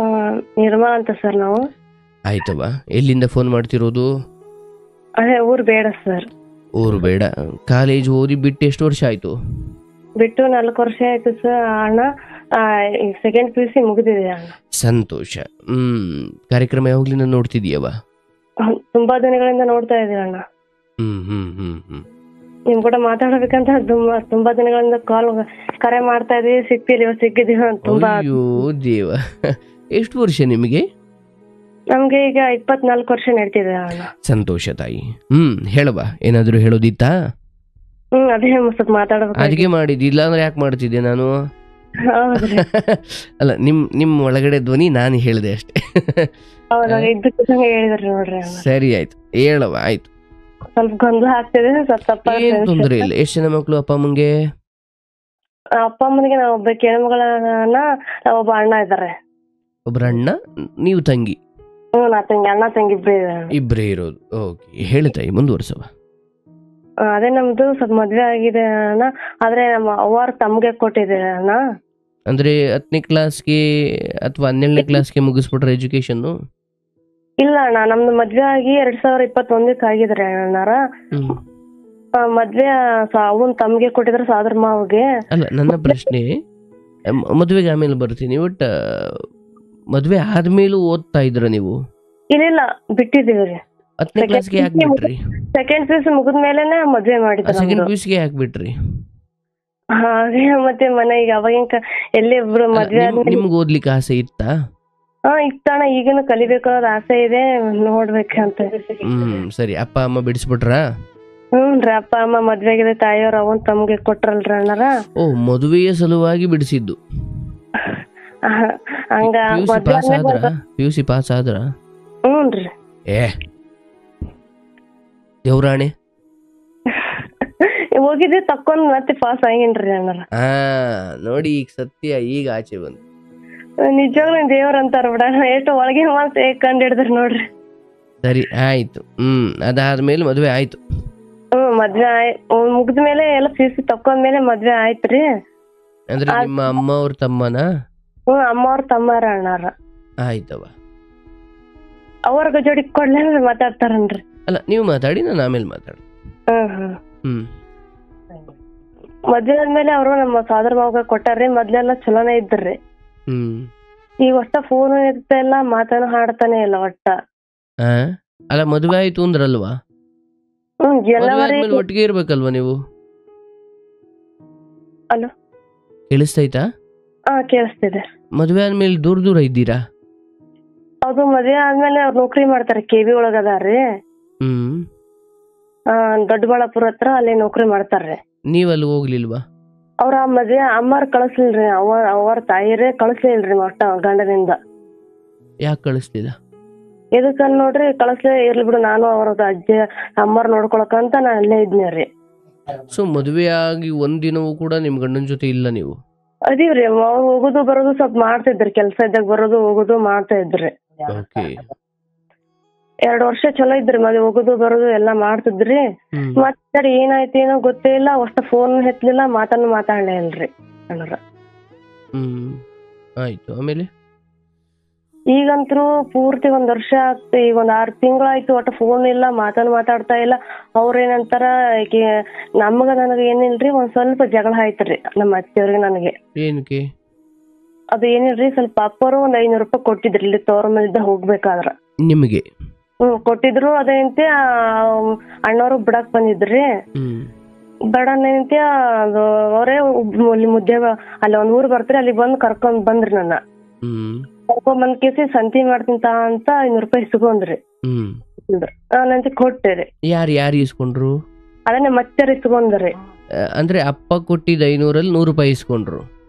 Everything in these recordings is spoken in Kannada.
ಆ, ನಿರ್ಮಲಾ ಅಂತ ಸರ್ ನಾವು. ಆಯ್ತವ. ಎಲ್ಲಿಂದ ಫೋನ್ ಮಾಡ್ತಿರೋದು? ಅದೇ ಊರು ಬೇಡ ಸರ್. ಊರು ಬೇಡ. ಕಾಲೇಜ್ ಓದಿ ಬಿಟ್ಟು ಎಷ್ಟು ವರ್ಷ ಆಯ್ತು? ಬಿಟ್ಟು 4 ವರ್ಷ ಆಯ್ತು ಸರ್ ಅಣ್ಣ. ಸೆಕೆಂಡ್ PUC ಮುಗಿದಿದೆ ಅಣ್ಣ. ಸಂತೋಷ. ಕಾರ್ಯಕ್ರಮ ಯಾವಾಗ್ಲಿಂದ ನೋಡ್ತಿದೀಯವ? ತುಂಬಾ ದಿನಗಳಿಂದ ನೋಡ್ತಾ ಇದ್ದೀವಿ ಅಣ್ಣ. ನಿಮ್ ಕೂಡ ಮಾತಾಡಬೇಕಂತ ತುಂಬಾ ದಿನಗಳಿಂದ ಕರೆ ಮಾಡ್ತಾ ಇದೀವಿ, ಸಿಕ್ಕಿದೀವಿ ತುಂಬಾ. ಅಯ್ಯೋ ದೇವ, ಎಷ್ಟು ವರ್ಷ ನಿಮಗೆ? ನಮ್ಗೆ ಈಗ 24 ವರ್ಷ ನಡೀತಿದೆ ಅಣ್ಣ. ಸಂತೋಷ ತಾಯಿ. ಹೇಳವಾ, ಏನಾದ್ರು ಹೇಳೋದಿತ್ತಾ? ಅದೇ ಸ್ವಲ್ಪ ಮಾತಾಡಬೇಕು. ಅದಕ್ಕೆ ಮಾಡಿದ್ದು, ಇಲ್ಲ ಅಂದ್ರೆ ಯಾಕೆ ಮಾಡ್ತಿದ್ದೆ ನಾನು? ಹೌದ್ರಿ. ಅಲ್ಲ, ನಿಮ್ ಒಳಗಡೆ ಧ್ವನಿ ನಾನು ಹೇಳಿದೆ ಅಷ್ಟೇ. ಹೇಳಿದ್ರಿ ನೋಡ್ರಿ ಅಣ್ಣ. ಸರಿ ಆಯ್ತು, ಹೇಳವ. ಆಯ್ತು, ಸ್ವಲ್ಪ ಗೊಂದಲ ಆಗ್ತಿದೆ, ಸ್ವಲ್ಪ ತಪ್ಪ. ಏನ್ ತೊಂದ್ರೆ ಇಲ್ಲ. ಎಷ್ಟು ಜನ ಮಕ್ಳು ಅಪ್ಪ ಅಮ್ಮಂಗೆ? ಅಪ್ಪ ಅಮ್ಮನಿಗೆ ನಾವು ಒಬ್ಬ ಹೆಣ್ಮಗಳನ್ನ, ಒಬ್ಬ ಅಣ್ಣ ಇದ್ದಾರೆ. ಒಬ್ರ ಅಣ್ಣ, ನೀವು ತಂಗಿ? ನಾ ತಂಗಿ, ಅಣ್ಣ ತಂಗಿ ಇಬ್ರೇ ಇರೋದು. ಓಕೆ, ಹೇಳಿ ತಾಯಿ, ಮುಂದುವರ್ಸವ. ಅದೇ ನಮ್ದು ಸ್ವಲ್ಪ ಮದ್ವೆ ಆಗಿದೆ ಅಣ್ಣ, ಆದ್ರೆ ನಮ್ಮ ಅವ್ವಾರು ತಮ್ಗೆ ಕೊಟ್ಟಿದೆ ಅಣ್ಣ. ಅಂದ್ರೆ 10ನೇ ಕ್ಲಾಸ್ಗೆ ಅಥವಾ 12ನೇ ಕ್ಲಾಸ್ಗೆ ಮುಗಿಸ್ಬಿಟ್ರೆ ಎಜುಕೇಶನ್? ಇಲ್ಲ ಅಣ್ಣ, ನಮ್ದು ಮದ್ವೆ ಆಗಿ 2021 ಆಗಿದ್ರೆ ಅಣ್ಣಾರ. ಮದ್ವೆ ಅವನ್ ತಮ್ಗೆ ಕೊಟ್ಟಿದ್ರೆ ಸಾದ್ರ ಮಾವಿಗೆ. ಅಲ್ಲ, ನನ್ನ ಪ್ರಶ್ನೆ ಮದ್ವೆಗೆ ಆಮೇಲೆ ಬರ್ತೀನಿ. ಬಟ್ ಮದ್ವೆ ಆದ್ಮೇಲೂ ಓದ್ತಾ ಇದ್ರ ನೀವು? ಇಲ್ಲ, ಬಿಟ್ಟಿದೀವ್ರಿ. 10ನೇ ಕ್ಲಾಸ್ಗೆ ಯಾಕೆ ಬಿಟ್ರಿ? ಸೆಕೆಂಡ್ PUC ಮುಗಿದ್ಮೇಲೆನೆ ಮದ್ವೆ ಮಾಡಿದ್ರು. ಸೆಕೆಂಡ್ PUCಗೆ ಯಾಕೆ ಬಿಟ್ರಿ? ಹಾಗೆ ಮತ್ತೆ ಮನೆಗೆ ಅವಾಗಿನ ಎಲ್ಲಿ ಇಬ್ರು ಮದ್ವೆ ನಿಮ್ಗೆ ಓದ್ಲಿಕ್ಕೆ ಆಸೆ ಇತ್ತಾ? ಇತ್ತಣ್ಣ, ಈಗನು ಕಲಿಬೇಕು ಅನ್ನೋದು ಆಸೆ ಇದೆ, ನೋಡ್ಬೇಕಂತ. ಸರಿ, ಅಪ್ಪ ಅಮ್ಮ ಬಿಡಿಸ್ಬಿಟ್ರ? ಹ್ಞೂನ್ರಿ, ಅಪ್ಪ ಅಮ್ಮ ಮದ್ವೆಗಿದೆ, ತಾಯಿಯವ್ರ ಅವನ್ ತಮ್ಗೆ ಕೊಟ್ರಲ್ರಿ ಅಣ್ಣಾರ. ಓ, ಮದುವೆಯ ಸಲುವಾಗಿ ಬಿಡಿಸಿದ್ದು. ಹಂಗ PUC ಪಾಸ್ ಆದ್ರ? ಹ್ಞೂನ್ರಿ. ದೇವ್ರಾಣೆ ಹೋಗಿದ್ದೆ ತಕ್ಕೊಂಡ್ ಮತ್ತೆ ಪಾಸ್ ಆಗಿನ್ರಿ ಅಣ್ಣಾರ. ನೋಡಿ, ಈಗ ಸತ್ಯ ಈಗ ಆಚೆ ಬಂತು. ನಿಜವಾಗ್ಲೂ ದೇವ್ರ ಅಂತಾರ ಬಿಡ, ಎಷ್ಟು ಒಳಗೆ ಮಾತು ಕಂಡು ಹಿಡಿದ್ರಿ ನೋಡ್ರಿ. ಸರಿ, ಆಯ್ತು. ಅದಾದ್ಮೇಲೆ ಮದ್ವೆ ಆಯ್ತು? ಮದ್ವೆ ಮುಗಿದ್ಮೇಲೆ ಎಲ್ಲ PUC ತಕ್ಕೊಂಡ್ಮೇಲೆ ಮದ್ವೆ ಆಯ್ತ್ರಿ. ಅಂದ್ರೆ ನಿಮ್ಮ ಅಮ್ಮ ಅವ್ರ ತಮ್ಮನ? ಅಮ್ಮ ಅವ್ರ ತಮ್ಮಾರ ಅಣ್ಣಾರ. ಆಯ್ತವ. ಅವ್ರ ಜೋಡಿ ಕೊಡ್ಲೇ ಮಾತಾಡ್ತಾರನ್ರಿ. ಅಲ್ಲ, ನೀವು ಮಾತಾಡಿ, ನಾನು ಆಮೇಲೆ ಮಾತಾಡ. ಮದ್ವೆ ಆದ್ಮೇಲೆ ಅವರು ನಮ್ಮ ಸಾದರ ಮಾವಾಗ ಕೊಟ್ಟಾರ್ರಿ. ಮೊದ್ಲೆಲ್ಲ ಚಲೋನೇ ಇದ್ರಿ. ಈಗ ಒಟ್ಟ ಫೋನ್ ಇರ್ತಾ ಇಲ್ಲ, ಮಾತಾನು ಹಾಡ್ತಾನೆ ಇಲ್ಲ ಒಟ್ಟ. ಅಲ್ಲ, ಮದ್ವೆ ಆಯ್ತು ಅಂದ್ರಲ್ವಾ? ಒಟ್ಟಿಗೆ ಇರ್ಬೇಕಲ್ವಾ ನೀವು? ಅಲೋ, ಕೇಳಿಸ್ತೈತಾ? ಕೇಳಿಸ್ತಿದೆ. ಮದ್ವೆ ಆದ್ಮೇಲೆ ದೂರ ದೂರ ಇದ್ದೀರಾ? ಹೌದು, ಮದ್ವೆ ಆದ್ಮೇಲೆ ಅವ್ರು ನೌಕರಿ ಮಾಡ್ತಾರೆ, KV ಒಳಗದಾರ್ರಿ. ದೊಡ್ಡಬಳ್ಳಾಪುರ ಹತ್ರ ಅಲ್ಲಿ ನೌಕರಿ ಮಾಡ್ತಾರ್ರಿ. ನೀವಲ್ಲಿ ಹೋಗ್ಲಿಲ್ವಾ? ಅವ್ರ ಮದ್ವೆ ಅಮ್ಮಾರ್ ಕಳಿಸ್ಲಿಲ್ರಿ, ಅವ್ರ ತಾಯಿರೇ ಕಳಿಸ್ಲಿಲ್ರಿ ಒಟ್ಟ ಗಂಡನಿಂದ. ಯಾಕೆ ಕಳಿಸ್ಲಿಲ್ಲ? ಎದಕ್ಕಲ್ಲಿ ನೋಡ್ರಿ, ಕಳಿಸ್ಲೇ ಇರ್ಲಿ ಬಿಡು, ನಾನು ಅವ್ರದ ಅಜ್ಜಿ ಅಮ್ಮಾರ್ ನೋಡ್ಕೊಳಕಂತ ನಾ ಅಲ್ಲೇ ಇದ್ನೇರಿ. ಸೊ ಮದ್ವೆ ಆಗಿ ಒಂದಿನವೂ ಕೂಡ ನಿಮ್ ಗಂಡನ ಜೊತೆ ಇಲ್ಲ ನೀವು? ಅದೀವ್ರಿ, ಹೋಗುದು ಬರೋದು ಸ್ವಲ್ಪ ಮಾಡ್ತಿದ್ರಿ, ಕೆಲ್ಸ ಇದ್ದಾಗ ಬರೋದು ಹೋಗುದು ಮಾಡ್ತಾ ಇದ್ರಿ. 2 ವರ್ಷ ಚಲೋ ಇದ್ರಿ, ಮದ್ವೆ ಹೋಗುದು ಬರೋದು ಎಲ್ಲಾ ಮಾಡ್ತಿದ್ರಿ. ಮತ್ತೆ ಏನಾಯ್ತು ಏನೋ ಗೊತ್ತೇ ಇಲ್ಲ, ಅಷ್ಟ ಫೋನ್ ಎತ್ತಲಿಲ್ಲ, ಮಾತಾಡ್ಲೇ ಇಲ್ರಿ ಅಣ್ಣಾರ. ಆಯ್ತು, ಆಮೇಲೆ? ಈಗಂತೂ ಪೂರ್ತಿ 1 ವರ್ಷ ಆಗ್ತ, ಈಗ 6 ತಿಂಗಳಾಯ್ತು, ಒಟ್ಟ ಫೋನ್ ಇಲ್ಲ, ಮಾತಾಡ್ತಾ ಇಲ್ಲ. ಅವ್ರೇನಂತಾರ, ನನಗ ಏನಿಲ್ರಿ, ಒಂದ್ ಸ್ವಲ್ಪ ಜಗಳ ಆಯ್ತ್ರಿ ನಮ್ಮ ಅತ್ತೆಯವ್ರಿಗೆ ನನಗೆ. ಏನಕ್ಕೆ? ಅದು ಏನಿಲ್ರಿ, ಸ್ವಲ್ಪ ಅಪ್ಪರು ಒಂದ್ 500 ರೂಪಾಯಿ ಕೊಟ್ಟಿದ್ರಿ ಇಲ್ಲಿ ತೋರ ಮೇಲಿದ್ದ ಹೋಗ್ಬೇಕಾದ್ರ. ನಿಮಗೆ? ಕೊಟ್ಟಿದ್ರು. ಅದೇಂತೆ ಅಣ್ಣವ್ರು ಬಿಡಕ್ ಬಂದಿದ್ರಿ. ಬಡನಂತೆ ಅವರೇ ಮುದ್ದೆ ಅಲ್ಲಿ ಒಂದ್ ಊರ್ ಬರ್ತೀರಿ, ಅಲ್ಲಿ ಬಂದ್ ಕರ್ಕೊಂಡ್ ಬಂದ್ರಿ. ಕರ್ಕೊಂಡ್ ಬಂದ್ ಕೇಸಿ ಸಂತಿ ಮಾಡ್ತಿಂತ ಅಂತ 500 ರೂಪಾಯಿ ಇಸ್ಕೊಂಡ್ರಿ. ನಾನಂತ ಕೊಟ್ಟೆ. ಯಾರು ಇಸ್ಕೊಂಡ್ರು? ಅದನ್ನ ಮತ್ತೆ ಇಸ್ಕೊಂಡ್ರಿ. ಅಂದ್ರೆ ಅಪ್ಪ ಕೊಟ್ಟಿದ್ದ 500 100 ರೂಪಾಯಿ ಇಸ್ಕೊಂಡ್ರು?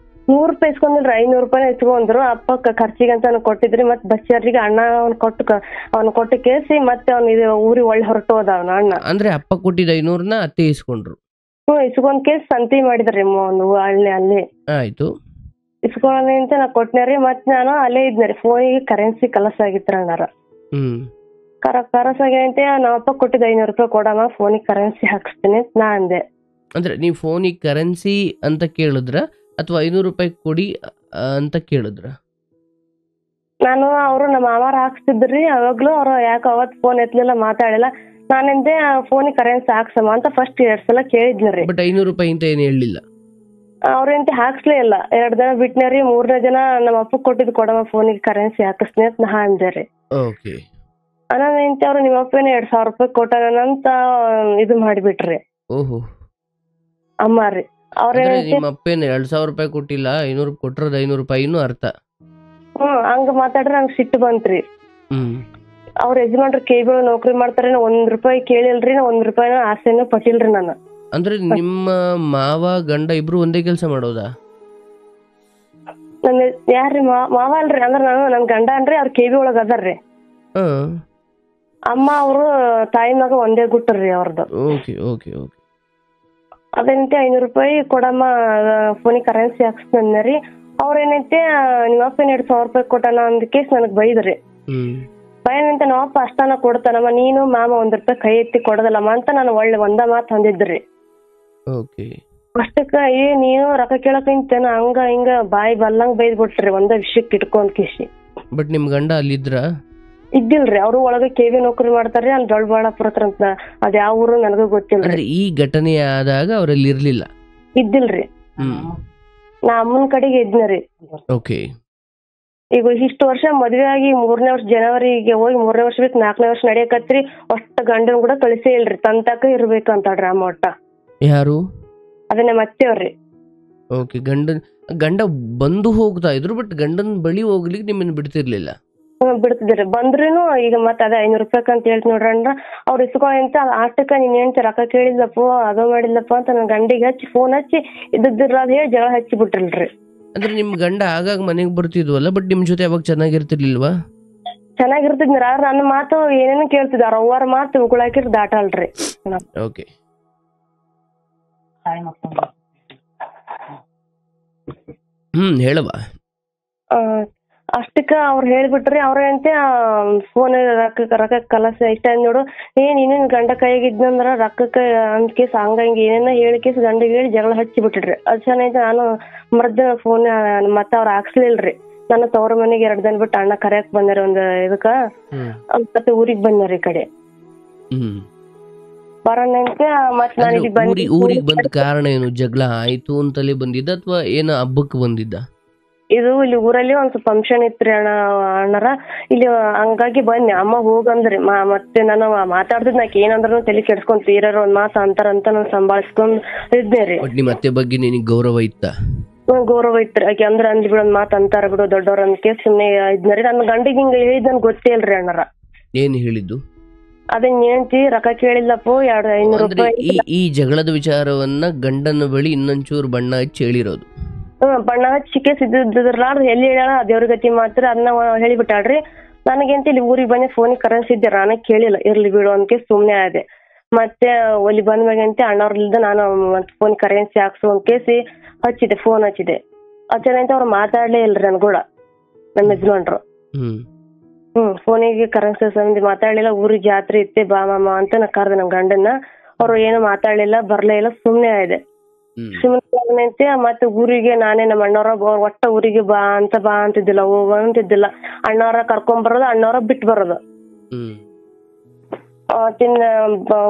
100 ರೂಪಾಯಿ ಇಸ್ಕೊಂಡ್ರಿ, 500 ರೂಪಾಯಿ ಇಸ್ಕೊಂಡ್ರು. ಅಪ್ಪ ಖರ್ಚಿಗಂತ ಕೊಟ್ಟಿದ್ರಿ. ಮತ್ ಬಸ್ ಚಾರ್ಜಿಗೆ ಅಣ್ಣ ಅವ್ನ ಕೊಟ್ಟು ಕೇಸಿ ಮತ್ತೆ ಅವ್ನ ಊರಿಗೆ ಒಳ್ಳೆ ಹೊರಟು ಹೋದ ಅವ್ನ ಅಣ್ಣ. ಅಂದ್ರೆ ಅಪ್ಪ ಕೊಟ್ಟಿದ್ದ 500ನ ಅತ್ತೆ ಇಸ್ಕೊಂಡ್ರು? ಇಸ್ಕೊಂಡ್ ಕೇಸ್ ಸಂತಿ ಮಾಡಿದ್ರಿ ಒಂದು ಅಲ್ಲಿ. ಆಯ್ತು, ಇಸ್ಕೊಳ್ಳೋಣ ಅಂತ ನಾ ಕೊಟ್ನೇರಿ. ಮತ್ ನಾನು ಅಲ್ಲೇ ಇದ್ನೇರಿ, ಫೋನಿಗೆ ಕರೆನ್ಸಿ ಕಲಸ್ ಆಗಿತ್ರ ಅಣ್ಣಾರ. ಕರಸ್ ಆಗೈತೆ, ನಮ್ಮಪ್ಪ ಕೊಟ್ಟಿದ್ದ 500 ರೂಪಾಯಿ ಕೊಡಮ್ಮ, ಫೋನಿಗೆ ಕರೆನ್ಸಿ ಹಾಕಿಸ್ತೀನಿ ನಾ ಅಂದೆ. ಅಂದ್ರೆ ನೀವು ಫೋನಿಗೆ ಕರೆನ್ಸಿ ಅಂತ ಕೇಳಿದ್ರ ಅಥವಾ 500 ರೂಪಾಯಿ ಕೊಡಿ ಅಂತ ಕೇಳಿದ್ರ? ನಾನು ಅವರು ನಮ್ಮ ಮಾವಾರ ಹಾಕ್ಸ್ತಿದ್ರಿ ಅವಾಗ್ಲೂ ಅವ್ರು ಯಾಕೆ ಅವತ್ ಫೋನ್ ಎತ್ಲಿಲ್ಲ ಮಾತಾಡಿಲ್ಲ. ನಾನಿಂದೆ ಫೋನಿಗೆ ಕರೆನ್ಸಿ ಹಾಕ್ಸಮ್ಮ ಅಂತ ಫಸ್ಟ್ 2 ಸಲ ಕೇಳಿದ್ನರಿ. ಬಟ್ 500 ರೂಪಾಯಿ ಅಂತ ಏನು ಹೇಳಲಿಲ್ಲ. ಅವ್ರೇಂತ ಹಾಕ್ಸ್ಲೇ ಇಲ್ಲ. 2 ದಿನ ಬಿಟ್ನರಿ. 3ನೇ ದಿನ ನಮ್ಮ ಅಪ್ಪ ಕೊಟ್ಟಿದ್ದು ಕೊಡಮ್ಮ ಫೋನಿಗೆ ಕರೆನ್ಸಿ ಹಾಕಿಸ್ತೀನಿ ಅಂತ ನಾ ಅಂದೆ. ಓಕೆ. ಅನಂತ ಅವ್ರು ನಿಮ್ಮ ಅಪ್ಪನೇ 2,000 ರೂಪಾಯಿ ಕೊಟ್ಟಾನಂತ ಇದು ಮಾಡಿಬಿಟ್ರಿ. ಓಹೋ. ಅಮ್ಮ ರೀ ನಿಮ್ಮ ಅಪ್ಪೇನೆ 2,000 ರೂಪಾಯಿ ಕೊಟ್ಟಿಲ್ಲ, 500 ಕೊಟ್ಟಿರೋದು 500 ರೂಪಾಯಿ ಅರ್ಥ. ಹಂಗ ಮಾತಾಡ್ರಿ ನಂಗೆ ಸಿಟ್ಟು ಬಂತ್ರಿ. ಅವ್ರ ಯಜಮಾನ್ರು KB ನೌಕರಿ ಮಾಡ್ತಾರ, 1 ರೂಪಾಯಿ ಕೇಳಿಲ್ರಿ, 1 ರೂಪಾಯಿನ ಆಸೆನೂ ಪಟ್ಟಿಲ್ರಿ ನಾನು. ಅಂದ್ರೆ ನಿಮ್ಮ ಮಾವ ಗಂಡ ಇಬ್ರು ಒಂದೇ ಕೆಲಸ ಮಾಡೋದಾ? ನನ್ನ ಯಾರ್ರಿ ಮಾವ ಅಲ್ರಿ, ಅಂದ್ರ ನಾನು ನನ್ ಗಂಡ ಅನ್ರಿ, ಅವ್ರ KB ಒಳಗ ಅದಾರ್ರಿ. ಅಮ್ಮ ಅವರು ತಾಯಿ ಮಗ ಒಂದೇ ಗುಟ್ಟ್ರಿ ಅವ್ರದ್ದು. ಅದೇನಂತೆ 500 ರೂಪಾಯಿ ಕೊಡಮ್ಮ ಫೋನಿಗೆ ಕರೆನ್ಸಿ ಹಾಕ್ಸ್ತಾನ್ರಿ. ಅವ್ರೇನೈತೆ ನಿಮ್ಮಪ್ಪನ 2,000 ರೂಪಾಯಿ ಕೊಟ್ಟಾನ ಅಂದ ಕೇಸ್ ನನಗ್ ಬೈದ್ರಿ. ಬೈನಂತ ನಮ್ಮಪ್ಪ ಅಷ್ಟಾನ ಕೊಡ್ತಾನಮ್ಮ, ನೀನು ಮಾಮ 1 ರೂಪಾಯಿ ಕೈ ಎತ್ತಿ ಕೊಡದಲ್ಲಮ್ಮ ಅಂತ ನಾನು ಒಳ್ಳೆ ಒಂದ ಮಾತು ಅಂದಿದ್ರಿ. ಅಷ್ಟಕ್ಕ ನೀನು ರೊಕ್ಕ ಕೇಳಕ್ ನಿಂತೇನ ಹಂಗ ಹಿಂಗ ಬಾಯಿ ಬಲ್ಲಂಗ್ ಬೈದ್ ಬಿಟ್ರಿ ಒಂದ ವಿಷಯಕ್ಕೆ ಇಟ್ಕೊಂಡ್ ಕಿಸಿ. ಬಟ್ ನಿಮ್ ಗಂಡ ಅಲ್ಲಿದ್ರ? ಇದ್ದಿಲ್ರಿ, ಅವ್ರು ಒಳಗ KB ನೌಕರಿ ಮಾಡ್ತಾರ್ರಿ, ಅಲ್ಲಿ ದೊಡ್ಡಬಳ್ಳಾಪುರ ಹತ್ರ ಅಂತ. ಅದ್ ಯಾವ ಊರು ನನಗೂ ಗೊತ್ತಿಲ್ರಿ. ಈ ಘಟನೆ ಆದಾಗ ಅವ್ರಲ್ಲಿ ಇರ್ಲಿಲ್ಲ? ಇದ್ದಿಲ್ರಿ, ನಾ ಅಮ್ಮನ ಕಡೆಗೆ ಇದ್ನರಿ. ಈಗ ಇಷ್ಟು ವರ್ಷ ಮದ್ವೆ ಆಗಿ 3ನೇ ವರ್ಷ ಜನವರಿಗೆ ಹೋಗಿ 3ನೇ ವರ್ಷ ಬಿಟ್ಟು 4ನೇ ವರ್ಷ ನಡೆಯಕತ್ರಿ. ಅಷ್ಟ ಗಂಡನ ಕೂಡ ಕಳಿಸೇ ಇಲ್ರಿ, ತಂತಕ ಇರ್ಬೇಕಂತಾಳ್ರಿ ಅಮ್ಮ. ಒಟ್ಟ ಯಾರು? ಅದನ್ನ ಮತ್ತೆವ್ರಿ. ಗಂಡ ಬಂದು ಹೋಗ್ತಾ ಇದ್ರು, ಬಟ್ ಗಂಡನ ಬಳಿ ಹೋಗ್ಲಿಕ್ಕೆ ನಿಮ್ಮನ್ನ ಬಿಡ್ತಿರ್ಲಿಲ್ಲ? ಬಿಡ್ತಿದ್ರಿ. ಬಂದ್ರೂನು ಈಗ ಮತ್ತೆ ಅದೇ 500 ರೂಪಾಯಿ ಅಂತ ಹೇಳ್ತಿ ನೋಡ್ರಂದ್ರ ಅವ್ರು ಇಸ್ಕೊಂತ ಆಟಕ್ಕ ನೀನ್ ಹೇಳ್ತಿ ರೊಕ್ಕ ಕೇಳಿದ್ಲಪ್ಪ ಅದು ಮಾಡಿದ್ಲಪ್ಪ ಅಂತ ನನ್ ಗಂಡಿಗೆ ಹಚ್ಚಿ ಫೋನ್ ಹಚ್ಚಿ ಇದ್ದಿರ್ಲಾದ ಹೇಳಿ ಜಗಳ ಹಚ್ಚಿ ಬಿಟ್ರಲ್ರಿ. ಅಂದ್ರೆ ನಿಮ್ ಗಂಡ ಆಗಾಗ ಮನೆಗ್ ಬರ್ತಿದ್ವಲ್ಲ, ಬಟ್ ನಿಮ್ ಜೊತೆ ಯಾವಾಗ ಚೆನ್ನಾಗಿರ್ತಿರ್ಲಿಲ್ವಾ? ಚೆನ್ನಾಗಿರ್ತಿದ್ನಿ, ಆದ್ರೆ ನನ್ನ ಮಾತು ಏನೇನು ಕೇಳ್ತಿದ್ದ, ಅವ್ರ ಮಾತು ಉಗುಳಾಕಿರ್ ದಾಟಲ್ರಿ. ಓಕೆ. ಹೇಳವ. ಅಷ್ಟಕ್ಕ ಅವ್ರು ಹೇಳ್ಬಿಟ್ರಿ. ಅವ್ರಂತೆ ಫೋನ್ ರೊಕ್ಕ ಕಲಸ ಇಷ್ಟ ನೋಡು, ನೀನೇನ್ ಗಂಡ ಕೈಯಾಗಿದ್ನಂದ್ರ ರೊಕ್ಕಕ್ಕೆ ಅಂದ್ ಕೇಸ್ ಹಂಗ ಹಿಂಗ ಏನೇನ ಹೇಳಿ ಕೇಸ್ ಗಂಡಿಗೆ ಹೇಳಿ ಜಗಳ ಹಚ್ಚಿ ಬಿಟ್ಟಿಡ್ರಿ. ಅದ್ ಚೆನ್ನಾಗಿ ನಾನು ಮರ್ದ ಫೋನ್ ಮತ್ತೆ ಅವ್ರ ಹಾಕ್ಸ್ಲಿಲ್ರಿ. ನನ್ನ ತವ್ರ ಮನೆಗೆ 2 ದಿನ ಬಿಟ್ಟು ಅಣ್ಣ ಕರೆಯಕ್ ಬಂದಾರ ಒಂದ್ ಇದಕ್ಕ, ಮತ್ತೆ ಊರಿಗ್ ಬಂದಾರ ಈ ಕಡೆ ಬರೋಣಂತೆ. ಮತ್ ನಾನು ಊರಿಗೆ ಬಂದ ಕಾರಣ ಏನು? ಜಗಳ ಆಯ್ತು ಅಂತಲೇ ಬಂದಿದ್ದ ಅಥವಾ ಏನೋ ಹಬ್ಬಕ್ಕೆ ಬಂದಿದ್ದ? ಇದು ಇಲ್ಲಿ ಊರಲ್ಲಿ ಒಂದ್ ಸ್ವಲ್ಪ ಫಂಕ್ಷನ್ ಇತ್ರಿ ಅಣ್ಣರ, ಇಲ್ಲಿ ಹಂಗಾಗಿ ಬನ್ನಿ ಅಮ್ಮ ಹೋಗಂದ್ರಿ. ಮತ್ತೆ ನಾನು ಮಾತಾಡ್ತಿದ್ ನಾಕ್ ಏನಂದ್ರು ತಲೆ ಕೆಡ್ಸ್ಕೊಂಡ್ ತೀರಾರ ಒಂದ್ ಮಾತು ಅಂತಾರಂತ ನಾನು ಸಂಭಾಳಿಸ್ಕೊಂಡ್ ಇದ್ದೆ ರೀ. ನಿಮ್ಮ ಅತ್ತೆ ಬಗ್ಗೆ ನಿನಗೆ ಗೌರವ ಇತ್ತ? ಗೌರವ ಇತ್ರಿ. ಆಕೆ ಅಂದ್ರ ಅಂದ್ ಬಿಡು ಒಂದ್ ಮಾತು ಅಂತಾರ ಬಿಡು ದೊಡ್ಡವ್ರ ಅಂದ್ಕೆ ಸುಮ್ನೆ ಇದ್ನರಿ. ನನ್ ಗಂಡಿಗೆ ಹಿಂಗ ಹೇಳಿದ್ ನನ್ ಗೊತ್ತೇ ಇಲ್ರಿ ಅಣ್ಣರ. ಏನ್ ಹೇಳಿದ್ದು? ಅದೇ ಹೇಳ್ತಿ ರೊಕ್ಕ ಕೇಳಿಲ್ಲಪ್ಪು 500 ರೂಪಾಯಿ. ಈ ಜಗಳದ ವಿಚಾರವನ್ನ ಗಂಡನ ಬಳಿ ಇನ್ನೊಂಚೂರು ಬಣ್ಣ ಹಚ್ಚಿ ಹೇಳಿರೋದು? ಬಣ್ಣ ಹಚ್ಚಿ ಕೇಸ್ ಇದ್ದಿರ್ಲಾರ್ದು ಎಲ್ಲಿ ಹೇಳ ದೇವ್ರ ಗತಿ ಮಾತ್ರ ಅದನ್ನ ಹೇಳಿಬಿಟ್ಟಾಳ್ರಿ. ನನಗಂತ ಇಲ್ಲಿ ಊರಿಗೆ ಬಂದೆ ಫೋನಿಗೆ ಕರೆನ್ಸಿ ಇದ್ದೆ, ನಾನೇ ಕೇಳಿಲ್ಲ, ಇರ್ಲಿ ಬಿಡು ಅಂದ್ಕೆ ಸುಮ್ನೆ ಆದೆ. ಮತ್ತೆ ಒಲಿ ಬಂದ ಮ್ಯಾಗಂತೆ ಅಣ್ಣವ್ರಲ್ಲಿದ್ದ ನಾನು ಫೋನ್ ಕರೆನ್ಸಿ ಹಾಕ್ಸು ಅಂತ ಕೇಸಿ ಹಚ್ಚಿದೆ, ಫೋನ್ ಹಚ್ಚಿದೆ. ಹಚ್ಚದಂತೆ ಅವ್ರು ಮಾತಾಡ್ಲೇ ಇಲ್ರಿ ನನ್ ಕೂಡ, ನಮ್ಮ ಯಜಮಾನ್ರು. ಫೋನಿಗೆ ಕರೆನ್ಸಿ ಸಂಬಂಧಿ ಮಾತಾಡ್ಲಿಲ್ಲ. ಊರಿಗೆ ಜಾತ್ರೆ ಇತ್ತೆ ಬಾ ಮಾಮ ಅಂತ ನಾ ಕರ್ದೆ ನಮ್ ಗಂಡನ್ನ. ಅವ್ರು ಏನು ಮಾತಾಡ್ಲಿಲ್ಲ, ಬರ್ಲೇ ಇಲ್ಲ, ಸುಮ್ನೆ ಆಯ್ದೆ. ಸುಮ್ಮನೆ ಮತ್ತೆ ಊರಿಗೆ ನಾನೇ ನಮ್ಮ ಅಣ್ಣವ್ರ ಒಟ್ಟ ಊರಿಗೆ ಬಾ ಅಂತಿದ್ದಿಲ್ಲ, ಹೋಗ ಅಂತಿದ್ದಿಲ್ಲ. ಅಣ್ಣವ್ರ ಕರ್ಕೊಂಡ್ ಬರೋದು, ಅಣ್ಣವ್ರ ಬಿಟ್ಟು ಬರೋದು.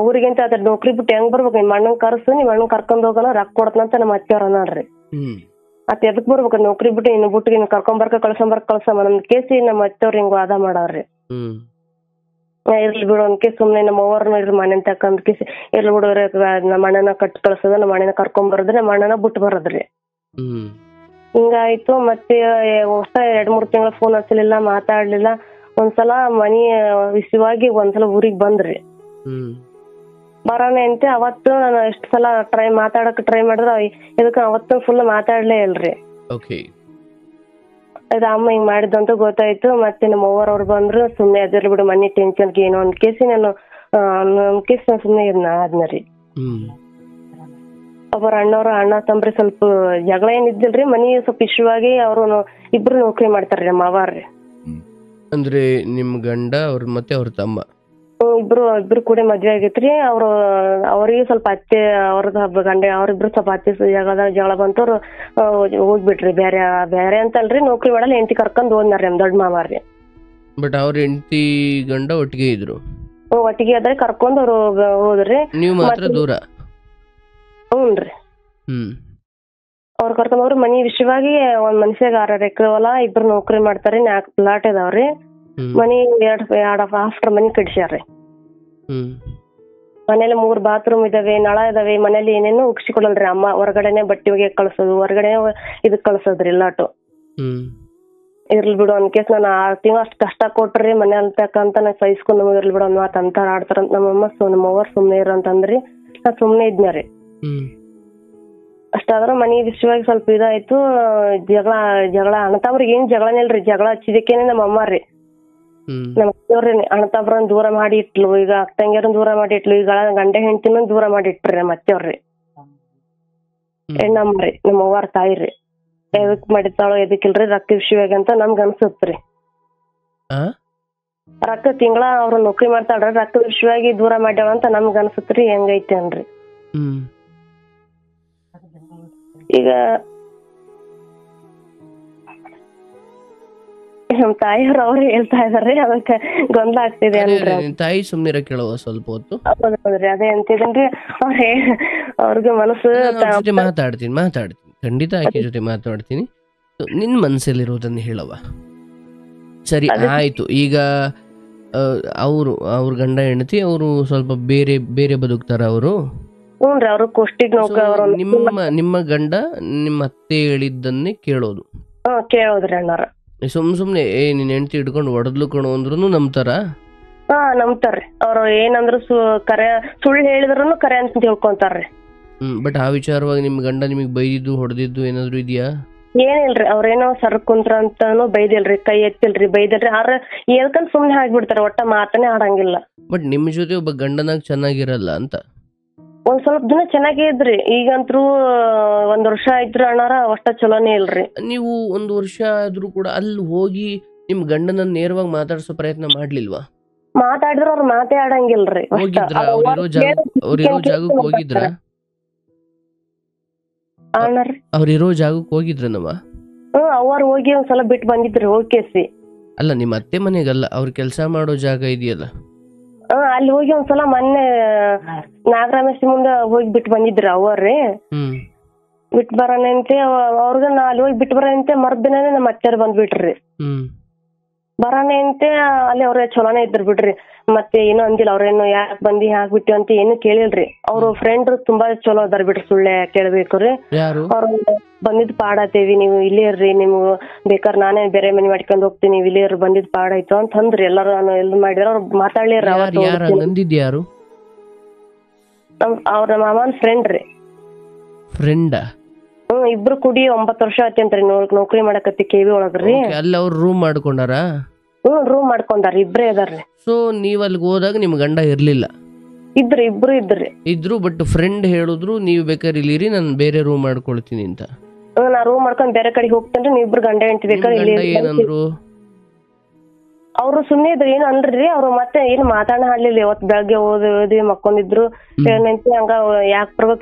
ಊರಿಗೆ ಅಂತ ಅದ್ರ ನೌಕರಿ ಬಿಟ್ಟು ಹೆಂಗ್ ಬರ್ಬೇಕು, ನಿಮ್ ಅಣ್ಣನ್ ಕರ್ಸು, ನಿಮ್ ಅಣ್ಣನ್ ಕರ್ಕೊಂಡ್ ಹೋಗೋಣ ರೊಕ್ಕ ಕೊಡ್ತನಂತ ನಮ್ಮ ಅತ್ತೆಯವ್ರ ನೋಡ್ರಿ. ಅತ್ ಎದಕ್ ಬರ್ಬೇಕು ನೌಕರಿ ಬಿಟ್ಟು ಇನ್ನು ಬಿಟ್ಟು ಇನ್ನು ಕರ್ಕೊಂಬರ್ಕ ಕಳ್ಸಮ್ಮ ನಮ್ ಕೇಸಿ ನಮ್ಮ ಅತ್ತೆಯವ್ರ ಹಿಂಗ್ ವಾದ ಮಾಡವ್ರಿ. ಇರ್ಲಿ ಬಿಡು ಅಂದ್ಕೆ ಸುಮ್ನೆ ನಮ್ಮ ಅವ್ರನ್ನ ಇದ್ರ ಮನೆ ತಕ್ಕಂದ್ ಕೇಸಿ ಇರ್ಲಿ ಬಿಡೋರಿ ನಮ್ಮ ಅಣ್ಣನ ಕಟ್ ಕಳ್ಸೋದ, ನಮ್ಮ ಅಣ್ಣನ ಕರ್ಕೊಂಡ್ ಬರೋದ್ರಿ, ನಮ್ಮ ಅಣ್ಣನ ಬಿಟ್ಟು ಬರೋದ್ರಿ. ಹಿಂಗಾಯ್ತು. ಮತ್ತೆ ಹೊಸ 2-3 ತಿಂಗಳ ಫೋನ್ ಹಚ್ಚಲಿಲ್ಲ, ಮಾತಾಡ್ಲಿಲ್ಲ. ಒಂದ್ಸಲ ಮನಿ ವಿಷಯವಾಗಿ ಒಂದ್ಸಲ ಊರಿಗ್ ಬಂದ್ರಿ. ಬರೋಣ ಅಂತೆ ಅವತ್ತು ನಾನು ಎಷ್ಟ್ ಸಲ ಮಾತಾಡಕ್ ಟ್ರೈ ಮಾಡಿದ್ರ ಇದಕ್ಕ ಅವತ್ತು ಫುಲ್ ಮಾತಾಡ್ಲೇ ಇಲ್ರಿ. ಇದು ಅಮ್ಮ ಹಿಂಗ್ ಮಾಡಿದಂತ ಗೊತ್ತಾಯ್ತು. ಮತ್ತೆ ನಮ್ಮ ಅವ್ರು ಬಂದ್ರು, ಸುಮ್ನೆ ಅದ್ರ ಬಿಡು ಮನಿ ಟೆನ್ಷನ್ ಏನೋ ಒಂದ್ ಕೇಸಿ ನಾನು ಸುಮ್ನೆ ಆದ್ನರಿ. ಒಬ್ಬರ ಅಣ್ಣ ತಂಬ್ರಿ ಸ್ವಲ್ಪ ಜಗಳ ಏನ್ ಇದ್ದಿಲ್ರಿ, ಮನಿ ಸ್ವಲ್ಪ ಇಶ್ವಾಗಿ ಅವ್ರು ಇಬ್ರು ನೌಕರಿ ಮಾಡ್ತಾರ್ರಿ ನಮ್ಮ ಮಾವಾರ್ರಿ. ಅಂದ್ರೆ ನಿಮ್ ಗಂಡ ಅವ್ರ ಮತ್ತೆ ಅವ್ರ ತಮ್ಮ ಇಬ್ರು ಕೂಡ ಮದ್ವೆ ಆಗೈತ್ರಿ. ಅವ್ರಿಗೆ ಸ್ವಲ್ಪ ಅತ್ತೆ ಅವ್ರದ್ದು ಹಬ್ಬ ಗಂಡ ಅವ್ರಿಬ್ರು ಸ್ವಲ್ಪ ಅತ್ತೆ ಜಗಳ ಬಂತವ್ರು ಹೋಗ್ಬಿಟ್ರಿ. ಬೇರೆ ಅಂತಲ್ರಿ, ನೌಕರಿ ಮಾಡಲ್ಲ ಹೆಂಡತಿ ಕರ್ಕೊಂಡ್ ಹೋದ್ನಾರ್ರಿ ನಮ್ ದೊಡ್ಡ ಮಾಮಾರ್ರಿ. ಬಟ್ ಅವ್ರ ಹೆಂಡತಿ ಗಂಡ ಒಟ್ಟಿಗೆ ಇದ್ರು? ಒಟ್ಟಿಗೆ ಅದ್ರ ಕರ್ಕೊಂಡ್ ಅವ್ರು ಹೋದ್ರಿ. ನೀವು ಮಾತ್ರ ದೂರ? ಹ್ಞೂನ್ರಿ. ಅವ್ರು ಕರ್ಕೊಂಡ್ ಹೋಗ್ರಿ. ಮನಿ ವಿಷಯವಾಗಿ ಒಂದ್ ಮನುಷ್ಯಾಗ 6 ಎಕರೆ ಹೊಲ, ಇಬ್ರು ನೌಕರಿ ಮಾಡ್ತಾರಿ, 4 ಪ್ಲಾಟ್ ಇದಾವ್ರಿ. ಮನಿ ಎರಡ್ ಆಫ್ಟರ್ ಮನಿ ಕಟ್ಸ್ಯಾರ್ರಿ. ಮನೇಲಿ 3 ಬಾತ್ರೂಮ್ ಇದಾವೆ, ನಳ ಇದಾವೆ. ಮನೇಲಿ ಏನೇನು ಉಗ್ಸಿ ಕೊಡಲ್ರಿ ಅಮ್ಮ. ಹೊರಗಡೆನೆ ಬಟ್ಟೆ ಒಗೆಯಕ್ ಕಳ್ಸೋದು, ಹೊರಗಡೆ ಇದಕ್ ಕಳ್ಸೋದ್ರಿ ಎಲ್ಲಾಟು. ಇರ್ಲಿ ಬಿಡು ಅನ್ಕೇಸ್ ನಾನು 6 ತಿಂಗಳು ಅಷ್ಟ್ ಕಷ್ಟ ಕೊಟ್ರಿ ಮನೆ ಅಂತಕ್ಕಂತ ನಾ ಸಹಿಸ್ಕೊಂಡ್ ನಮಗ್ ಇರ್ಲಿ ಬಿಡು ಅನ್ನೋ ಮಾತು ಅಂತಾರ ಆಡ್ತಾರಂತ ನಮ್ಮವ್ವ ಸುಮ್ನೆ ಇರಂತಂದ್ರಿ. ನಾ ಸುಮ್ನೆ ಇದ್ನಾರಿ. ಅಷ್ಟಾದ್ರ ಮನಿ ವಿಷಯವಾಗಿ ಸ್ವಲ್ಪ ಇದಾಯ್ತು. ಜಗಳ ಅಣ್ಣತಮ್ರಿಗೆ ಏನ್ ಜಗಳನೇ ಇಲ್ರಿ. ಜಗಳ ಹಚ್ಚಿದಕ್ಕೇನೆ ನಮ್ಮ ಅಮ್ಮಾರ್ರಿ ನಮ್ ಅತ್ತೆಯವ್ರಿ ಅಣ್ಣತಮ್ರನ್ ದೂರ ಮಾಡಿ ಇಟ್ಲು. ಈಗ ಅಕ್ಕಂಗ್ಯಾರನ್ ದೂರ ಮಾಡಿ ಇಟ್ಲು. ಈಗ ಗಂಡ ಹೆಂಡತಿನ ದೂರ ಮಾಡಿ ಇಟ್ರಿ ನಮ್ಮ ಅತ್ತೆಯವ್ರಿ. ಹೆಣ್ಣಮ್ರಿ ನಮ್ಮ ಅವ್ವಾರ ತಾಯಿರಿ. ಎದಕ್ ಮಾಡಿತಾಳೋ ಎದಕ್ಕಿಲ್ರಿ, ರೊಕ್ಕ ವಿಷಯವಾಗಿ ಅಂತ ನಮ್ಗ ಅನ್ಸತ್ರಿ. ರೊಕ್ಕ ತಿಂಗಳ ಅವ್ರ ನೌಕರಿ ಮಾಡ್ತಾಳ್ರಿ, ರೊಕ್ಕ ವಿಷಯವಾಗಿ ದೂರ ಮಾಡ್ಯಾಳ ಅಂತ ನಮ್ಗ ಅನ್ಸತ್ರಿ. ಹೆಂಗೈತಿ ಅನ್ರಿ. ಈಗ ನಮ್ ತಾಯಿಯವ್ರು ಅವ್ರು ಹೇಳ್ತಾ ಇದಾರೆ, ಅದಕ್ಕೆ ಗೊಂದಲ ಆಗ್ತಿದೆ ಅನ್ರಿ. ತಾಯಿ ಸುಮ್ನಿರ ಕೇಳುವ ಸ್ವಲ್ಪ ಹೊತ್ತು. ಹೌದ್ರಿ, ಅದೇ ಅಂತಿದನ್ರಿ. ಅವ್ರಿಗೆ ಮನಸ್ಸು ಮಾತಾಡ್ತೀನಿ ಖಂಡಿತ ಆಕೆ ಜೊತೆ ಮಾತಾಡ್ತೀನಿ. ನಿನ್ ಮನಸ್ಸಲ್ಲಿರೋದನ್ನ ಹೇಳವ. ಸರಿ ಆಯ್ತು. ಈಗ ಅವ್ರ ಗಂಡ ಹೆಂಡತಿ ಅವರು ಸ್ವಲ್ಪ ಬೇರೆ ಬದುಕ್ತಾರ ಅವರು? ಹ್ಞೂನ್ರಿ, ಅವ್ರು ಕೋಷ್ಟಿಗ್ ನಿಮ್ಮ ಗಂಡ ನಿಮ್ಮ ಅತ್ತೆ ಹೇಳಿದ್ದನ್ನೇ ಕೇಳೋದು? ಕೇಳೋದ್ರಿ ಅಣ್ಣಾರ. ಸುಮ್ನೆ ನಿನ್ ಹೆಂಡತಿ ಹಿಡ್ಕೊಂಡು ಹೊಡೆದ್ಲು ಕಣು ಅಂದ್ರೂ ನಂಬ್ತಾರ? ನಂಬ್ತಾರ್ರಿ. ಅವ್ರು ಏನಂದ್ರು ಸುಳ್ಳು ಹೇಳಿದ್ರು ಕರೆ ಅಂತ ತಿಳ್ಕೊಂತಾರ್ರಿ. ಬಟ್ ಆ ವಿಚಾರವಾಗಿ ನಿಮ್ ಗಂಡ ನಿಮಗ್ ಬೈದಿದ್ದು ಹೊಡೆದಿದ್ದು ಏನಾದ್ರು ಇದೆಯಾ? ಏನಿಲ್ರಿ. ಅವ್ರೇನೋ ಸರ್ ಕುಂತ್ರ ಅಂತಾನು ಬೈದಿಲ್ರಿ, ಕೈ ಎತ್ತಿಲ್ರಿ, ಬೈದಿಲ್ರಿ. ಆದ್ರೆ ಹೇಳ್ಕೊಂಡ್ ಸುಮ್ನೆ ಆಗ್ಬಿಡ್ತಾರ, ಒಟ್ಟ ಮಾತನೇ ಆಡಂಗಿಲ್ಲ. ಬಟ್ ನಿಮ್ ಜೊತೆ ಒಬ್ಬ ಗಂಡನಾಗ ಚೆನ್ನಾಗಿರಲ್ಲ ಅಂತ? ಒಂದ್ ಸ್ವಲ್ಪ ದಿನ ಚೆನ್ನಾಗೇ ಇದ್ರಿ. ಈಗಂತ್ರು 1 ವರ್ಷ ಆಯ್ತ್ರಿ ಅಣ್ಣಾರ, ಅಷ್ಟ ಚಲೋನೇ ಇಲ್ರಿ. ನೀವು 1 ವರ್ಷ ಆದ್ರೂ ಕೂಡ ಅಲ್ಲಿ ಹೋಗಿ ನಿಮ್ ಗಂಡನ ನೇರವಾಗಿ ಮಾತಾಡ್ಸೋ ಪ್ರಯತ್ನ ಮಾಡ್ಲಿಲ್ವಾ? ಮಾತಾಡಿದ್ರ ಅವ್ರ ಮಾತೇ ಆಡಂಗಿಲ್ರಿ. ಅವ್ರಿರೋ ಜಾಗಕ್ಕೆ ಹೋಗಿದ್ರ? ಅವ್ರಿರೋ ಜಾಗಕ್ಕೆ ಹೋಗಿದ್ರನವ? ಅವ್ರು ಹೋಗಿ ಒಂದ್ಸಲ ಬಿಟ್ಟು ಬಂದಿದ್ರಿ ಹೋಗ್ಕೇಸಿ. ಅಲ್ಲ, ನಿಮ್ಮ ಅತ್ತೆ ಮನೆಗಲ್ಲ, ಅವ್ರ ಕೆಲ್ಸ ಮಾಡೋ ಜಾಗ ಇದೆಯಲ್ಲ ಅಲ್ಲಿ ಹೋಗಿ ಒಂದ್ಸಲ ಮೊನ್ನೆ ನಾಗರಾಮೇಶ್ ಮುಂದೆ ಹೋಗಿ ಬಿಟ್ಟು ಬಂದಿದ್ರಿ ಅವ್ರಿ. ಬಿಟ್ಟು ಬರೋಣಂತೆ ಅವ್ರಿಗೆ ಅಲ್ಲಿ ಹೋಗಿ ಬಿಟ್ಟು ಬರೋಂತೆ ಮರ್ದಿನೇ ನಮ್ಮ ಅತ್ತೆಯವ್ರು ಬಂದ್ಬಿಟ್ರಿ. ಬರೋಣಂತೆ ಅಲ್ಲಿ ಅವ್ರ ಚಲೋನೇ ಇದ್ರು ಬಿಡ್ರಿ. ಮತ್ತೆ ಏನು ಅಂದಿಲ್ಲ. ಅವ್ರೇನು ಯಾಕೆ ಬಂದಿ ಯಾಕೆ ಬಿಟ್ಟು ಅಂತ ಏನು ಕೇಳಿಲ್ರಿ. ಅವ್ರ ಫ್ರೆಂಡ್ ತುಂಬಾ ಚಲೋ ಅದಾರ ಬಿಡ್ರಿ, ಸುಳ್ಳೆ ಕೇಳ್ಬೇಕ್ರಿ. ಅವ್ರ ಬಂದಿದ್ ಪಾಡಾತೇವಿ, ನೀವು ಇಲ್ಲೇ ಇರ್ರಿ, ನಿಮ್ಗೆ ಬೇಕಾದ್ರೆ ನಾನೇ ಬೇರೆ ಮನೆ ಮಾಡ್ಕೊಂಡ್ ಹೋಗ್ತೀನಿ, ನೀವು ಇಲ್ಲೇ ಇರ್ರಿ, ಬಂದಿದ್ ಪಾಡಾಯ್ತು ಅಂತ ಅಂದ್ರಿ. ಎಲ್ಲಾರು ಮಾಡಿದ್ರ ಅವ್ರು ಮಾತಾಡ್ಲಿರ. ಅವ್ರ ಮಾಮನ್ ಫ್ರೆಂಡ್ ರೀ. ಫ್ರೆಂಡ್? ಇಬ್ರು ಕೂಡಿ 9 ವರ್ಷ ಆಯ್ತಂತ್ರಿ ನೌಕರಿ ಮಾಡಕತ್ತಿ KV ಒಳಗ್ರಿ. ಅಲ್ಲಿ ಅವ್ರು ರೂಮ್ ಮಾಡ್ಕೊಂಡಾರ? ರೂಮ್ ಮಾಡ್ಕೊಂಡಾರ, ಇಬ್ರೇ ಅದಾರ್ರಿ. ಸೊ ನೀವ್ ಅಲ್ಲಿಗೆ ಹೋದಾಗ ನಿಮ್ ಗಂಡ ಇರ್ಲಿಲ್ಲ? ಇಬ್ರು ಇದ್ರು. ಬಟ್ ಫ್ರೆಂಡ್ ಹೇಳಿದ್ರು ನೀವು ಬೇಕಾದ್ರೆ ಇಲ್ಲಿರಿ, ನಾನು ಬೇರೆ ರೂಮ್ ಮಾಡ್ಕೊಳ್ತೀನಿ ಅಂತ. ನಾ ರೂಮ್ ಮಾಡ್ಕೊಂಡ್ ಬೇರೆ ಕಡೆಗೆ ಹೋಗ್ತೇನ್ರಿ, ನೀವ್ ಇಬ್ರು ಗಂಡ ಹೆಂಡತಿ ಬೇಕಾದ್ರೆ ಏನಂದ್ರು? ಅವ್ರು ಸುಮ್ನೆ ಇದ್ರು, ಏನು ಅನ್ರಿ. ಅವ್ರು ಮತ್ತೆ ಏನು ಮಾತಾಡ ಹಾಡ್ಲಿಲ್ಲ. ಇವತ್ತು ಬೆಳಗ್ಗೆ ಓದಿ ಮಕ್ಕೊಂಡಿದ್ರು. ಏನಂತ ಹಂಗ ಯಾಕೆ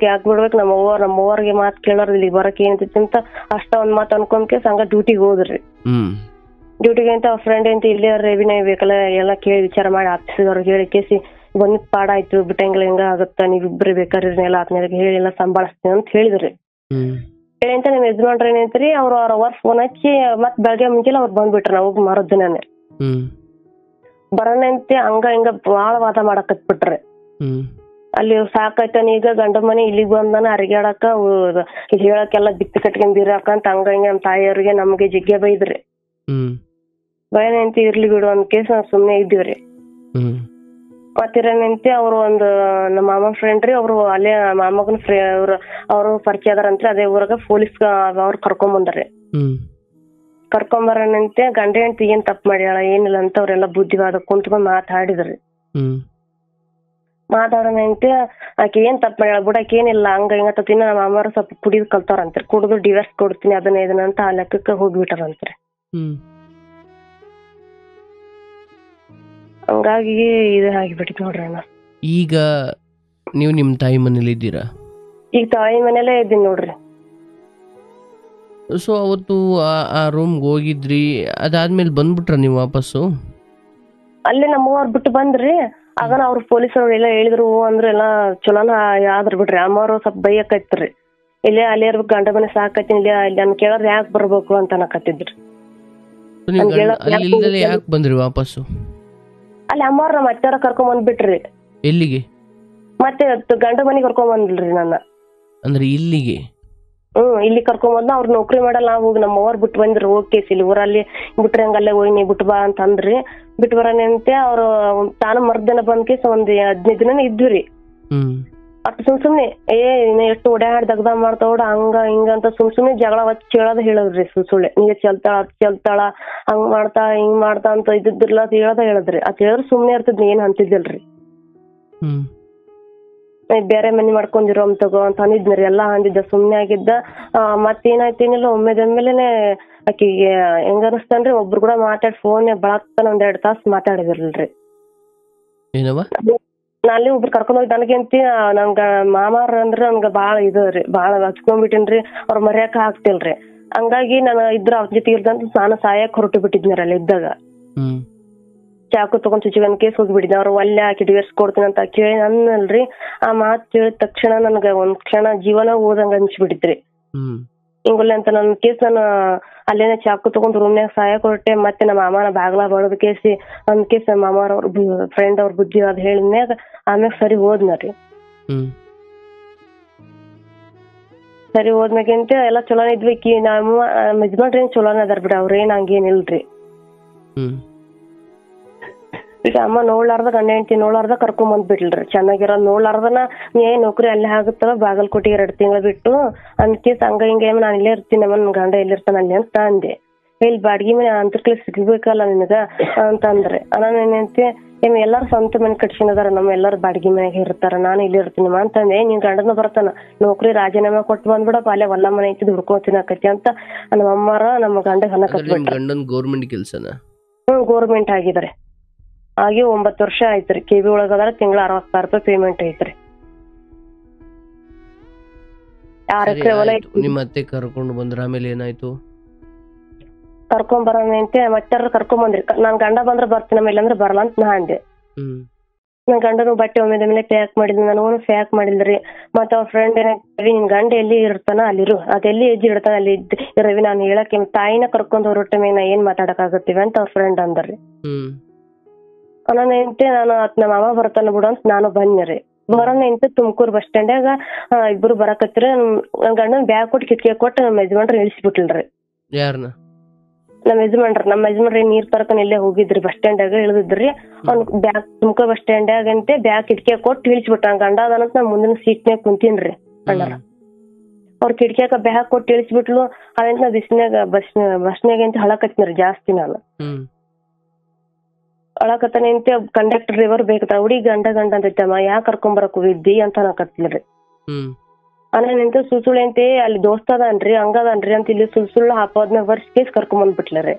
ಬಿಡ್ಬೇಕು ನಮ್ಮವ್ವರ್ಗೆ ಮಾತು ಕೇಳೋರ್ ಇಲ್ಲಿ ಬರಕ್ ಏನಂತೈತಿ ಅಂತ ಅಷ್ಟ ಒಂದ್ ಮಾತು ಅನ್ಕೊಂಡ್ಕೆ ಹಂಗ ಡ್ಯೂಟಿಗೆ ಹೋದ್ರಿ. ಡ್ಯೂಟಿಗೆ ಅಂತ ಅವ್ರ ಫ್ರೆಂಡ್ ಅಂತ ಇಲ್ಲೇ ರೇವಿನ ಬೇಕಲ್ಲ ಎಲ್ಲ ಕೇಳಿ ವಿಚಾರ ಮಾಡಿ ಆಫೀಸ್ದವ್ರಿಗೆ ಹೇಳಿ ಕೇಸಿ ಬಂದ್ ಪಾಡಾಯ್ತು, ಬಿಟ್ಟಂಗಿಲ್ಲ, ಹೆಂಗ ಆಗತ್ತ, ನೀವ್ ಇಬ್ರು ಬೇಕಾದ್ರೆ ಆತ್ಮೇಲೆ ಹೇಳಿ ಎಲ್ಲ ಸಂಭಾಳಿಸ್ತೀನಿ ಅಂತ ಹೇಳಿದ್ರಿ. ಹೇಳಿ ಅಂತ ನಿಮ್ ಯಜಮಾನ್ರ ಏನಂತ್ರಿ, ಅವ್ರ ಫೋನ್ ಹಚ್ಚಿ ಮತ್ ಬೆಳಗ್ಗೆ ಮುಂಚೆಲ್ಲ ಅವ್ರು ಬಂದ್ಬಿಟ್ರಿ. ನಾವು ಮರದಿನಾನೆ ಬರೋಣಂತೆ ಹಂಗ ಹಿಂಗ ಬಾಳ ವಾದ ಮಾಡಕತ್ಬಿಟ್ರಿ. ಅಲ್ಲಿ ಸಾಕಾಯ್ತಾನ ಈಗ ಗಂಡ ಮನೆ ಇಲ್ಲಿಗ್ ಬಂದಾನ ಅರಿಗಾಡಕ ಹೇಳಕ್ಕೆಲ್ಲ ಬಿತ್ತು ಕಟ್ಕೊಂಡ್ ಅಂತ ಹಂಗ ಹಿಂಗ ನಮ್ ತಾಯಿಯವ್ರಿಗೆ ನಮ್ಗೆ ಜಿಗ್ಗೆ ಬೈದ್ರಿ. ಭಯನಂತೆ ಇರ್ಲಿ ಬಿಡು ಅಂದ್ ಕೇಸ್ ನಾವ್ ಸುಮ್ನೆ ಇದ್ದೀವ್ರಿ. ಮತ್ತಿರನಂತೆ ಅವ್ರು ಒಂದು ನಮ್ಮ ಮಾಮ ಫ್ರೆಂಡ್ ರೀ, ಅವ್ರು ಅಲ್ಲೇ ಮಾಮಗನ ಅವ್ರು ಪರಿಚಯ ಅದಾರಂತ್ರಿ. ಅದೇ ಊರಾಗ ಪೊಲೀಸ್ ಅವ್ರು ಕರ್ಕೊಂಬಂದ್ರಿ. ಕರ್ಕೊಂಬರನಂತೆ ಗಂಡ ಹೆಂಡತಿ ಏನ್ ತಪ್ಪು ಮಾಡ್ಯಾಳ ಏನಿಲ್ಲ ಅಂತ ಅವ್ರೆಲ್ಲಾ ಬುದ್ಧಿವಾದ ಕುಂತ್ಕೊಂಡ್ ಮಾತಾಡಿದ್ರಿ. ಮಾತಾಡೋಣಂತೆ ಆಕೆ ಏನ್ ತಪ್ಪು ಮಾಡ್ಯಾಳ ಬಿಡಾಕ ಏನಿಲ್ಲ ಹಂಗ ಹಿಂಗತ್ತಿನ ನಮ್ಮ ಅಮ್ಮರು ಸ್ವಲ್ಪ ಕುಡಿದ್ ಕಲ್ತಾರಂತ್ರಿ. ಕುಡಿದು ಡಿವರ್ಸ್ ಕೊಡ್ತೀನಿ ಅದನ್ನ ಇದನ್ನ ಅಂತ ಆ ಲೆಕ್ಕಕ್ಕೆ ಹೋಗ್ಬಿಟ್ಟಾರಂತ್ರಿ. ಹಂಗಾಗಿ ಇದು ಆಗಿಬಿಟ್ಟಿತ್ತು ನೋಡ್ರಿ ಅಣ್ಣ. ಈಗ ನೀವು ನಿಮ್ಮ ತಾಯಿ ಮನೇಲಿ ಇದ್ದೀರಾ? ಈಗ ತಾಯಿ ಮನೇಲೇ ಇದ್ದೀನಿ ನೋಡ್ರಿ. ಸೊ ಅವತ್ತು ಆ ರೂಮ್ಗೆ ಹೋಗಿದ್ರಿ, ಅದಾದ್ಮೇಲೆ ಬಂದ್ಬಿಟ್ರ ನೀವು ವಾಪಸ್ಸು? ಅಲ್ಲೇ ನಮ್ಮವ್ರು ಬಿಟ್ಟು ಬಂದ್ರಿ. ಆಗ ಅವ್ರು ಪೊಲೀಸರು ಎಲ್ಲ ಹೇಳಿದ್ರು ಅಂದ್ರೆ ಎಲ್ಲ ಚಲೋನ ಆದ್ರ ಬಿಡ್ರಿ. ಅಮ್ಮವ್ರು ಸ್ವಲ್ಪ ಬೈಯಕೈತ್ರಿ, ಇಲ್ಲೇ ಅಲ್ಲೇ ಇರ್ಬೇಕು, ಗಂಡ ಮನೆ ಸಾಕತ್ತೀನಿ, ಇಲ್ಲೇ ಅಲ್ಲಿ ನನ್ ಕೇಳಿದ್ರೆ ಯಾಕೆ ಬರ್ಬೇಕು ಅಂತ ಅನ್ನಕತ್ತಿದ್ರಿ. ಯಾಕೆ ಬಂದ್ರಿ ವಾಪಸ್ಸು? ಅಲ್ಲಿ ಅಮ್ಮವ್ರ ನಮ್ಮ ಅತ್ತೆಯವ್ರ ಕರ್ಕೊಂಡ್ ಬಂದ್ಬಿಟ್ರಿ. ಎಲ್ಲಿಗೆ? ಮತ್ತೆ ಗಂಡ ಮನೆಗೆ ಕರ್ಕೊಂಡ್ ಬಂದ್ರಿ ನನ್ನ. ಅಂದ್ರೆ ಇಲ್ಲಿಗೆ? ಇಲ್ಲಿ ಕರ್ಕೊಂಡ್ ಬಂದ. ಅವ್ರ ನೌಕರಿ ಮಾಡಲ್ಲ, ಹೋಗಿ ನಮ್ಮ ಅವ್ರು ಬಿಟ್ಟು ಬಂದ್ರಿ. ಹೋಗಿ ಇಲ್ಲಿ ಊರಲ್ಲಿ ಬಿಟ್ರಿ, ಹಂಗಲ್ಲೇ ಹೋಗಿ ನೀ ಬಿಟ್ಟು ಬಾ ಅಂತ ಅಂದ್ರಿ. ಬಿಟ್ಟು ಬರೋಣ ಅಂತೆ ಅವ್ರು. ತಾನು ಮರ್ದಿನ ಬಂದ್ ಕೇಸ್ ಒಂದ್ 15 ದಿನ ಇದ್ವಿ. ಅಷ್ಟು ಸುಮ್ನೆ ಎಷ್ಟು ಓಡಾಡ್ ದಗ್ದ ಮಾಡ್ತಾವಡ ಹಂಗ ಹಿಂಗ ಅಂತ ಸುಮ್ನೆ ಜಗಳ ಹಚ್ಚಿ ಹೇಳೋದ್ ಸುಳ್ಳೆ. ನೀ ಚೆಲ್ತಾಳ ಹಂಗ್ ಮಾಡ್ತಾ ಹಿಂಗ್ ಮಾಡ್ತಾ ಅಂತ ಇದ್ದಿದ್ದಿಲ್ಲ ಅಂತ ಹೇಳದ್ರಿ. ಅದ್ ಹೇಳಿದ್ರೆ ಸುಮ್ನೆ ಇರ್ತಿದ್, ಏನ್ ಅಂತಿದ್ದಿಲ್ರಿ. ಬೇರೆ ಮನಿ ಮಾಡ್ಕೊಂಡಿರೋ ತಗೋ ಅಂತ ಅಂದಿದ್ನರಿ, ಎಲ್ಲಾ ಅಂದಿದ್ದ, ಸುಮ್ನೆ ಆಗಿದ್ದ. ಮತ್ತೇನಾಯ್ತೇನಿಲ್ಲ, ಒಮ್ಮೆದೊಮ್ಮೆಲೆನೆ ಆಕಿಗೆ ಹೆಂಗ ಅನಸ್ತನ್ರಿ, ಒಬ್ರು ಕೂಡ ಮಾತಾಡಿ ಫೋನ್ ಬಳಕ್ತಾನ 1-2 ತಾಸು ಮಾತಾಡಿದಿರ್ಲ್ರಿ. ಅಲ್ಲಿ ಒಬ್ರು ಕರ್ಕೊಂಡ್ ಹೋಗಿ ನನಗಂತ ನನ್ಗ ಮಾಮಾರ ಅಂದ್ರ ನನ್ಗ ಬಾಳ ರೀ, ಬಾಳ ಹಚ್ಕೊಂಡ್ಬಿಟ್ಟಿನ್ರಿ. ಅವ್ರ ಮರ್ಯಾಕ ಆಗ್ತಿಲ್ರಿ. ಹಂಗಾಗಿ ನಾನು ಇದ್ರ ಅವ್ರ ಜೊತೆ ಇರ್ದಂತ ನಾನು ಸಾಯಕ್ ಹೊರಟು ಬಿಟ್ಟಿದ್ನರಿ. ಅಲ್ಲಿ ಇದ್ದಾಗ ಚಾಕು ತಗೊಂಡ್ ಚುಚ್ಚಿಗನ್ ಕೇಸ್ ಹೋಗ್ಬಿಟ್ಟಿದ್ದೆ. ಅವ್ರು ಒಲ್ಲೆ ಹಾಕಿ ಡಿವರ್ಸ್ ಕೊಡ್ತೀನಿ ಅಂತ ಕೇಳಿ ಅನ್ನಲ್ರಿ. ಆ ಮಾತು ಕೇಳಿದ ತಕ್ಷಣ ನನ್ಗ ಒಂದ್ ಕ್ಷಣ ಜೀವನ ಹೋದಂಗ ಅನ್ಸ್ಬಿಟ್ಟಿದ್ರಿ. ಹಿಂಗೊಲ್ಲೆ ಅಂತ ನನ್ ಕೇಸ್ ನಾನು ಅಲ್ಲೇನೆ ಚಾಕು ತಗೊಂಡ್ ರೂಮ್ನಾಗ ಸಾಯಕ್ ಹೊರಟೆ. ಮತ್ತೆ ನಮ್ಮ ಮಾಮನ ಬಾಗ್ಲಾ ಬಡದ್ ಕೇಸಿ ಒಂದ್ ಕೇಸ್ ನಮ್ಮ ಮಾಮಾರ ಅವ್ರ ಫ್ರೆಂಡ್ ಅವ್ರ ಬುದ್ಧಿ ಅದ್ ಹೇಳಿದ್ಮ್ಯಾಗ ಆಮ್ಯಾಗ ಸರಿ ಹೋದ್ನರಿ. ಸರಿ ಹೋದ್ಮ್ಯಾಗಿಂತ ಎಲ್ಲಾ ಚಲೋನ ಇದ್ವಿ. ನಮ್ಮ ಯಜಮಾನ್ರಿ ಏನ್ ಚಲೋನ ಅದಾರ ಬಿಡ, ಅವ್ರೇನ್ ಹಂಗೇನಿಲ್ರಿ. ಈಗ ಅಮ್ಮ ನೋಡ್ಲಾರ್ದ ಗಂಡ ಹೆಂಡತಿ ನೋಡ್ಲಾರ್ದ ಕರ್ಕೊಂಡ್ ಬಂದ್ಬಿಟ್ಲ್ರಿ. ಚೆನ್ನಾಗಿರೋ ನೋಡ್ಲಾರ್ದನ ನೌಕರಿ ಅಲ್ಲೇ ಆಗುತ್ತವ, ಬಾಗಲಕೋಟೆಗೆ 2 ತಿಂಗಳು ಬಿಟ್ಟು ಅನ್ಕೇಸ್ ಹಂಗ ಹಿಂಗ ನಾನು ಇಲ್ಲೇ ಇರ್ತೀನಿ, ನನ್ ಗಂಡ ಎಲ್ಲಿರ್ತಾನ ಅಲ್ಲಿ ಅಂತ ಅಂದೆ. ಇಲ್ಲಿ ಬಾಡಿಗೆ ಮನೆ ಅಂತರ್ಕ್ಲಿ ಸಿಗ್ಬೇಕಲ್ಲ ನಿನಗ ಅಂತ ಅಂದ್ರೆ. ನಾನು ಏನಂತೆ, ಎಲ್ಲಾರು ಸ್ವಂತ ಮನೆ ಕಟ್ಸಿನದಾರ, ನಮ್ಮ ಎಲ್ಲಾರು ಬಾಡಿಗೆ ಮನೆಗೆ ಇರ್ತಾರ, ನಾನು ಇಲ್ಲಿ ಇರ್ತೀನಿ ಅಂತಂದೆ. ನೀನ್ ಗಂಡನ ಬರ್ತಾನ, ನೌಕರಿ ರಾಜೀನಾಮೆ ಕೊಟ್ಟು ಬಂದ್ಬಿಡಪ್ಪ, ಅಲ್ಲೇ ಹೊಲ ಮನೆ ಐತಿ ದುಡ್ಕೋತಿನಕತಿ ಅಂತ ನಮ್ಮ ಅಮ್ಮಾರ ನಮ್ಮ ಗಂಡ ಗೌರ್ಮೆಂಟ್ ಕೆಲ್ಸನ? ಗೌರ್ಮೆಂಟ್ ಆಗಿದ್ದಾರೆ. ಹಾಗೆ 9 ವರ್ಷ ಆಯ್ತ್ರಿ. ಕೆಬಿ ಒಳಗದಾರ, ತಿಂಗಳ 60,000 ರೂಪಾಯಿ ಪೇಮೆಂಟ್ ಐತ್ರಿ. 6 ಎಕರೆ ಹೊಲ. ನಿಮ್ಮ ಅತ್ತೆ ಕರ್ಕೊಂಡು ಬಂದ್ರ ಆಮೇಲೆ ಏನಾಯ್ತು? ಕರ್ಕೊಂಡ್ ಬರೋಣ ಅಂತ ಮತ್ತೆ ಕರ್ಕೊಂಡ್ ಬಂದ್ರಿ. ನಾನ್ ಗಂಡ ಬಂದ್ರ ಬರ್ತೀನಿ, ಆಮೇಲೆ ಅಂದ್ರೆ ಬರಲ್ಲ ಅಂತ ನಾ ಅಂದೆ. ನನ್ ಗಂಡನು ಬಟ್ಟೆ ಒಮ್ಮೆದಮೇಲೆ ಪ್ಯಾಕ್ ಮಾಡಿದ್ವಿ, ನನಗೂ ಪ್ಯಾಕ್ ಮಾಡಿಲ್ರಿ. ಮತ್ತ ಅವ್ರ ಫ್ರೆಂಡ್ ಏನಾಯ್ತು, ನಿನ್ ಗಂಡ ಎಲ್ಲಿ ಇರ್ತಾನ ಅಲ್ಲಿರು, ಅದೆಲ್ಲಿ ಹೆಜ್ಜೆ ಇಡ್ತಾನ ಅಲ್ಲಿ ರವಿ, ನಾನು ಹೇಳಕ್ಕೆ ತಾಯಿನ ಕರ್ಕೊಂಡ್ ಹೊರಟ ಮೇಲೆ ನಾ ಏನ್ ಮಾತಾಡಕ್ ಆಗತ್ತೀವಿ ಅಂತ ಅವ್ರ ಫ್ರೆಂಡ್ ಅಂದ್ರಿ. ನಾನು ಎಂತೆ ನಾನು ನಮ್ಮ ಮಾಮ ಬರ್ತಾನ ಬಿಡು ಅಂತ ನಾನು ಬಂದ್ರಿ. ಬರೋಣ ಎಂತ ತುಮಕೂರು ಬಸ್ ಸ್ಟ್ಯಾಂಡಾಗ ಇಬ್ರು ಬರಕತ್ತಿರ. ನನ್ ಗಂಡನ್ ಬ್ಯಾಗ್ ಕೊಟ್ಟು ಕಿತ್ಕೆ ಕೊಟ್ಟು ನಮ್ಮ ಯಜಮಾನ್ರ ಇಳಿಸ್ಬಿಟ್ಲ್ರಿ. ಯಾರನ್ನ? ನಮ್ಮ ಯಜಮಾನ್ರಿ ನೀರ್ ತರಕನ್ ಇಲ್ಲೇ ಹೋಗಿದ್ರಿ, ಬಸ್ ಸ್ಟ್ಯಾಂಡಾಗ ಇಳಿದಿದ್ರಿ. ಅವ್ನ್ ಬ್ಯಾಗ್ ತುಮಕೂರು ಬಸ್ ಸ್ಟ್ಯಾಂಡಾಗ ಅಂತೆ ಬ್ಯಾಗ್ ಕಿಟ್ಕಿ ಕೊಟ್ಟು ಇಳಿಸ್ಬಿಟ್ಟ. ಗಂಡ ಅದಾನಂತ ನಾ ಮುಂದಿನ ಸೀಟ್ನ್ಯಾಗ ಕುಂತೀನ್ರಿ. ಅಣ್ಣಾರ ಅವ್ರ ಕಿಟಕಿಯಾಗ ಬ್ಯಾಗ್ ಕೊಟ್ಟು ಇಳಿಸ್ಬಿಟ್ಲು. ಅದಂತ ನಾ ಬಸ್ನ್ಯಾಗ ಅಂತ ಹಳಕತ್ತೀನ್ರಿ ಜಾಸ್ತಿ. ನಾನು ಅಳಕತ್ತಾನೆ ಅಂತ ಕಂಡಕ್ಟರ್ ಡ್ರೈವರ್ ಬೇಕತ್ತ, ಹುಡುಗಿ ಗಂಡ ಅಂತೈತಮ್ಮ, ಯಾಕೆ ಕರ್ಕೊಂಬರಕ್ ಹೋಗಿದ್ದಿ ಅಂತ ಅನ್ನಕತ್ತಿಲ್ರಿ. ನಿಂತ ಸುಳ್ಳು ಅಂತೆ ಅಲ್ಲಿ ದೋಸ್ತ ಅದನ್ರಿ ಹಂಗದನ್ರಿ ಅಂತ ಇಲ್ಲಿ ಸುಳ್ಳು ಹಾಕೋದ್ನಾಗ ವರ್ಷ ಕೇಸ್ ಕರ್ಕೊಂಡ್ ಬಂದ್ಬಿಟ್ಲರಿ.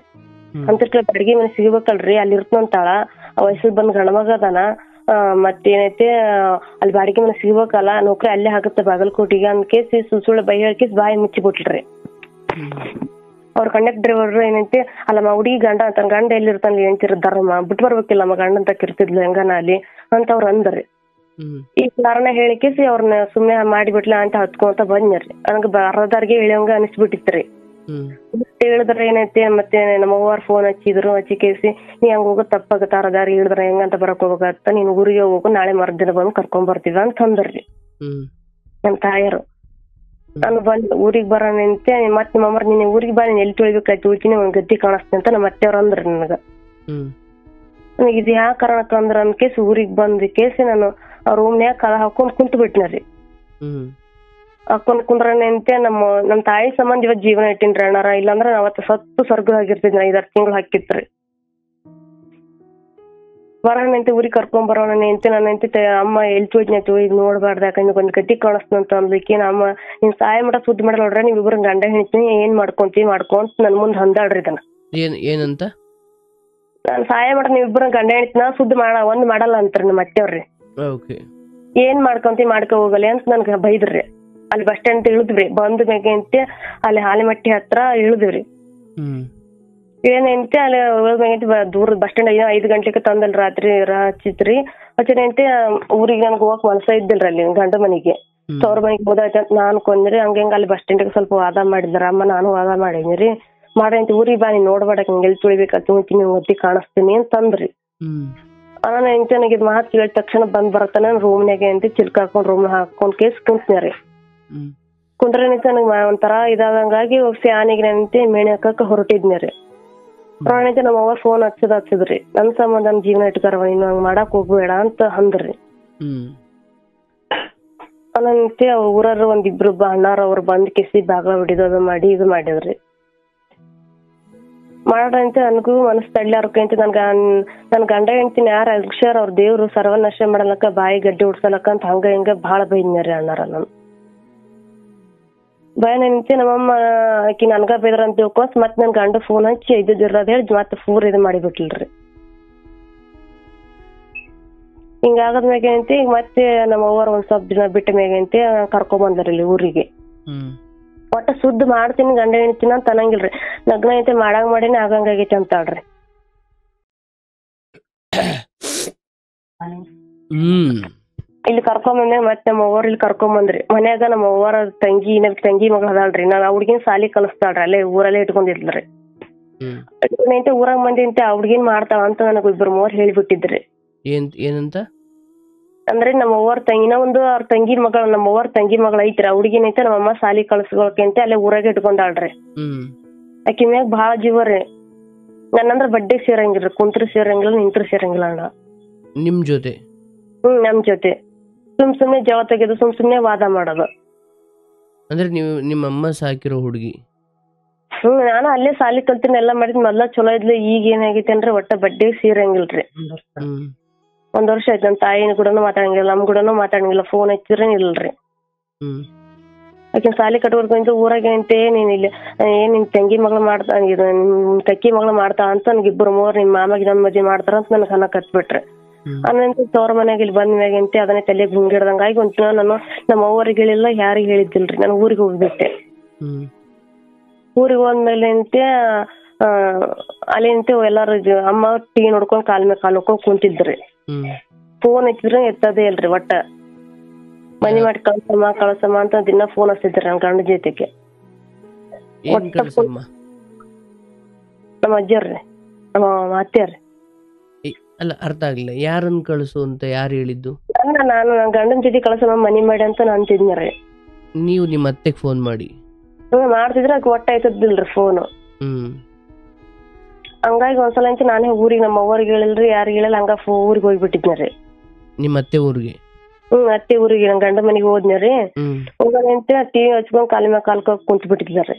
ಅಂತ ಅಡ್ಗಿ ಮನೆ ಸಿಗ್ಬೇಕಲ್ರಿ, ಅಲ್ಲಿ ಇರ್ತಂತಾಳ, ವಯಸ್ಸಿಗೆ ಬಂದ್ ಗಣಮಗ ಅದಾನ, ಮತ್ತೇನೈತೆ ಅಲ್ಲಿ ಬಾಡಿಗೆ ಮನೆ ಸಿಗ್ಬೇಕಲ್ಲ, ನೌಕರಿ ಅಲ್ಲೇ ಆಗುತ್ತೆ ಬಾಗಲಕೋಟಿಗೆ ಅಂದ್ ಕೇಸಿ ಸುಳ್ಳು ಬೈ ಹೇಳ್ಕೇಸ್ ಬಾಯಿ ಮುಚ್ಚಿಬಿಟ್ಲ್ರಿ. ಅವ್ರ ಕಂಡಕ್ಟರ್ ಡ್ರೈವರ್ ಏನೈತಿ, ಅಲ್ಲಮ್ಮ ಹುಡುಗಿ ಗಂಡ ಅಂತ, ಗಂಡ ಎಲ್ಲಿರ್ತಾನ ಹೇಳ್ತಿರ್ತಾರಮ್ಮ, ಬಿಟ್ಟು ಬರ್ಬೇಕಿಲ್ಲ ನಮ್ಮ ಗಂಡ ಅಂತ ಇರ್ತಿದ್ಲು ಹೆಂಗನ ಅಲ್ಲಿ ಅಂತ ಅವ್ರ ಅಂದ್ರಿ. ಈ ಕಾರಣ ಹೇಳಿಕೇಸಿ ಅವ್ರನ್ನ ಸುಮ್ನೆ ಮಾಡಿಬಿಟ್ಲ ಅಂತ ಹತ್ಕೊಂತ ಬಂದ್ರಿ. ನನಗ ಅರ್ಧದಾರ್ಗೆ ಹೇಳಿವಂಗ ಅನಿಸ್ಬಿಟ್ಟಿತ್ರಿ. ಹೇಳಿದ್ರೆ ಏನೈತಿ, ಮತ್ತೆ ನಮ್ಮ ಅವ್ವಾರ ಫೋನ್ ಹಚ್ಚಿಕೇಸಿ ನೀ ಹಂಗ ಹೋಗೋದ್ ತಪ್ಪಾಗತ್ತ, ಅರ್ಧದಾರ್ಗೆ ಹೇಳಿದ್ರ ಹೆಂಗಂತ ಬರಕ್ ಹೋಗತ್ತ, ನೀನ್ ಊರಿಗೆ ಹೋಗು, ನಾಳೆ ಮರ್ದಿನ ಬಂದು ಕರ್ಕೊಂಡ್ ಬರ್ತೀವ ಅಂತ ಅಂದ್ರಿ ನಮ್ ತಾಯರು. ನಾನು ಬಂದ್ ಊರಿಗ್ ಬರೋಣ ಅಂತೆ. ಮತ್ ನಿಮ್ಮ ಅಮ್ಮರ್ ನೀನ್ ಊರಿಗೆ ಬಾ, ನೀನ್ ಎಲ್ಲಿ ತೊಳಿಬೇಕಾಯ್ತು ಉಳ್ತೀನಿ, ಒಂದ್ ಗದ್ದಿ ಕಾಣಿಸ್ತೀನಿ ಅಂತ ನಮ್ಮ ಅತ್ತೆಯವ್ರ ಅಂದ್ರಿ ನನಗ. ನನಗೆ ಇದು ಯಾವ ಕಾರಣಕ್ಕ ಅಂದ್ರ ಅಂದ್ ಕೇಸಿ ಊರಿಗ್ ಬಂದ್ ಕೇಸಿ ನಾನು ಆ ರೂಮ್ನ್ಯಾಗ ಕದ ಹಾಕೊಂಡ್ ಕುಂತ್ ಬಿಟ್ನರಿ. ಹಾಕೊಂಡ್ ಕುಂದ್ರನೆ ಅಂತೆ ನಮ್ ತಾಯಿ ಸಂಬಂಧ ಇವತ್ ಜೀವನ ಇಟ್ಟಿನ್ರಿ ಅಣ್ಣಾರ, ಇಲ್ಲಾಂದ್ರ ಅವತ್ತು ಸತ್ತು ಸ್ವರ್ಗ ಆಗಿರ್ತಿದ್. 5-6 ತಿಂಗಳು ಹಾಕಿತ್ರಿ. ಬರೋಣ ಅಂತ ಊರಿಗೆ ಕರ್ಕೊಂಡ್ ಬರೋಣ ಅಂತ ನಾನು ಅಂತ ಅಮ್ಮ ಎಲ್ಲಿ ತೊಯ್ತು ಈಗ ನೋಡ್ಬಾರ್ದ, ಯಾಕಂದ್ರೆ ಒಂದ್ ಗಟ್ಟಿ ಕಾಣಿಸ್ತಂತ ಅಂದ್ಲಿಕ್ಕೆ ಅಮ್ಮ ನೀನ್ ಸಹಾಯ ಮಟ ಸುದ್ದಿ ಮಾಡಲ್ಲ ನೋಡ್ರಿ, ನೀವ್ ಇಬ್ರು ಗಂಡ ಹೆಣ್ತೀನಿ ಏನ್ ಮಾಡ್ಕೊಂತ ನನ್ ಮುಂದ್ ಹಂದಾಡ್ರಿ ಇದನ್ನ. ಏನಂತ? ನಾನ್ ಸಹಾಯ ಮಾಡ ನೀವಿಬ್ರು ಗಂಡ ಹೆಣ್ತಿನ ಸುದ್ದಿ ಒಂದ್ ಮಾಡಲ್ಲ ಅಂತಾರ ನಮ್ಮ ಅತ್ತೆಯವ್ರಿ. ಓಕೆ. ಏನ್ ಮಾಡ್ಕೊ ಹೋಗಲ್ಲ ಅಂತ ನನ್ಗ ಬೈದ್ರಿ. ಅಲ್ಲಿ ಬಸ್ ಸ್ಟ್ಯಾಂಡ್ ಇಳಿದ್ವಿ, ಬಂದ ಮ್ಯಾಗೆ ಅಂತ ಅಲ್ಲಿ ಹಾಲಿಮಟ್ಟಿ ಹತ್ರ ಇಳಿದ್ವಿ. ಏನಂತೆ ಅಲ್ಲಿ ಹೋದ್ಮ್ಯಾಗಂತ ದೂರದ ಬಸ್ ಸ್ಟ್ಯಾಂಡ್ 5 ಗಂಟೆಗೆ ತಂದಲ್ ರಾತ್ರಿ ಹಚ್ಚಿತ್ರಿ. ಹಚ್ಚಿನಂತೆ ಊರಿಗೆ ನನ್ಗೆ ಹೋಗಕ್ ಮನಸ ಇದ್ದಿಲ್ರಿ ಅಲ್ಲಿ ಗಂಡ ಮನಿಗೆ. ತವ್ರ ಮನಿಗೆ ಹೋದಾಯ್ತ ಅಂತ ನಾನ್ ಕೊಂದ್ರಿ. ಹಂಗ ಅಲ್ಲಿ ಬಸ್ ಸ್ಟ್ಯಾಂಡಿಗೆ ಸ್ವಲ್ಪ ವಾದ ಮಾಡಿದ್ರ ಅಮ್ಮ, ನಾನು ವಾದ ಮಾಡೀನಿ ಮಾಡ್ರಂತ ಊರಿಗೆ ಬಾ ನೀನ್ ನೋಡ್ಬೇಡ ಹಿಂಗ್ ಎಲ್ಲಿ ತುಳಿಬೇಕ ತುಳಿತೀನಿ ಒತ್ತಿ ಕಾಣಿಸ್ತೀನಿ ಅಂತ ತಂದ್ರಿ. ನಾನು ಎಂತ ನನಗೆ ಇದು ಮಾತು ಕೇಳಿದ ತಕ್ಷಣ ಬಂದ್ ಬರತ್ತಾನ ರೂಮ್ನಾಗೆ ಅಂತ ಚಿಲ್ಕ ಹಾಕೊಂಡ್ ರೂಮ್ ಹಾಕೊಂಡ್ ಕೇಸ್ ಕುಂತ್ನಾರಿ. ಕುಂದ್ರೆ ನನಗೆ ಒಂಥರ ಇದಾದಂಗಾಗಿ ಫ್ಯಾನಿಗೆ ನಂತೆ ಮೇಣೆ ಹಾಕಕ್ ಹೊರಟಿದ್ನಿರಿ. ಹೊರಣಿತ ನಮ್ಮ ಅವ್ವ ಫೋನ್ ಹಚ್ಚದ್ರಿ, ನನ್ ಸಂಬಂಧ ನನ್ ಜೀವನ ಇಟ್ಕಾರವ, ಇನ್ನು ಹಂಗ್ ಮಾಡಕ್ ಹೋಗ್ಬೇಡ ಅಂತ ಅಂದ್ರಿ. ಅನಂತೆ ಊರವ್ರು ಒಂದಿಬ್ರು ಅಣ್ಣಾರ ಅವ್ರು ಬಂದ್ ಕಿಸಿ ಬಾಗ್ಲ ಹೊಡಿದೋದು ಮಾಡಿ ಇದು ಮಾಡಿದ್ರಿ. ಮಾಡ್ರಂತೆ ನನ್ಗೂ ಮನಸ್ ತಡ್ಲಾರ್ಕಂತ ನನ್ ಗಂಡ ಹೆಂಡ್ತಿನ ಯಾರ ಅಕ್ಷರ ಅವ್ರ ದೇವ್ರು ಸರ್ವನಾಶ ಮಾಡಲಕ್ಕ ಬಾಯಿ ಗಡ್ಡೆ ಉಡ್ಸಲಕ್ಕ ಅಂತ ಹಂಗ ಹಿಂಗ ಬಾಳ ಬೈದ್ನಾರಿ ಅಣ್ಣಾರ. ನನ್ ಭಯ ನಿಂತೆ ನಮ್ಮಮ್ಮ ಆಕಿ ನನ್ಗ ಬೇದ್ರ ಅಂತ ತಿಳ್ಕೊಸ್ ಮತ್ ನನ್ ಗಂಡ ಫೋನ್ ಹಚ್ಚಿ ಇದ್ದಿರೋದ್ ಹೇಳಿ ಮತ್ತೆ ಫೂರ್ ಇದು ಮಾಡಿಬಿಟ್ಲ್ರಿ. ಹಿಂಗಾಗದ್ ಮ್ಯಾಗೆ ಅಂತೆ ಈಗ ಮತ್ತೆ ನಮ್ಮ ಅವ್ವರ್ ಒಂದ್ ಸ್ವಲ್ಪ ದಿನ ಬಿಟ್ಟ ಮ್ಯಾಗೆ ಅಂತೆ ಕರ್ಕೊಂಡ್ ಬಂದ್ರಿ ಇಲ್ಲಿ ಊರಿಗೆ. ಒಟ್ಟ ಸುದ್ದಿ ಮಾಡ್ತೀನಿ ಗಂಡ ಹೆಣ್ತಿನ ಅಂತ ಅನ್ನಂಗಿಲ್ರಿ. ಲಗ್ನ ಐತೆ ಮಾಡಂಗ್ ಮಾಡಿನಿ ಆಗಂಗಾಗೈತಿ ಅಂತಾಳ್ರಿ. ಇಲ್ಲಿ ಕರ್ಕೊಂಬಂದೆ ಮತ್ತೆ ನಮ್ಮ ಅವ್ವರ್ ಇಲ್ಲಿ ಕರ್ಕೊಂಬಂದ್ರಿ. ಮನ್ಯಾಗ ನಮ್ಮ ಅವ್ವರ ತಂಗಿ ಮಗಳ ಅದಾಳ್ರಿ. ನಾನ್ ಆ ಹುಡ್ಗಿನ್ ಸಾಲಿ ಕಲಿಸ್ತಾಳ್ರಿ, ಅಲ್ಲೇ ಊರಲ್ಲೇ ಇಟ್ಕೊಂಡಿದ್ಲ್ರಿ. ಐತೆ ಊರಾಗ ಮಂದಿ ಅಂತೆ ಆ ಹುಡ್ಗಿನ್ ಮಾಡ್ತಾವ ಅಂತ ನನಗ್ 2-3 ಹೇಳಿಬಿಟ್ಟಿದ್ರಿ. ಏನಂತ ಅಂದ್ರೆ ನಮ್ಮ ಅವ್ವರ್ ತಂಗಿನ ಒಂದು ಅವ್ರ ತಂಗಿ ಮಗಳ, ನಮ್ಮ ಅವ್ವರ್ ತಂಗಿ ಮಗಳ ಐತ್ರಿ. ಆ ಹುಡ್ಗಿನ ಐತೆ ನಮ್ಮಮ್ಮ ಸಾಲಿ ಕಳ್ಸ್ಕೊಳಕಂತ ಅಲ್ಲೇ ಊರಾಗ ಇಟ್ಕೊಂಡಾಳ್ರಿ. ಆಕಿ ಮ್ಯಾಗ ಬಾಳ ಜೀವ ರೀ. ನನ್ನಂದ್ರ ಬಡ್ಡೆ ಸೇರಂಗಿಲ್ರಿ, ಕುಂತ್ರು ಸೇರಂಗಿಲ್ಲ ನಿಂತ್ರು ಸೇರಂಗಿಲ್ಲ ಅಣ್ಣ. ನಿಮ್ ಜೊತೆ? ನಮ್ ಜೊತೆ ಸುಮ್ನೆ ಜವ ತೆಗೆದು ಸುಮ್ನೆ ವಾದ ಮಾಡೋದು. ಅಂದ್ರೆ ನೀವು ನಿಮ್ಮಮ್ಮ ಸಾಕಿರೋ ಹುಡುಗಿ? ನಾನು ಅಲ್ಲೇ ಸಾಲಿ ಕಲ್ತೀನಿ ಎಲ್ಲಾ ಮಾಡಿದ್. ಮೊದ್ಲ ಚಲೋ ಇದ್ಲು, ಈಗ ಏನಾಗೈತಿ ಅಂದ್ರೆ ಒಟ್ಟ ಬಡ್ಡೆ ಸೇರಂಗಿಲ್ರಿ. 1 ವರ್ಷ ಆಯ್ತು. ನಮ್ ತಾಯಿನ ಕೂಡನು ಮಾತಾಡಂಗಿಲ್ಲ, ನಮ್ ಕೂಡನು ಮಾತಾಡಂಗಿಲ್ಲ, ಫೋನ್ ಹಚ್ಚಿದ್ರೆ ಇಲ್ರಿ. ಆಕಿನ್ ಸಾಲಿ ಕಟ್ಕೊಡ್ಕೊಂತ ಊರಾಗ ಅಂತೆ ನೀನ್ ಇಲ್ಲಿ ಏನ್ ನಿನ್ ತಂಗಿ ಮಗಳು ಮಾಡ್ತಾ ಕಕ್ಕಿ ಮಗಳು ಮಾಡ್ತಾ ಅಂತ ನನ್ಗೆ 2-3 ನಿಮ್ ಮಾಮಾಗಿ ನನ್ ಮದ್ವೆ ಮಾಡ್ತಾರ ಅಂತ ನನ್ಗೆ ಹಣ ಕಟ್ಬಿಟ್ರಿ. ಅನ್ನಂತ ತವ್ರ ಮನ್ಯಾಗ ಇಲ್ಲಿ ಬಂದ ಮ್ಯಾಗ ಅಂತೆ ಅದನ್ನೇ ತಲೆಗೆ ಗುಂಗಿಡ್ದಂಗಾಗಿ ಒಂದ್ ನಾನು ನಮ್ಮ ಅವ್ವರಿಗೆ ಹೇಳಿಲ್ಲ, ಯಾರಿಗ್ ಹೇಳಿದ್ದಿಲ್ರಿ. ನಾನು ಊರಿಗೆ ಹೋಗ್ಬಿಟ್ಟೆ. ಊರಿಗೆ ಹೋದ್ಮೇಲೆ ಅಂತೆ ಅಲ್ಲಿ ಅಂತೆ ಎಲ್ಲಾರು ಅಮ್ಮ ಟೀ ನೋಡ್ಕೊಂಡ್ ಕಾಲ್ ಮೇಲೆ ಕಾಲ್ ನೋಡ್ಕೊಂಡ್ ಕುಂತಿದ್ರಿ. ಫೋನ್ ಹಚ್ಚಿದ್ರೆ ಎತ್ತದೇ ಇಲ್ರಿ. ಒಟ್ಟ ಮನಿ ಮಾಡಿ ಕಳ್ಸಮ್ಮ ಅಂತ ದಿನ ಫೋನ್ ಹಚ್ತಿದ್ರಿ ನನ್ ಗಂಡ ಜೊತೆಗೆ. ನಮ್ಮ ಅಜ್ಜರ್ರಿ, ನಮ್ಮ ಅತ್ತೆಯರ್ರಿ. ಅಲ್ಲ, ಅರ್ಥ ಆಗ್ಲಿಲ್ಲ. ಯಾರನ್ನ ಕಳ್ಸು ಅಂತ ಯಾರು ಹೇಳಿದ್ದು? ನಾನು ನನ್ ಗಂಡನ ಜೊತೆ ಕಳ್ಸಮ್ಮ ಮನಿ ಮಾಡಿ ಅಂತ ನಾನು ಅಂತಿದ್ನಿರಿ. ನೀವು ನಿಮ್ಮ ಅತ್ತೆಗೆ ಫೋನ್ ಮಾಡಿ? ಮಾಡ್ತಿದ್ರೆ ಅದ್ ಒಟ್ಟ ಆಯ್ತದಿಲ್ರಿ ಫೋನು. ಹಂಗಾಗಿ ಒಂದ್ಸಲ ಅಂತ ನಾನೇ ಊರಿಗೆ ನಮ್ಮ ಅವ್ವರಿಗೆ ಹೇಳಿಲ್ರಿ, ಯಾರಿಗೆ ಹೇಳಿಲ್ಲ, ಹಂಗ ಊರಿಗೆ ಹೋಗ್ಬಿಟ್ಟಿದ್ನರಿ. ನಿಮ್ಮ ಅತ್ತೆ ಊರಿಗೆ? ಅತ್ತೆ ಊರಿಗೆ ನನ್ ಗಂಡ ಮನೆಗೆ ಹೋದ್ನರಿ. ಹೋಗಂತ ಟಿವಿ ಹಚ್ಕೊಂಡ್ ಕಾಲ ಮ್ಯಾಗ ಕಾಲ್ ಕುಂತ್ ಬಿಟ್ಟಿದ್ರಿ.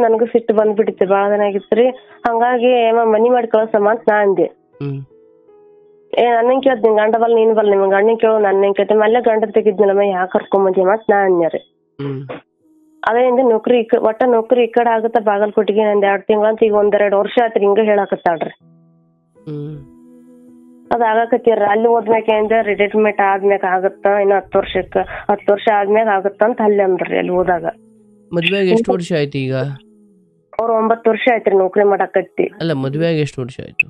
ನನಗೂ ಸಿಟ್ಟು ಬಂದ್ಬಿಟ್ಟಿತ್ತು, ಬಾಳ ದಿನ ಆಗಿತ್ರಿ. ಹಂಗಾಗಿ ಮನಿ ಮಾಡಿ ಕಳ್ಸಮ್ಮ ಅಂತ ನಾ ಅಂದೆ. ನನ್ನಂಗ್ ಕೇಳ್ತ ನಿನ್ ಗಂಡ ಬಲ್ ನೀನ್ ಬಲ್, ನಿಮ್ ಗಂಡನ್ ಕೇಳೋ ನನ್ನಂಗ್ ಕೇಳ್ತ ಅಲ್ಲೇ ಗಂಡ ತೆಗಿದ್ನಲ್ಲಮ್ಮ ಯಾಕೆ ಕರ್ಕೊಂಡ್ ಬಂದಿ ಮತ್ ನಾ ಅನ್ಯಾರಿ. ಅದೇಂದ ನೌಕರಿ ಒಟ್ಟ ನೌಕರಿ ಈ ಕಡೆ ಆಗುತ್ತ ಬಾಗಲಕೋಟೆಗೆ 2 ತಿಂಗಳ ಅಂತ ಈಗ 1-2 ವರ್ಷ ಆತ್ರಿ ಹಿಂಗ ಹೇಳಾಕತ್ತಾಳ್ರಿ. ಅದ್ ಆಗಾಕತ್ತೀರ ಅಲ್ಲಿ ಹೋದ್ಮ್ಯಾಕ ರಿಟೈರ್ಮೆಂಟ್ ಆದ್ಮ್ಯಾಗ ಆಗತ್ತ, ಇನ್ನು 10 ವರ್ಷ ಆದ್ಮ್ಯಾಗ ಆಗತ್ತ ಅಂತ ಅಲ್ಲಿ ಅಂದ್ರಿ. ಅಲ್ಲಿ ಹೋದಾಗ ಮದ್ವೆ ಎಷ್ಟು ವರ್ಷ ಆಯ್ತು ಈಗ? ಅವ್ರ 9 ವರ್ಷ ಆಯ್ತ್ರಿ ನೌಕರಿ ಮಾಡಾಕತ್ತಿ. ಅಲ್ಲ, ಮದ್ವೆ ಆಗಿ ಎಷ್ಟು ವರ್ಷ ಆಯ್ತು?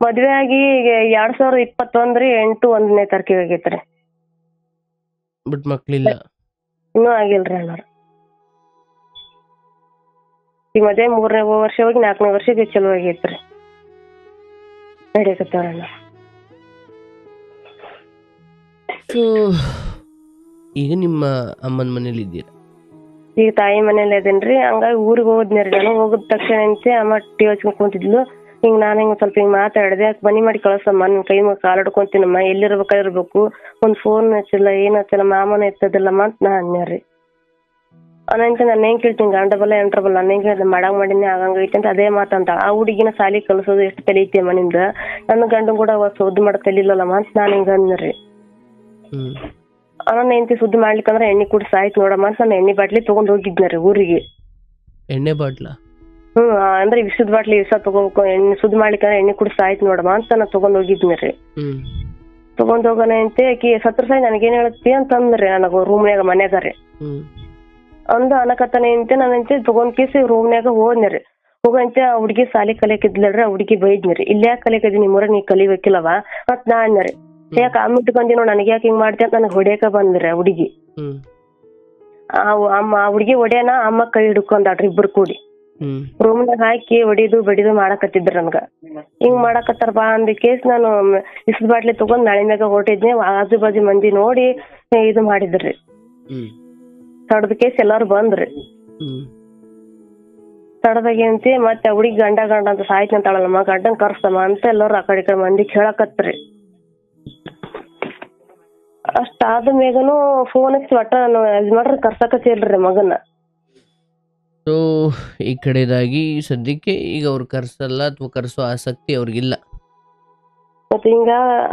ಮದ್ವೆ ಆಗಿ 2021 8 1ನೇ ತಾರೀಕಿಗೆ ಆಗೈತ್ರಿ. ಬಟ್ ಮಕ್ಳಿಲ್ಲ? ಇನ್ನೂ ಆಗಿಲ್ರಿ ಅಣ್ಣ. ಈ ಮದ್ವೆ 3ನೇ ವರ್ಷ ಹೋಗಿ 4ನೇ ವರ್ಷಕ್ಕೆ ಚಲೋ ಆಗೈತ್ರಿ, ನಡಿಯಕತ್ತವ್ರಣ್ಣ. ಸೊ ಈಗ ನಿಮ್ಮ ಅಮ್ಮನ ಮನೇಲಿ ಇದ್ದೀರಾ? ಈಗ ತಾಯಿ ಮನೇಲಿ ಅದೇನ್ರಿ. ಹಂಗಾಗಿ ಊರಿಗೆ ಹೋದ್ನೇರಿ. ನಾನು ಹೋಗಿದ ತಕ್ಷಣ ಅಂತೆ ಅಮ್ಮ ಟಿ ಹಚ್ಕೊಂಡ್ ಕುಂತಿದ್ಲು. ಹಿಂಗ್ ನಾನು ಹಿಂಗ್ ಸ್ವಲ್ಪ ಹಿಂಗ್ ಮಾತಾಡಿದೆ. ಮನಿ ಮಾಡಿ ಕಳ್ಸಮ್ಮ, ನಿನ್ ಕೈ ಕಾಲಿಡ್ಕೊಂತೀನಮ್ಮ, ಎಲ್ಲಿರ್ಬೇಕು, ಒಂದ್ ಫೋನ್ ಹಚ್ಚಿಲ್ಲ, ಏನ್ ಹಚ್ಚಿಲ್ಲ, ಮಾಮನ ಎತ್ತದಿಲ್ಲಮ್ಮ ಅಂತ ನಾ ಅನ್ಯಾರಿ. ಅನಂತ ನಾನು ಹೆಂಗ್ ಕೇಳ್ತೀನಿ, ಗಂಡ ಬಲ್ಲ ಎಂಟ್ರ ಬಲ್ಲ, ನಾನು ಹೆಂಗ್ ಹೇಳ್ದೆ ಮಾಡಂಗ್ ಮಾಡಿನಿ ಆಗಂಗೈತಿ ಅಂತ ಅದೇ ಮಾತಂತ. ಆ ಹುಡುಗಿನ ಸಾಲಿ ಕಲ್ಸೋದು ಎಷ್ಟು ತಲೀತಿಯಮ್ಮ ನಿಮ್ದ, ನನ್ನ ಗಂಡನ್ ಕೂಡ ಸುದ್ದಿ ಮಾಡಕ್ ತಲಿಲ್ಲಲ್ಲಮ್ಮ ಅಂತ ನಾನು ಹಿಂಗ ಅಂದ್ರಿ. ಅವನ ಹೆಂಡತಿ ಸುದ್ದಿ ಮಾಡ್ಲಿಕ್ಕಂದ್ರೆ ಎಣ್ಣೆ ಕೂಡ ಸಾಯ್ತು ನೋಡಮ್ಮ ಅಂತ ನಾನು ಎಣ್ಣೆ ಬಾಟ್ಲಿ ತಗೊಂಡ್ ಹೋಗಿದ್ನರಿ ಊರಿಗೆ. ಎಣ್ಣೆ ಬಾಟ್ಲ? ಅಂದ್ರೆ ವಿಷದ ಬಾಟ್ಲಿ ವಿಷ ತಗೋಬೇಕು, ಎಣ್ಣೆ ಸುದ್ ಮಾಡ್ಲಿಕ್ಕೆ ಎಣ್ಣೆ ಕುಡಿಸ್ ಆಯ್ತು ನೋಡಮ್ಮ ಅಂತ ನಾ ತಗೊಂಡ್ ಹೋಗಿದ್ನಿರಿ. ತಗೊಂಡ್ ಹೋಗೋಣ ಅಂತೆ ಆಕಿ ಸತ್ರ ಸಾಯಿ ನನಗೇನ್ ಹೇಳತ್ತಿ ಅಂತ ಅಂದ್ರಿ ನನಗ ರೂಮ್ನ್ಯಾಗ ಮನ್ಯಾಗ ಅಂದ ಅನಕತ್ತನೆ ಅಂತೆ ನಾನಂತೆ ತಗೊಂಡ್ ಕೀಸಿ ರೂಮ್ನ್ಯಾಗ ಹೋದ್ನಿರಿ. ಹೋಗಂತೆ ಆ ಹುಡ್ಗಿ ಸಾಲಿ ಕಲಿಯಕಿದ್ಲಲ್ರಿ, ಆ ಹುಡ್ಗಿ ಬೈದ್ನಿರಿ, ಇಲ್ಲಿ ಯಾಕೆ ಕಲಿಯಕದಿ ನಿಮ್ಮೂರ ನೀ ಕಲಿಬೇಕಿಲ್ಲವ ಮತ್ ನಾ ಅಂದ್ರಿ. ಯಾಕ ಅಮ್ಮಿಟ್ಕೊಂಡಿ ನೋಡ್ ನನಗ್ ಯಾಕೆ ಹಿಂಗ್ ಮಾಡ್ತಿ ಅಂತ ನನಗ್ ಹೊಡ್ಯಾಕ ಬಂದ್ರಿ ಆ ಹುಡುಗಿ. ಆ ಹುಡ್ಗಿ ಹೊಡ್ಯಾನ ಅಮ್ಮ ಕೈ ಹಿಡ್ಕೊಂಡಾಡ್ರಿ ಇಬ್ರು ಕೂಡಿ ರೂಮ್ನಾಗ ಹಾಕಿ ಹೊಡಿದು ಬಡಿದು ಮಾಡಾಕತ್ತಿದ್ರ ನನ್ಗ. ಹಿಂಗ್ ಮಾಡಾಕತ್ತಾರ ಬಾ ಅಂದ ಕೇಸ್ ನಾನು ಇಸ್ದ ಬಾಟ್ಲಿ ತಗೊಂಡ್ ನಾಳೆ ಮ್ಯಾಗ ಹೊರಟಿದ್ನಿ. ಆಜು ಬಾಜು ಮಂದಿ ನೋಡಿ ಇದು ಮಾಡಿದ್ರಿ, ತಡದ ಕೇಸ್ ಎಲ್ಲಾರು ಬಂದ್ರಿ. ತಡದಾಗೇಂತಿ ಮತ್ತೆ ಹುಡುಗಿ ಗಂಡ ಅಂತ ಸಾಯ್ತಿ ಅಂತಾಳಲ್ಲಮ್ಮ, ಗಂಡನ್ ಕರ್ಸ್ತಮ್ಮ ಅಂತ ಎಲ್ಲಾರು ಆ ಕಡೆ ಮಂದಿ ಕೇಳಕತ್ರಿ. ಅಷ್ಟಾದ ಮೇಗನು ಫೋನ್ ಹಚ್ಚಿ ಒಟ್ಟ ಇದ್ ಮಾಡ್ರಿ ಕರ್ಸಕತ್ತಿಲ್ರಿ ಮಗನ. ಸೊ ಈ ಕಡೆದಾಗಿ ಸದ್ಯಕ್ಕೆ ಈಗ ಅವ್ರು ಕರ್ಸಲ್ಲ ಅಥವಾ ಕರ್ಸೋ ಆಸಕ್ತಿ ಅವ್ರಿಗಿಲ್ಲ. ಮತ್ತೆ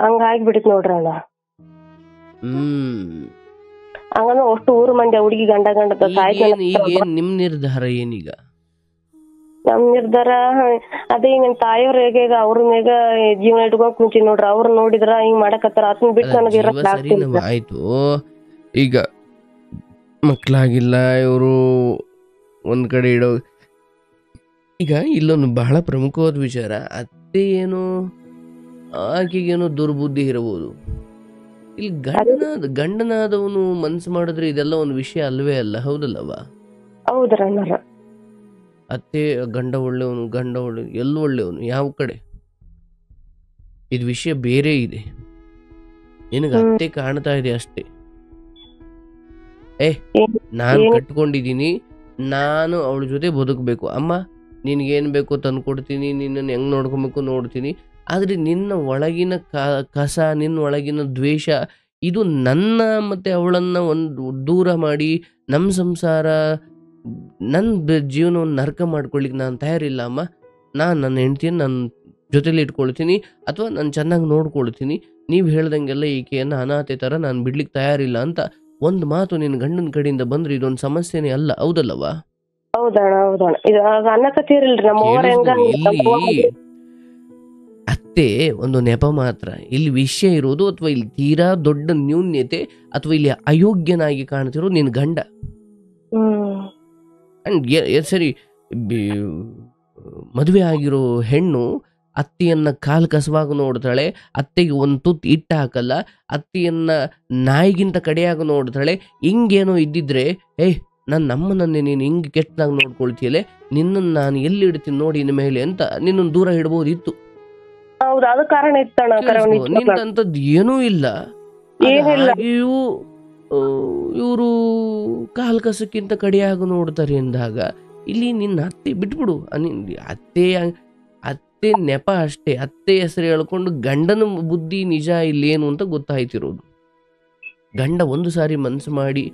ಹಂಗ ಆಗ್ಬಿಟ್ಟಿತ್ ನೋಡ್ರಿ ಅಣ್ಣ. ಹಂಗಂದ್ರೆ ಅಷ್ಟು ಊರು ಮಂದಿ ಹುಡುಗಿ ಗಂಡ ಈಗ ನಿಮ್ ನಿರ್ಧಾರ ಏನೀಗ? ನಮ್ ನಿರ್ಧಾರ ಅದೇ ನನ್ ತಾಯಿಯವ್ರ ಹೇಗೆ ಅವ್ರ ಮೇಗ ಜೀವನ ಇಟ್ಕೊಂಡ್ ಕುಂತಿ ನೋಡ್ರಿ. ಅವ್ರ ನೋಡಿದ್ರ ಹಿಂಗ್ ಮಾಡಕತ್ತಾರ, ಅದನ್ನ ಬಿಟ್ಟು ನನಗೆ ಇರಕ್ ಆಯ್ತು. ಈಗ ಮಕ್ಳಾಗಿಲ್ಲ, ಇವರು ಒಂದ್ ಕಡೆ ಇಡೋ. ಈಗ ಇಲ್ಲೊಂದು ಬಹಳ ಪ್ರಮುಖವಾದ ವಿಚಾರ, ಅತ್ತೆ ಏನೋ ಆಕೆಗೇನೋ ದುರ್ಬುದ್ಧಿ ಇರಬಹುದು. ಇಲ್ಲಿ ಗಂಡನಾದವನು ಮನ್ಸು ಮಾಡಿದ್ರೆ ಇದೆಲ್ಲ ಒಂದು ವಿಷಯ ಅಲ್ವೇ ಅಲ್ಲ, ಹೌದಲ್ಲವ? ಹೌದ್ರ ಅತ್ತೆ ಗಂಡ ಒಳ್ಳೆಯವನು, ಗಂಡ ಒಳ್ಳೆ ಎಲ್ಲೂ ಒಳ್ಳೆಯವನು, ಯಾವ ಕಡೆ ಇದು ವಿಷಯ ಬೇರೆ ಇದೆ. ನಿನಗೆ ಅತ್ತೆ ಕಾಣ್ತಾ ಇದೆ ಅಷ್ಟೇ. ನಾನು ಕಟ್ಕೊಂಡಿದ್ದೀನಿ, ನಾನು ಅವಳ ಜೊತೆ ಬದುಕಬೇಕು, ಅಮ್ಮ ನಿನ್ಗೇನ್ ಬೇಕೋ ತಂದು ಕೊಡ್ತೀನಿ, ನಿನ್ನನ್ನು ಹೆಂಗ್ ನೋಡ್ಕೊಬೇಕು ನೋಡ್ತೀನಿ. ಆದ್ರೆ ನಿನ್ನ ಒಳಗಿನ ಕಸ, ನಿನ್ನ ಒಳಗಿನ ದ್ವೇಷ, ಇದು ನನ್ನ ಮತ್ತೆ ಅವಳನ್ನ ಒಂದು ದೂರ ಮಾಡಿ ನಮ್ಮ ಸಂಸಾರ, ನನ್ನ ಜೀವನವನ್ನು ನರಕ ಮಾಡ್ಕೊಳ್ಲಿಕ್ಕೆ ನಾನು ತಯಾರಿಲ್ಲ ಅಮ್ಮ. ನಾನು ನನ್ನ ಹೆಂಡತಿಯನ್ನು ನನ್ನ ಜೊತೆಲಿ ಇಟ್ಕೊಳ್ತೀನಿ ಅಥವಾ ನಾನು ಚೆನ್ನಾಗಿ ನೋಡ್ಕೊಳ್ತೀನಿ. ನೀವು ಹೇಳ್ದಂಗೆಲ್ಲ ಈಕೆಯನ್ನು ಅನಾಥೆ ಥರ ನಾನು ಬಿಡ್ಲಿಕ್ಕೆ ತಯಾರಿಲ್ಲ ಅಂತ ಒಂದು ಮಾತು ನಿನ್ನ ಗಂಡನ ಕಡೆಯಿಂದ ಬಂದ್ರೆ ಇದೊಂದು ಸಮಸ್ಯೆನೇ ಅಲ್ಲ, ಹೌದಲ್ಲವಾ? ಇಲ್ಲಿ ಅತ್ತೆ ಒಂದು ನೆಪ ಮಾತ್ರ. ಇಲ್ಲಿ ವಿಷಯ ಇರೋದು ಅಥವಾ ಇಲ್ಲಿ ತೀರಾ ದೊಡ್ಡ ನ್ಯೂನ್ಯತೆ ಅಥವಾ ಇಲ್ಲಿ ಅಯೋಗ್ಯನಾಗಿ ಕಾಣ್ತಿರೋ ನಿನ್ನ ಗಂಡ. ಅಂಡ್ ಸರಿ, ಮದುವೆ ಆಗಿರೋ ಹೆಣ್ಣು ಅತ್ತೆಯನ್ನ ಕಾಲು ಕಸವಾಗಿ ನೋಡ್ತಾಳೆ, ಅತ್ತೆಗೆ ಒಂದು ತುತ್ತು ಇಟ್ಟು ಹಾಕಲ್ಲ, ಅತ್ತೆಯನ್ನ ನಾಯಿಗಿಂತ ಕಡೆಯಾಗಿ ನೋಡ್ತಾಳೆ. ಹಿಂಗೇನೋ ಇದ್ದಿದ್ರೆ ನನ್ನಮ್ಮನನ್ನೇ ನೀನು ಹಿಂಗೆ ಕೆಟ್ಟದಾಗಿ ನೋಡ್ಕೊಳ್ತೀಯಲೆ, ನಿನ್ನನ್ನು ನಾನು ಎಲ್ಲಿ ಇಡ್ತೀನಿ ನೋಡಿ ಇನ್ನು ಮೇಲೆ ಅಂತ ನಿನ್ನನ್ನು ದೂರ ಇಡ್ಬೋದಿತ್ತು. ನಿಂತಂಥದ್ದು ಏನೂ ಇಲ್ಲ. ಇವರು ಕಾಲು ಕಸಕ್ಕಿಂತ ಕಡೆಯಾಗಿ ನೋಡ್ತಾರೆ ಎಂದಾಗ ಇಲ್ಲಿ ನಿನ್ನ ಅತ್ತೆ ಬಿಟ್ಬಿಡು. ಅತ್ತೆ ನೆಪ ಅಷ್ಟೇ. ಅತ್ತೆ ಹೆಸರು ಹೇಳ್ಕೊಂಡು ಗಂಡನ ಬುದ್ಧಿ ನಿಜ ಇಲ್ಲೇನು ಅಂತ ಗೊತ್ತಾಯ್ತಿರೋದು. ಗಂಡ ಒಂದು ಸಾರಿ ಮನಸ್ಸು ಮಾಡಿ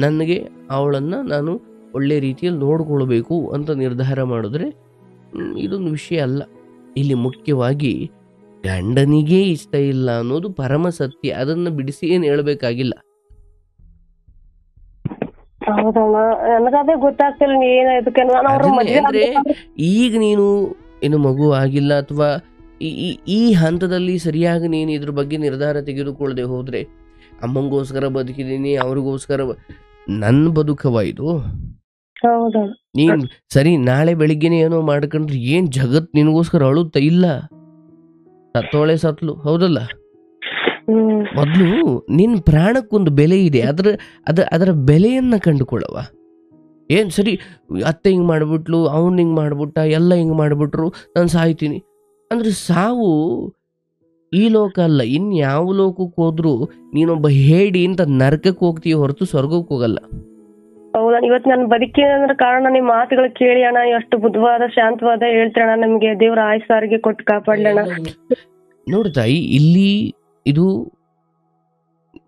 ನನಗೆ ಅವಳನ್ನ ನಾನು ಒಳ್ಳೆ ರೀತಿಯಲ್ಲಿ ನೋಡ್ಕೊಳ್ಬೇಕು ಅಂತ ನಿರ್ಧಾರ ಮಾಡಿದ್ರೆ ಇದೊಂದು ವಿಷಯ ಅಲ್ಲ. ಇಲ್ಲಿ ಮುಖ್ಯವಾಗಿ ಗಂಡನಿಗೆ ಇಷ್ಟ ಇಲ್ಲ ಅನ್ನೋದು ಪರಮ ಸತ್ಯ. ಅದನ್ನ ಬಿಡಿಸಿ ಏನು ಹೇಳ್ಬೇಕಾಗಿಲ್ಲ. ಅಂದ್ರೆ ಈಗ ನೀನು ಏನು ಮಗು ಆಗಿಲ್ಲ ಅಥವಾ ಈ ಹಂತದಲ್ಲಿ ಸರಿಯಾಗಿ ನೀನು ಇದ್ರ ಬಗ್ಗೆ ನಿರ್ಧಾರ ತೆಗೆದುಕೊಳ್ಳದೆ ಹೋದ್ರೆ, ಅಮ್ಮಂಗೋಸ್ಕರ ಬದುಕಿದೀನಿ, ಅವ್ರಿಗೋಸ್ಕರ ನನ್ನ ಬದುಕವ ಇದು. ನೀನ್ ಸರಿ ನಾಳೆ ಬೆಳಿಗ್ಗೆನೆ ಏನೋ ಮಾಡ್ಕೊಂಡ್ರೆ ಏನ್ ಜಗತ್ ನಿನಗೋಸ್ಕರ ಅಳುತ್ತ ಇಲ್ಲ? ಸತ್ತೋಳೆ ಸತ್ಲು, ಹೌದಲ್ಲ? ಮೊದ್ಲು ನಿನ್ ಪ್ರಾಣಕ್ಕೊಂದು ಬೆಲೆ ಇದೆ, ಅದರ ಬೆಲೆಯನ್ನ ಕಂಡುಕೊಳ್ಳವ. ಏನ್ ಸರಿ ಅತ್ತೆ ಹಿಂಗ್ ಮಾಡ್ಬಿಟ್ಲು, ಅವನ್ ಹಿಂಗ್ ಮಾಡ್ಬಿಟ್ಟ, ಎಲ್ಲ ಹಿಂಗ್ ಮಾಡ್ಬಿಟ್ರು, ನಾನು ಸಾಯ್ತೀನಿ ಅಂದ್ರೆ ಸಾವು ಈ ಲೋಕ ಅಲ್ಲ, ಇನ್ಯಾವ ಲೋಕಕ್ಕೆ ಹೋದ್ರು ನೀನೊಬ್ಬ ಹೇಡಿ ಅಂತ ನರಕಕ್ಕೆ ಹೋಗ್ತೀಯ ಹೊರತು ಸ್ವರ್ಗಕ್ಕೆ ಹೋಗಲ್ಲ. ಹೌದಾ? ಇವತ್ತು ನಾನು ಬದುಕಿನ ಕಾರಣ ನಿಮ್ ಮಾತುಗಳು ಕೇಳಿ ಅಣ್ಣ, ಎಷ್ಟು ಬುದ್ಧವಾದ ಶಾಂತವಾದ ಹೇಳ್ತೀರಣ್ಣ. ನಮ್ಗೆ ದೇವ್ರ ಆಯುಸ್ಸಾರಿಗೆ ಕೊಟ್ಟು ಕಾಪಾಡ್ಲಣ್ಣ. ನೋಡು ತಾಯಿ, ಇಲ್ಲಿ ಇದು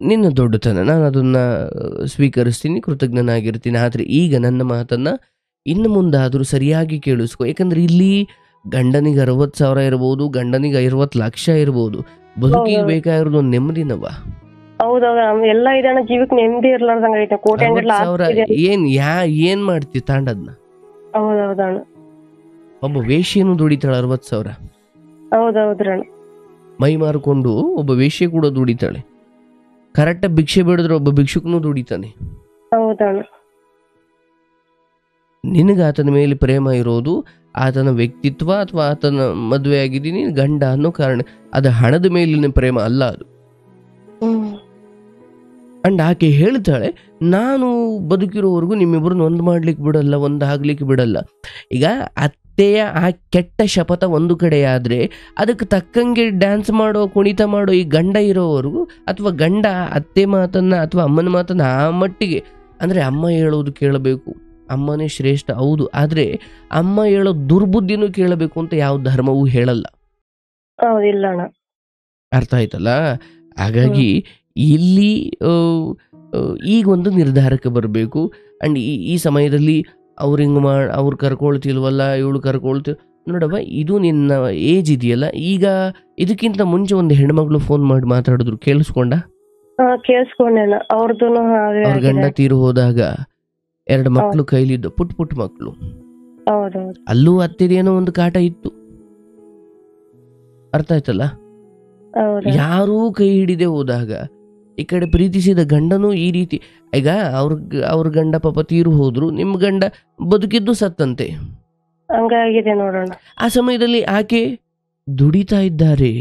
ನಿನ್ನ ದೊಡ್ಡತನ, ನಾನು ಅದನ್ನ ಸ್ವೀಕರಿಸ್ತೀನಿ, ಕೃತಜ್ಞನಾಗಿರ್ತೀನಿ. ಆದ್ರೆ ಈಗ ನನ್ನ ಮಾತನ್ನ ಇನ್ನು ಮುಂದಾದ್ರೂ ಸರಿಯಾಗಿ ಕೇಳಿಸ್ಕೊ. ಯಾಕಂದ್ರೆ ಇಲ್ಲಿ ಗಂಡನಿಗೆ 60,000 ಇರ್ಬೋದು, ಗಂಡನಿಗೆ 50 ಲಕ್ಷ ಇರ್ಬೋದು, ಬದುಕಿಗೆ ಬೇಕಾಗಿರೋದು ಒಂದು ನೆಮ್ಮದಿನವ. ಹೌದೌದು, ಎಲ್ಲ ಇದನ್ನ ಜೀವಕ್ಕೆ ನೆಮ್ಮದಿ ಇರ್ಲಾರ್ದಂಗ ಐತೆ. ಕೋಟಿ ಏನ್ ಮಾಡ್ತಿ ತಾಂಡದ್ನ? ಒಬ್ಬ ವೇಶ್ಯೆನೂ ದುಡಿತಾಳೆ 60,000. ಹೌದೌದ್ರಣ್ಣ. ಮೈ ಮಾರಿಕೊಂಡು ಒಬ್ಬ ವೇಶ್ಯೆ ಕೂಡ ದುಡಿತಾಳೆ. ಕರೆಕ್ಟಾಗಿ ಭಿಕ್ಷೆ ಬೇಡಿದ್ರೆ ಒಬ್ಬ ಭಿಕ್ಷುಕನೂ ದುಡಿತಾನೆ. ಹೌದಣ್ಣ. ನಿನಗೆ ಆತನ ಮೇಲೆ ಪ್ರೇಮ ಇರೋದು ಆತನ ವ್ಯಕ್ತಿತ್ವ ಅಥವಾ ಆತನ ಮದುವೆ ಆಗಿದ್ದೀನಿ ಗಂಡ ಅನ್ನೋ ಕಾರಣ, ಅದು ಹಣದ ಮೇಲಿನ ಪ್ರೇಮ ಅಲ್ಲ ಅದು. ಅಂಡ್ ಆಕೆ ಹೇಳ್ತಾಳೆ, ನಾನು ಬದುಕಿರೋವರೆಗೂ ನಿಮ್ಮಿಬ್ಬರನ್ನ ಒಂದು ಮಾಡ್ಲಿಕ್ಕೆ ಬಿಡಲ್ಲ, ಒಂದು ಆಗ್ಲಿಕ್ಕೆ ಬಿಡಲ್ಲ. ಈಗ ಅತ್ತೆಯ ಆ ಕೆಟ್ಟ ಶಪಥ ಒಂದು ಕಡೆ ಆದರೆ ಅದಕ್ಕೆ ತಕ್ಕಂಗೆ ಡ್ಯಾನ್ಸ್ ಮಾಡೋ ಕುಣಿತ ಮಾಡೋ ಈ ಗಂಡ ಇರೋವರೆಗೂ, ಅಥವಾ ಗಂಡ ಅತ್ತೆ ಮಾತನ್ನ ಅಥವಾ ಅಮ್ಮನ ಮಾತನ್ನ ಆ ಮಟ್ಟಿಗೆ, ಅಂದರೆ ಅಮ್ಮ ಹೇಳೋದು ಕೇಳಬೇಕು, ಅಮ್ಮನೇ ಶ್ರೇಷ್ಠ ಹೌದು, ಆದರೆ ಅಮ್ಮ ಹೇಳೋ ದುರ್ಬುದ್ಧಿನೂ ಕೇಳಬೇಕು ಅಂತ ಯಾವ ಧರ್ಮವೂ ಹೇಳಲ್ಲ. ಅರ್ಥ ಆಯ್ತಲ್ಲ? ಹಾಗಾಗಿ ಇಲ್ಲಿ ಈಗ ಒಂದು ನಿರ್ಧಾರಕ್ಕೆ ಬರಬೇಕು. ಅಂಡ್ ಈ ಸಮಯದಲ್ಲಿ ಅವ್ರು ಹಿಂಗೆ ಅವ್ರು ಕರ್ಕೊಳ್ತಿಲ್ವಲ್ಲ, ಇವಳು ನೋಡವ, ಇದು ನಿನ್ನ ಏಜ್ ಇದೆಯಲ್ಲ. ಈಗ ಇದಕ್ಕಿಂತ ಮುಂಚೆ ಒಂದು ಹೆಣ್ಮಗಳು ಫೋನ್ ಮಾಡಿ ಮಾತಾಡಿದ್ರು, ಕೇಳಿಸ್ಕೊಂಡ? ಅವ್ರ ಗಂಡ ತೀರು ಹೋದಾಗ 2 ಮಕ್ಕಳು ಕೈಲಿದ್ದು, ಪುಟ್ ಮಕ್ಕಳು. ಅಲ್ಲೂ ಅತ್ತೆದೇನೋ ಒಂದು ಕಾಟ ಇತ್ತು. ಅರ್ಥ ಆಯ್ತಲ್ಲ? ಯಾರೂ ಕೈ ಹಿಡಿದೆ ಹೋದಾಗ ಈ ಕಡೆ ಪ್ರೀತಿಸಿದ ಗಂಡನೂ ಈ ರೀತಿ. ಈಗ ಅವ್ರ ಗಂಡ ಪಾಪ ತೀರು ಹೋದ್ರು, ನಿಮ್ಮ ಗಂಡ ಬದುಕಿದ್ದು ಸತ್ತಂತೆ. ಆ ಸಮಯದಲ್ಲಿ ಆಕೆ ದುಡಿತಾ ಇದ್ದಾರೆ.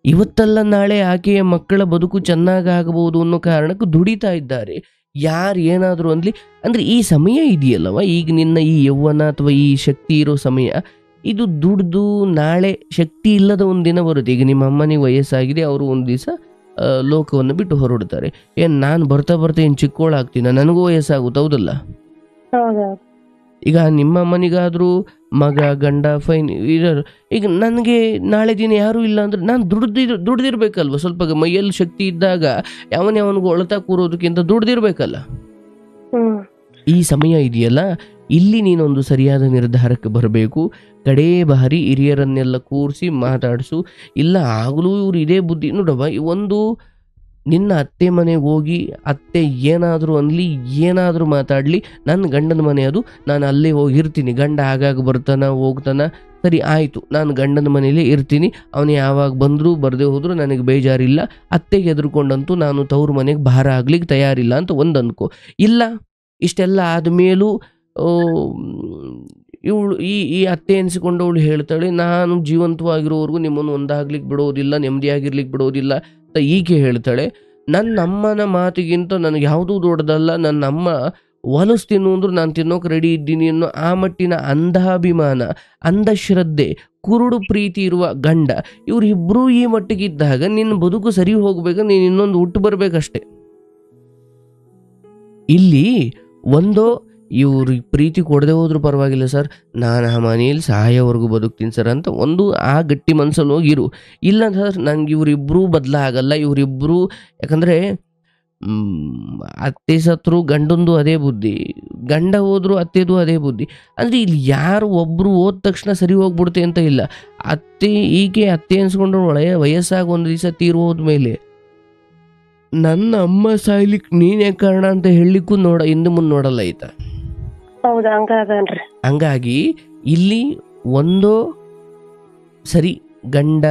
ಇವತ್ತಲ್ಲ ನಾಳೆ ಆಕೆಯ ಮಕ್ಕಳ ಬದುಕು ಚೆನ್ನಾಗಬಹುದು ಅನ್ನೋ ಕಾರಣಕ್ಕೆ ದುಡಿತಾ ಇದ್ದಾರೆ. ಯಾರು ಏನಾದ್ರು ಅಂದ್ರೆ ಈ ಸಮಯ ಇದೆಯಲ್ಲವ, ಈಗ ನಿನ್ನ ಈ ಯೌವನ ಅಥವಾ ಈ ಶಕ್ತಿ ಇರೋ ಸಮಯ, ಇದು ದುಡ್ದು ನಾಳೆ ಶಕ್ತಿ ಇಲ್ಲದ ಒಂದಿನ ಬರುತ್ತೆ. ಈಗ ನಿಮ್ಮ ಅಮ್ಮನಿಗೆ ವಯಸ್ಸಾಗಿದೆ, ಅವರು ಒಂದು ದಿವಸ ಲೋಕವನ್ನು ಬಿಟ್ಟು ಹೊರಡ್ತಾರೆ. ನಾನು ಬರ್ತಾ ಏನು ಚಿಕ್ಕೋಳಾಗ್ತೀನ, ನನಗೂ ವಯಸ್ಸಾಗುತ್ತೆ, ಹೌದಲ್ಲ? ಈಗ ನಿಮ್ಮ ಅಮ್ಮನಿಗಾದ್ರೂ ಮಗ ಗಂಡ ಫೈನ್ ಇರೋರು. ಈಗ ನನಗೆ ನಾಳೆ ದಿನ ಯಾರೂ ಇಲ್ಲ ಅಂದ್ರೆ ನಾನು ದುಡ್ದಿರ್ಬೇಕಲ್ವ? ಸ್ವಲ್ಪ ಮೈಯಲ್ಲಿ ಶಕ್ತಿ ಇದ್ದಾಗ ಯಾವನಿಗೂ ಅಳತಾ ಕೂರೋದಕ್ಕಿಂತ ದುಡ್ದಿರ್ಬೇಕಲ್ಲ. ಈ ಸಮಯ ಇದೆಯಲ್ಲ, ಇಲ್ಲಿ ನೀನೊಂದು ಸರಿಯಾದ ನಿರ್ಧಾರಕ್ಕೆ ಬರಬೇಕು. ಕಡೇ ಬಾರಿ ಹಿರಿಯರನ್ನೆಲ್ಲ ಕೂರಿಸಿ ಮಾತಾಡಿಸು. ಇಲ್ಲ ಆಗಲೂ ಇವ್ರು ಇದೇ ಬುದ್ಧಿ ನೋಡವ, ಒಂದು ನಿನ್ನ ಅತ್ತೆ ಮನೆಗೆ ಹೋಗಿ ಅತ್ತೆ ಏನಾದರೂ ಅನ್ಲಿ, ಏನಾದರೂ ಮಾತಾಡಲಿ, ನನ್ನ ಗಂಡನ ಮನೆ ಅದು, ನಾನು ಅಲ್ಲೇ ಹೋಗಿರ್ತೀನಿ. ಗಂಡ ಆಗಾಗ ಬರ್ತಾನ ಹೋಗ್ತಾನ, ಸರಿ ಆಯಿತು, ನಾನು ಗಂಡನ ಮನೇಲಿ ಇರ್ತೀನಿ. ಅವನು ಯಾವಾಗ ಬಂದರೂ ಬರದೇ ಹೋದರೂ ನನಗೆ ಬೇಜಾರಿಲ್ಲ. ಅತ್ತೆಗೆ ಎದುರ್ಕೊಂಡಂತೂ ನಾನು ತವ್ರ ಮನೆಗೆ ಭಾರ ಆಗ್ಲಿಕ್ಕೆ ತಯಾರಿಲ್ಲ ಅಂತ ಒಂದು ಅನ್ಕೋ. ಇಲ್ಲ ಇಷ್ಟೆಲ್ಲ ಆದಮೇಲೂ ಇವಳು ಈ ಅತ್ತೆ ಎನಿಸಿಕೊಂಡು ಅವಳು ಹೇಳ್ತಾಳೆ, ನಾನು ಜೀವಂತವಾಗಿರೋವರೆಗೂ ನಿಮ್ಮನ್ನು ಒಂದಾಗ್ಲಿಕ್ಕೆ ಬಿಡೋದಿಲ್ಲ, ನೆಮ್ಮದಿಯಾಗಿರ್ಲಿಕ್ಕೆ ಬಿಡೋದಿಲ್ಲ ಅಂತ ಈಕೆ ಹೇಳ್ತಾಳೆ. ನನ್ನ ಅಮ್ಮನ ಮಾತಿಗಿಂತ ನನಗೆ ಯಾವುದೂ ದೊಡ್ಡದಲ್ಲ, ನನ್ನ ಅಮ್ಮ ಹೊಲಸ್ತೀನಿ ಅಂದ್ರು ನಾನು ತಿನ್ನೋಕೆ ರೆಡಿ ಇದ್ದೀನಿ ಅನ್ನೋ ಆ ಮಟ್ಟಿನ ಅಂಧಾಭಿಮಾನ, ಅಂಧಶ್ರದ್ಧೆ, ಕುರುಡು ಪ್ರೀತಿ ಇರುವ ಗಂಡ, ಇವರಿಬ್ಬರೂ ಈ ಮಟ್ಟಿಗಿದ್ದಾಗ ನಿನ್ನ ಬದುಕು ಸರಿ ಹೋಗ್ಬೇಕು, ನೀನು ಇನ್ನೊಂದು ಹುಟ್ಟು ಬರಬೇಕಷ್ಟೆ. ಇಲ್ಲಿ ಒಂದೋ ಇವ್ರು ಪ್ರೀತಿ ಕೊಡದೆ ಹೋದ್ರೂ ಪರವಾಗಿಲ್ಲ ಸರ್, ನಾನು ಆ ಮನೆಯಲ್ಲಿ ಸಹಾಯವರೆಗೂ ಬದುಕ್ತೀನಿ ಸರ್ ಅಂತ ಒಂದು ಆ ಗಟ್ಟಿ ಮನಸ್ಸಲ್ಲಿ ಹೋಗಿರು. ಇಲ್ಲ ಸರ್, ನಂಗೆ ಇವರಿಬ್ಬರೂ ಬದಲಾಗಲ್ಲ, ಇವರಿಬ್ಬರೂ ಯಾಕಂದರೆ ಅತ್ತೆ ಸತ್ರು ಗಂಡಂದು ಅದೇ ಬುದ್ಧಿ, ಗಂಡ ಹೋದ್ರು ಅತ್ತೆದು ಅದೇ ಬುದ್ಧಿ. ಅಂದರೆ ಇಲ್ಲಿ ಯಾರು ಒಬ್ಬರು ಹೋದ ತಕ್ಷಣ ಸರಿ ಹೋಗ್ಬಿಡುತ್ತೆ ಅಂತ ಇಲ್ಲ. ಈಕೆ ಅತ್ತೆ ಅನ್ಸ್ಕೊಂಡು ವಯಸ್ಸಾಗಿ ಒಂದು ದಿವಸ ತೀರು ಹೋದ್ಮೇಲೆ ನನ್ನ ಅಮ್ಮ ಸಾಯ್ಲಿಕ್ಕೆ ನೀನೇ ಕಾರಣ ಅಂತ ಹೇಳಲಿಕ್ಕೂ ಹಿಂದೆ ಮುಂದೆ ನೋಡಲ್ಲ ಆಯ್ತಾ? ಹಂಗಾಗಿ ಇಲ್ಲಿ ಒಂದೋ ಸರಿ, ಗಂಡ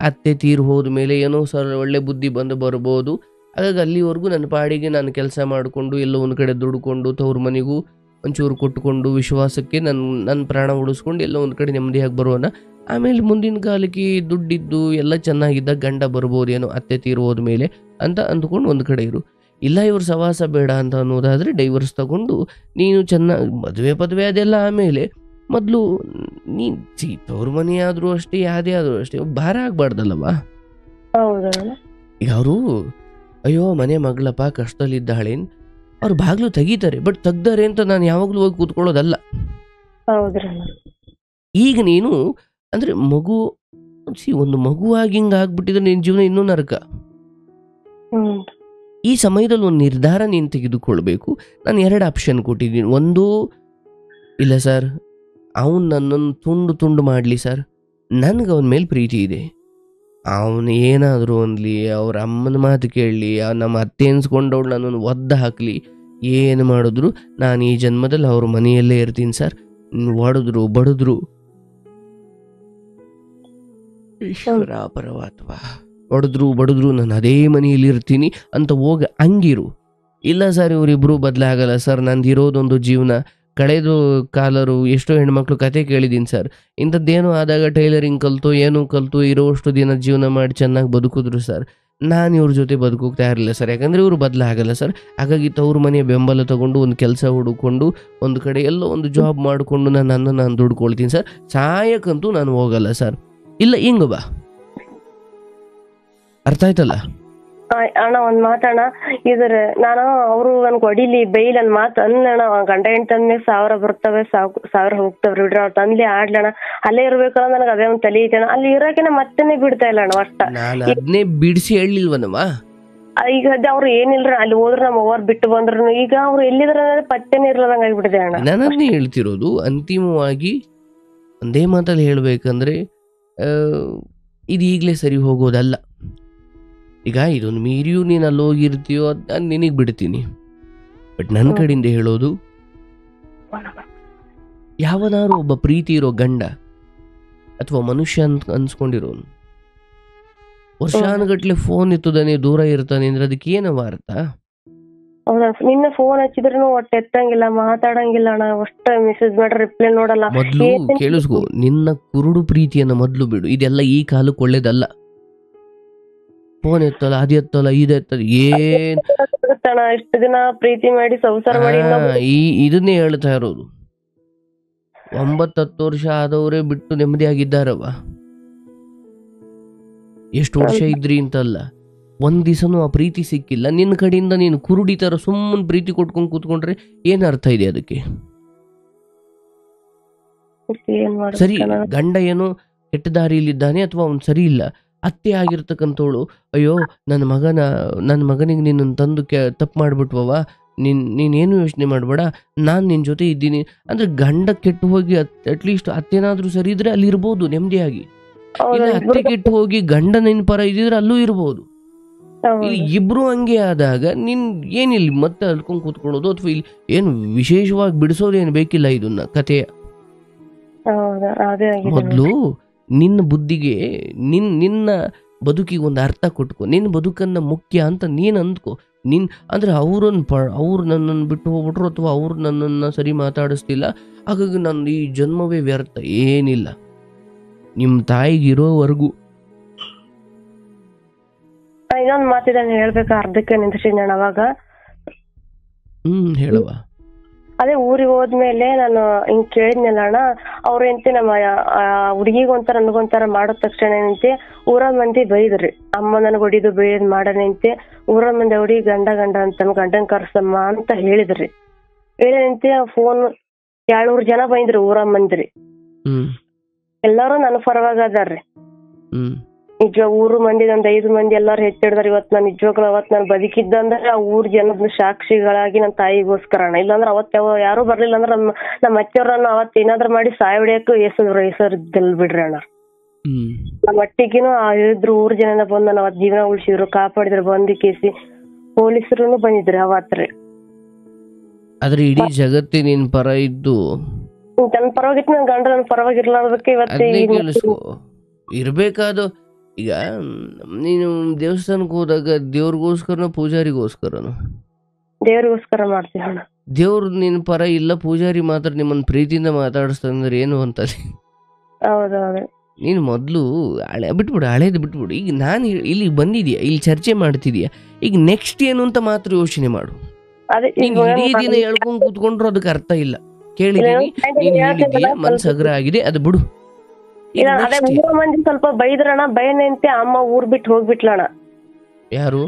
ಅತ್ತೆ ತೀರು ಹೋದ ಮೇಲೆ ಏನೋ ಒಳ್ಳೆ ಬುದ್ಧಿ ಬರ್ಬೋದು. ಹಾಗಾಗಿ ಅಲ್ಲಿವರೆಗೂ ನನ್ನ ಪಾಡಿಗೆ ನಾನು ಕೆಲಸ ಮಾಡಿಕೊಂಡು ಎಲ್ಲೋ ಒಂದು ಕಡೆ ದುಡ್ಕೊಂಡು ತವ್ರ ಮನೆಗೂ ಒಂಚೂರು ಕೊಟ್ಟುಕೊಂಡು ವಿಶ್ವಾಸಕ್ಕೆ ನನ್ನ ಪ್ರಾಣ ಉಳಿಸ್ಕೊಂಡು ಎಲ್ಲೋ ಒಂದು ಕಡೆ ನೆಮ್ಮದಿಯಾಗಿ ಬರೋಣ. ಆಮೇಲೆ ಮುಂದಿನ ಕಾಲಕ್ಕೆ ದುಡ್ಡಿದ್ದು ಎಲ್ಲ ಚೆನ್ನಾಗಿದ್ದಾಗ ಗಂಡ ಬರ್ಬೋದೇನೋ ಅತ್ತೆ ತೀರು ಹೋದ ಮೇಲೆ ಅಂತ ಅಂದ್ಕೊಂಡು ಒಂದು ಕಡೆ ಇರು. ಇಲ್ಲ ಇವ್ರ ಸವಾಸ ಬೇಡ ಅಂತ ಅನ್ನೋದಾದರೆ ಡೈವರ್ಸ್ ತಗೊಂಡು ನೀನು ಚೆನ್ನಾಗಿ ಮದುವೆ ಅದೆಲ್ಲ ಆಮೇಲೆ ಮೊದಲು ನೀನು ತವ್ರ ಮನೆ ಆದರೂ ಅಷ್ಟೇ, ಯಾವುದೇ ಆದರೂ ಅಷ್ಟೇ, ಭಾರ ಆಗಬಾರ್ದಲ್ಲವ. ಈಗ ಅವರು ಅಯ್ಯೋ ಮನೆ ಮಗಳಪ್ಪ ಕಷ್ಟದಲ್ಲಿದ್ದಾಳೇನು, ಅವ್ರು ಬಾಗ್ಲು ತೆಗಿತಾರೆ, ಬಟ್ ತೆಗ್ದಾರೆ ಅಂತ ನಾನು ಯಾವಾಗಲೂ ಹೋಗಿ ಕೂತ್ಕೊಳ್ಳೋದಲ್ಲ. ಈಗ ನೀನು ಅಂದರೆ ಒಂದು ಮಗುವಾಗಿ ಹಿಂಗೆ ಆಗ್ಬಿಟ್ಟಿದ್ರೆ ನಿನ್ನ ಜೀವನ ಇನ್ನೂ ನರಕ. ಈ ಸಮಯದಲ್ಲಿ ಒಂದು ನಿರ್ಧಾರ ನೀನು ತೆಗೆದುಕೊಳ್ಬೇಕು. ನಾನು 2 ಆಪ್ಷನ್ ಕೊಟ್ಟಿದ್ದೀನಿ. ಒಂದು, ಇಲ್ಲ ಸರ್ ಅವನು ನನ್ನನ್ನು ತುಂಡು ಮಾಡಲಿ ಸರ್, ನನಗೆ ಅವನ ಮೇಲೆ ಪ್ರೀತಿ ಇದೆ, ಅವನು ಏನಾದರೂ ಅನ್ಲಿ, ಅವ್ರ ಅಮ್ಮನ ಮಾತು ಕೇಳಲಿ, ನಮ್ಮ ಅತ್ತೆ ಅನ್ಸ್ಕೊಂಡವಳು ನನ್ನನ್ನು ಒದ್ದು ಹಾಕಲಿ, ಏನು ಮಾಡಿದ್ರು ನಾನು ಈ ಜನ್ಮದಲ್ಲಿ ಅವ್ರ ಮನೆಯಲ್ಲೇ ಇರ್ತೀನಿ ಸರ್. ಹೊಡೆದ್ರು ಬಡಿದ್ರು ಈಶ್ವರ ಪರಮಾತ್ಮ. ಹೊಡೆದ್ರು ಬಡಿದ್ರು ನಾನು ಅದೇ ಮನೆಯಲ್ಲಿ ಇರ್ತೀನಿ ಅಂತ ಹೋಗ ಹಂಗಿರು. ಇಲ್ಲ ಸರ್ ಇವರಿಬ್ರು ಬದಲಾಗಲ್ಲ ಸರ್, ನಂದು ಇರೋದೊಂದು ಜೀವನ. ಕಳೆದು ಕಾಲರು ಎಷ್ಟೋ ಹೆಣ್ಮಕ್ಳು ಕತೆ ಕೇಳಿದ್ದೀನಿ ಸರ್, ಇಂಥದ್ದೇನೋ ಆದಾಗ ಟೈಲರಿಂಗ್ ಕಲ್ತು ಏನೋ ಕಲ್ತು ಇರೋಷ್ಟು ದಿನ ಜೀವನ ಮಾಡಿ ಚೆನ್ನಾಗಿ ಬದುಕಿದ್ರು ಸರ್. ನಾನು ಇವ್ರ ಜೊತೆ ಬದುಕೋಗ್ತಾ ಇರಲಿಲ್ಲ ಸರ್, ಯಾಕಂದರೆ ಇವರು ಬದಲಾಗಲ್ಲ ಸರ್. ಹಾಗಾಗಿ ತವ್ರ ಮನೆಯ ಬೆಂಬಲ ತಗೊಂಡು ಒಂದು ಕೆಲಸ ಹುಡುಕೊಂಡು ಒಂದು ಕಡೆ ಎಲ್ಲೋ ಒಂದು ಜಾಬ್ ಮಾಡಿಕೊಂಡು ನಾನು ದುಡ್ಕೊಳ್ತೀನಿ ಸರ್, ಸಾಯಕ್ಕಂತೂ ನಾನು ಹೋಗಲ್ಲ ಸರ್. ಇಲ್ಲ ಹಿಂಗ ಬಾ, ಅರ್ಥ ಆಯ್ತಲ್ಲ? ಅಣ್ಣ ಒಂದ್ ಮಾತಣ್ಣ, ಇದ್ರ ನಾನು ಅವ್ರು ನನ್ಗೆ ಹೊಡಿಲಿ ಬೈಲ್ ಅನ್ ಮಾತು ಅಣ್ಣ, ಗಂಡ ಹೆಂಡ್ ತಂದ್ಮೇಲೆ 1000 ಬರ್ತವೆ 1000 ಹೋಗ್ತಾವ್ರಿ ಬಿಡ್ರಿ, ಅವ್ರ ತಂದ್ಲಿ ಆಡ್ಲಣ್ಣ, ಅಲ್ಲೇ ಇರ್ಬೇಕಲ್ಲ ನನಗೆ ಅದೇ ಒಂದ್ ತಲೆ ಐತೆ ಅಣ್ಣ. ಅಲ್ಲಿ ಇರೋಕೆನ ಮತ್ತೆನೆ ಬಿಡ್ತಾ ಇಲ್ಲ ಅಣ್ಣ ಅಷ್ಟ. ನಾನು ಅದನ್ನೇ ಬಿಡಿಸಿ ಹೇಳಿಲ್ವನಮ್ಮ. ಈಗ ಅವ್ರು ಏನಿಲ್ರ, ಅಲ್ಲಿ ಹೋದ್ರ ನಮ್ಮ ಅವ್ರ ಬಿಟ್ಟು ಬಂದ್ರು, ಈಗ ಅವ್ರು ಎಲ್ಲಿದ್ರ ಪತ್ತೆನೇ ಇರ್ಲದಂಗ ಆಗ್ಬಿಟ್ಟಿದೆ ಅಣ್ಣ. ನಾನನ್ನೇ ಹೇಳ್ತಿರೋದು, ಅಂತಿಮವಾಗಿ ಒಂದೇ ಮಾತಲ್ಲಿ ಹೇಳ್ಬೇಕಂದ್ರೆ ಇದು ಈಗಲೇ ಸರಿ ಹೋಗೋದಲ್ಲ. ಈಗ ಇದೊಂದು ಮೀರಿಯೂ ನೀನು ಅಲ್ಲಿ ಹೋಗಿರ್ತೀಯೋ ಅದು ನಿನಗೆ ಬಿಡ್ತೀನಿ. ಬಟ್ ನನ್ನ ಕಡೆಯಿಂದ ಹೇಳೋದು, ಯಾವನಾರು ಒಬ್ಬ ಪ್ರೀತಿ ಇರೋ ಗಂಡ ಅಥವಾ ಮನುಷ್ಯ ಅಂತ ಅನ್ಸ್ಕೊಂಡಿರೋನು ವರ್ಷಾನುಗಟ್ಲೆ ಫೋನ್ ಎತ್ತುದಾನೆ ದೂರ ಇರ್ತಾನೆ ಅಂದ್ರೆ ಅದಕ್ಕೆ ಏನವ ಅರ್ಥ? ಹೌದಾ, ನಿನ್ನೆ ಫೋನ್ ಹಚ್ಚಿದ್ರು ಒಟ್ಟು ಎತ್ತಂಗಿಲ್ಲ, ಮಾತಾಡಂಗಿಲ್ಲ ಅಣ್ಣ, ಅಷ್ಟ ಮೆಸೇಜ್ ಮಾಡ್ರೆ ರಿಪ್ಲೈ ನೋಡಲ್ಲ. ಮೊದ್ಲು ಕೇಳಿಸ್ಕೊ, ನಿನ್ನ ಕುರುಡು ಪ್ರೀತಿಯನ್ನ ಮೊದ್ಲು ಬಿಡು. ಇದೆಲ್ಲ ಈ ಕಾಲಕ್ಕೆ ಒಳ್ಳೇದಲ್ಲ. ಫೋನ್ ಎತ್ತಲ್ಲ, ಅದು ಎತ್ತಲ್ಲ, ಇದು ಎತ್ತಲ್ಲ, ಏನ್ ಇಷ್ಟು ದಿನ ಪ್ರೀತಿ ಮಾಡಿ ಸಂಸಾರ ಮಾಡಿ ಇದನ್ನೇ ಹೇಳ್ತಾ ಇರೋದು. 9-10 ವರ್ಷ ಆದವರೇ ಬಿಟ್ಟು ನೆಮ್ಮದಿಯಾಗಿದ್ದಾರವ. ಎಷ್ಟು ವರ್ಷ ಇದ್ರಿ ಅಂತಲ್ಲ, ಒಂದ್ ದಿವಸನೂ ಆ ಪ್ರೀತಿ ಸಿಕ್ಕಿಲ್ಲ. ನಿನ್ನ ಕಡೆಯಿಂದ ನೀನು ಕುರುಡಿ ತರ ಸುಮ್ಮನೆ ಪ್ರೀತಿ ಕೊಟ್ಕೊಂಡು ಕೂತ್ಕೊಂಡ್ರೆ ಏನ್ ಅರ್ಥ ಇದೆ ಅದಕ್ಕೆ? ಸರಿ, ಗಂಡ ಏನೋ ಕೆಟ್ಟ ದಾರಿಯಲ್ಲಿದ್ದಾನೆ ಅಥವಾ ಅವ್ನು ಸರಿ ಇಲ್ಲ, ಅತ್ತೆ ಆಗಿರ್ತಕ್ಕಂಥವಳು ಅಯ್ಯೋ ನನ್ನ ಮಗನಿಗೆ ನಿನ್ನ ತಂದು ತಪ್ಪು ಮಾಡ್ಬಿಟ್ವವ, ನೀನೇನು ಯೋಚನೆ ಮಾಡಬೇಡ, ನಾನು ನಿನ್ನ ಜೊತೆ ಇದ್ದೀನಿ ಅಂದ್ರೆ ಗಂಡ ಕೆಟ್ಟು ಹೋಗಿ ಅಟ್ಲೀಸ್ಟ್ ಅತ್ತೇನಾದ್ರೂ ಸರಿ ಇದ್ರೆ ಅಲ್ಲಿ ಇರ್ಬೋದು ನೆಮ್ಮದಿಯಾಗಿ. ಇಲ್ಲ ಅತ್ತೆ ಕೆಟ್ಟು ಹೋಗಿ ಗಂಡ ನಿನ್ನ ಪರ ಇದ್ದಿದ್ರೆ ಅಲ್ಲೂ ಇರ್ಬೋದು. ಇಲ್ಲಿ ಇಬ್ರು ಹಂಗೆ ಆದಾಗ ನೀನ್ ಏನಿಲ್ಲ ಮತ್ತೆ ಅಲ್ಕೊಂಡ್ ಕೂತ್ಕೊಳ್ಳೋದು ಅಥವಾ ಇಲ್ಲಿ ಏನು ವಿಶೇಷವಾಗಿ ಬಿಡಿಸೋದೇನು ಬೇಕಿಲ್ಲ ಇದನ್ನ ಕಥೆಯ. ಮೊದ್ಲು ನಿನ್ನ ಬುದ್ಧಿಗೆ ನಿನ್ನ ಬದುಕಿಗೆ ಒಂದು ಅರ್ಥ ಕೊಟ್ಕೊ. ನಿನ್ನ ಬದುಕನ್ನ ಮುಖ್ಯ ಅಂತ ನೀನ್ ಅಂದ್ಕೊ. ಅಂದ್ರೆ ಅವ್ರು ನನ್ನನ್ನು ಬಿಟ್ಟು ಹೋಗ್ಬಿಟ್ರು ಅಥವಾ ಅವ್ರು ನನ್ನನ್ನು ಸರಿ ಮಾತಾಡಿಸ್ತಿಲ್ಲ, ಹಾಗಾಗಿ ನನ್ನ ಈ ಜನ್ಮವೇ ವ್ಯರ್ಥ. ಏನಿಲ್ಲ, ನಿಮ್ಮ ತಾಯಿಗಿರೋವರೆಗೂ. ಇನ್ನೊಂದು ಮಾತಿದ್ದಾನೆ ಹೇಳ್ಬೇಕು, ಅರ್ಧಕ್ಕೆ ನಿಂತಿದ್ದೀನಿ ನಾನು ಅವಾಗ. ಹೇಳುವ. ಅದೇ ಊರಿಗೆ ಹೋದ್ಮೇಲೆ ನಾನು ಹಿಂಗ್ ಕೇಳಿದ್ನಲ್ಲ ಅಣ್ಣ, ಅವ್ರ ಎಂತಿ ನಮ್ಮ ಹುಡುಗಿಗೊಂಥರ ನನಗೊಂಥರ ಮಾಡಿದ ತಕ್ಷಣ ಏನಂತೆ ಊರ ಮಂದಿ ಬೈದ್ರಿ, ಅಮ್ಮ ನನಗೆ ಹೊಡಿದು ಬೈದ್ ಮಾಡನಂತೆ. ಊರ ಮಂದಿ ಹುಡುಗಿ ಗಂಡ ಅಂತ ಗಂಡನ್ ಕರ್ಸಮ್ಮ ಅಂತ ಹೇಳಿದ್ರಿ. ಹೇಳಂತೆ ಫೋನ್ 200 ಜನ ಬಂದ್ರಿ ಊರ ಮಂದ್ರಿ, ಎಲ್ಲಾರು ನನ್ನ ಪರವಾಗಿ ಅದಾರ್ರಿ. ನಿಜ ಊರು ಮಂದಿ ಒಂದ್ 5 ಮಂದಿ ಎಲ್ಲಾರು ಹೆಚ್ಚಿಡ್ದಾರ. ಇವತ್ ನಾನು ನಿಜವಾಗ್ಲೂ ಅವತ್ ನಾನು ಬದುಕಿದ್ದಂದ್ರೆ ಆ ಊರ್ ಜನದ ಸಾಕ್ಷಿಗಳಾಗಿ ನನ್ನ ತಾಯಿಗೋಸ್ಕರ ಅಣ್ಣ. ಇಲ್ಲಾಂದ್ರೆ ಅವತ್ ಯಾರು ಬರ್ಲಿಲ್ಲ ಅಂದ್ರೆ ನಮ್ಮ ಅತ್ತೆಯವ್ರನ್ನ ಅವತ್ ಏನಾದ್ರು ಮಾಡಿ ಸಾಯ ಹೊಡಿಯಕ್ಕೂ ಹೆಸರಿದ್ದಲ್ ಬಿಡ್ರಿ ಅಣ್ಣ. ನಮ್ಮ ಅಟ್ಟಿಗಿನೂ ಇದ್ರು ಊರ್ ಜನ ಬಂದ್ ನಾನು ಅವತ್ ಜೀವನ ಉಳಿಸಿದ್ರು, ಕಾಪಾಡಿದ್ರು, ಬಂದು ಕೇಸಿ ಪೊಲೀಸರು ಬಂದಿದ್ರಿ ಅವತ್ರಿ. ಆದ್ರೆ ಇಡೀ ಜಗತ್ತಿನ ಪರ ಇದ್ದು ನನ್ನ ಪರವಾಗಿತ್ತು, ನನ್ ಗಂಡ ನನ್ನ ಪರವಾಗಿರ್ಲಾರ್ದಕ್ಕೆ ಇವತ್ತು ಇರ್ಬೇಕಾದ. ಈಗ ನೀನು ದೇವಸ್ಥಾನಕ್ಕೆ ಹೋದಾಗ ದೇವ್ರಿಗೋಸ್ಕರನ ಪೂಜಾರಿಗೋಸ್ಕರನ? ದೇವ್ರಿಗೋಸ್ಕರ ಮಾಡ್ತೀವಿ ಅಣ್ಣ. ದೇವ್ರು ನಿನ್ ಪರ ಇಲ್ಲ, ಪೂಜಾರಿ ಮಾತ್ರ ನಿಮ್ಮನ್ನ ಪ್ರೀತಿಯಿಂದ ಮಾತಾಡಿಸ್ತಂದ್ರೆ ಏನು ಅಂತಲ್ಲಿ. ಹೌದೌದು. ನೀನು ಮೊದ್ಲು ಬಿಟ್ಬಿಡು, ಹಳೇದು ಬಿಟ್ಬಿಡು. ಈಗ ನಾನು ಇಲ್ಲಿ ಬಂದಿದ್ಯಾ, ಇಲ್ಲಿ ಚರ್ಚೆ ಮಾಡ್ತಿದ್ಯಾ, ಈಗ ನೆಕ್ಸ್ಟ್ ಏನು ಅಂತ ಮಾತ್ರ ಯೋಚನೆ ಮಾಡು. ನೀನ್ ಇಡೀ ದಿನ ಹೇಳ್ಕೊಂಡ್ ಕೂತ್ಕೊಂಡ್ರು ಅದಕ್ಕೆ ಅರ್ಥ ಇಲ್ಲ. ಕೇಳಿದೀನಿ, ನೀನ್ ಹೇಳಿದ್ಯಾ, ಮನ್ಸು ಹಗುರ ಆಗಿದೆ, ಅದು ಬಿಡು. ಅದೇ ಊರ ಮಂದಿ ಸ್ವಲ್ಪ ಬೈದ್ರಣ, ಬೈನಂತೆ ಅಮ್ಮ ಊರ್ ಬಿಟ್ಟು ಹೋಗ್ಬಿಟ್ಲಣ್ಣ. ಯಾರು?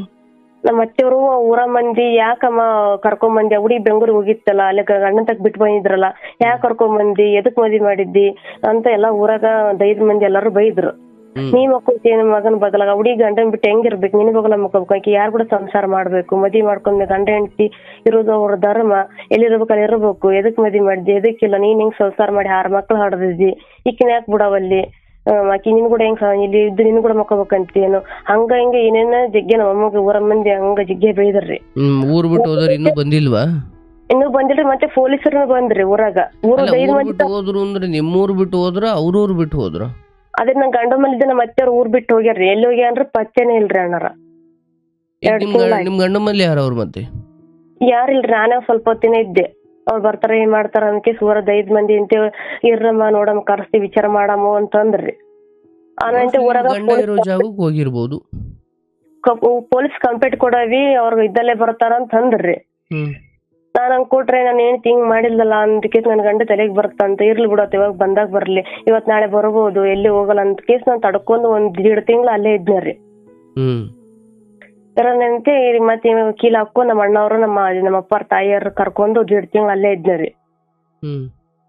ನಮ್ಮ ಅತ್ತೆಯವರು ಊರ ಮಂದಿ ಯಾಕಮ್ಮ ಕರ್ಕೊಂಬಂದಿ, ಹುಡುಗಿ ಬೆಂಗಳೂರಿಗೆ ಹೋಗಿತ್ತಲ್ಲ, ಅಲ್ಲಿ ಗಂಡನ್ ತಕ್ ಬಿಟ್ಟು ಬಂದಿದ್ರಲ್ಲ, ಯಾಕೆ ಕರ್ಕೊಂಬಂದಿ, ಎದಕ್ ಮದ್ವಿ ಮಾಡಿದ್ದಿ ಅಂತ ಎಲ್ಲಾ ಊರಾಗ 5 ಮಂದಿ ಎಲ್ಲಾರು ಬೈದ್ರು. ನೀ ಮಕ್ಕೊಳ್ತಿ ಮಗನ್ ಬಗಲಾಗ, ಹುಡುಗಿ ಗಂಡನ್ ಬಿಟ್ಟು ಹೆಂಗಿರ್ಬೇಕು, ನಿನ್ ಬಗಲ ಮಕ್ಕೋಬೇಕು, ಯಾರು ಕೂಡ ಸಂಸಾರ ಮಾಡ್ಬೇಕು, ಮದ್ವಿ ಮಾಡ್ಕೊಂಡ್ ಗಂಡ ಹೆಂಡತಿ ಇರೋದು ಅವ್ರ ಧರ್ಮ, ಎಲ್ಲಿರ್ಬೇಕು ಅಲ್ಲಿ ಇರ್ಬೇಕು, ಎದಕ್ ಮದ್ವಿ ಮಾಡಿದ್ದಿ, ಎದಕ್ಕಿಲ್ಲ, ನೀನ್ ಹೆಂಗ್ ಸಂಸಾರ ಮಾಡಿ 6 ಮಕ್ಳು ಹಾಡದಿದ್ದಿ, ಈಕಿನ ಯಾಕೆ ಬಿಡವಲ್ಲಿ, ಆಕಿ ನಿನ್ ಕೂಡ ಹೆಂಗ್ ಇಲ್ಲಿ ಇದ್ದು ನಿನ್ ಕೂಡ ಮಕ್ಕೋಬೇಕಂತೇನು, ಹಂಗ ಹಿಂಗ ಏನೇನ ಜಗ್ಗೆ ನಮ್ಮ ಅಮ್ಮಗೆ ಊರ ಮಂದಿ ಹಂಗ ಜಗ್ಗೆ ಬೈದ್ರಿ. ಊರ್ ಬಿಟ್ಟು ಹೋದ್ರ ಇನ್ನೂ ಬಂದಿಲ್ವಾ? ಇನ್ನೂ ಬಂದಿಲ್ರಿ, ಮತ್ತೆ ಪೊಲೀಸರು ಬಂದ್ರಿ ಊರಾಗ. ಊರ 5 ಮಂದಿ ಹೋದ್ರು ಅಂದ್ರೆ ನಿಮ್ಮೂರ್ ಬಿಟ್ಟು ಹೋದ್ರ ಅವ್ರವ್ರು ಬಿಟ್ಟು ಹೋದ್ರ? ಅದ್ರ ನನ್ ಗಂಡ ಮನೆ ನಮ್ಮ ಅತ್ತೆಯವ್ರು ಊರ್ ಬಿಟ್ಟು ಹೋಗ್ಯಾರ್ರಿ. ಎಲ್ಲಿ ಹೋಗ್ಯಾನ್ರಿ ಪತ್ತೆನೇ ಇಲ್ರಿ ಅಣ್ಣಾರ. ನಿಮ್ ಗಂಡ ಮಲ್ಲಿ ಯಾರ ಅವ್ರ ಮತ್ತೆ? ಯಾರಿಲ್ರಿ, ನಾನೇ ಸ್ವಲ್ಪ ಹೊತ್ತಿನ ಇದ್ದೆ. ಅವ್ರು ಬರ್ತಾರ ಏನ್ ಮಾಡ್ತಾರ ಅನ್ಕೆ ಸುವರ್ದ 5 ಮಂದಿ ಅಂತ ಇರ್ರಮ್ಮ ನೋಡಮ್ಮ ಕರ್ಸ್ತಿ ವಿಚಾರ ಮಾಡಮ್ಮ ಅಂತಂದ್ರಿ. ಆಮೇಲೆ ಊರಾಗ ಜಾಗಕ್ಕೆ ಹೋಗಿರ್ಬೋದು, ಪೊಲೀಸ್ ಕಂಪ್ಲೇಂಟ್ ಕೊಡವಿ ಅವ್ರ ಇದ್ದಲ್ಲೇ ಬರ್ತಾರ ಅಂತ ಅಂದ್ರಿ. ನಾನ್ ಹಂಗ್ ಕೊಟ್ರೆ ನಾನು ಏನ್ ಹಿಂಗ್ ಮಾಡಿಲ್ಲಲ್ಲ ಅಂತ ಕೇಸ್ ನನ್ ಗಂಡ ತಲೆಗ್ ಬರ್ತಂತ. ಇರ್ಲಿ ಬಿಡತ್ ಇವಾಗ ಬಂದಾಗ ಬರ್ಲಿ, ಇವತ್ ನಾಳೆ ಬರ್ಬೋದು, ಎಲ್ಲಿ ಹೋಗಲ್ಲ ಅಂತ ಕೇಸ್ ನಾನ್ ತಡ್ಕೊಂಡು 1.5 ತಿಂಗ್ಳು ಅಲ್ಲೇ ಇದ್ನರಿ. ಇರಂತೆ ಮತ್ತೆ ವಕೀಲ ಹಾಕೋ ನಮ್ಮ ಅಣ್ಣವ್ರು ನಮ್ಮ ಅಪ್ಪಾರ ತಾಯಿಯವ್ರು ಕರ್ಕೊಂಡು 1.5 ತಿಂಗ್ಳು ಅಲ್ಲೇ ಇದ್ನರಿ.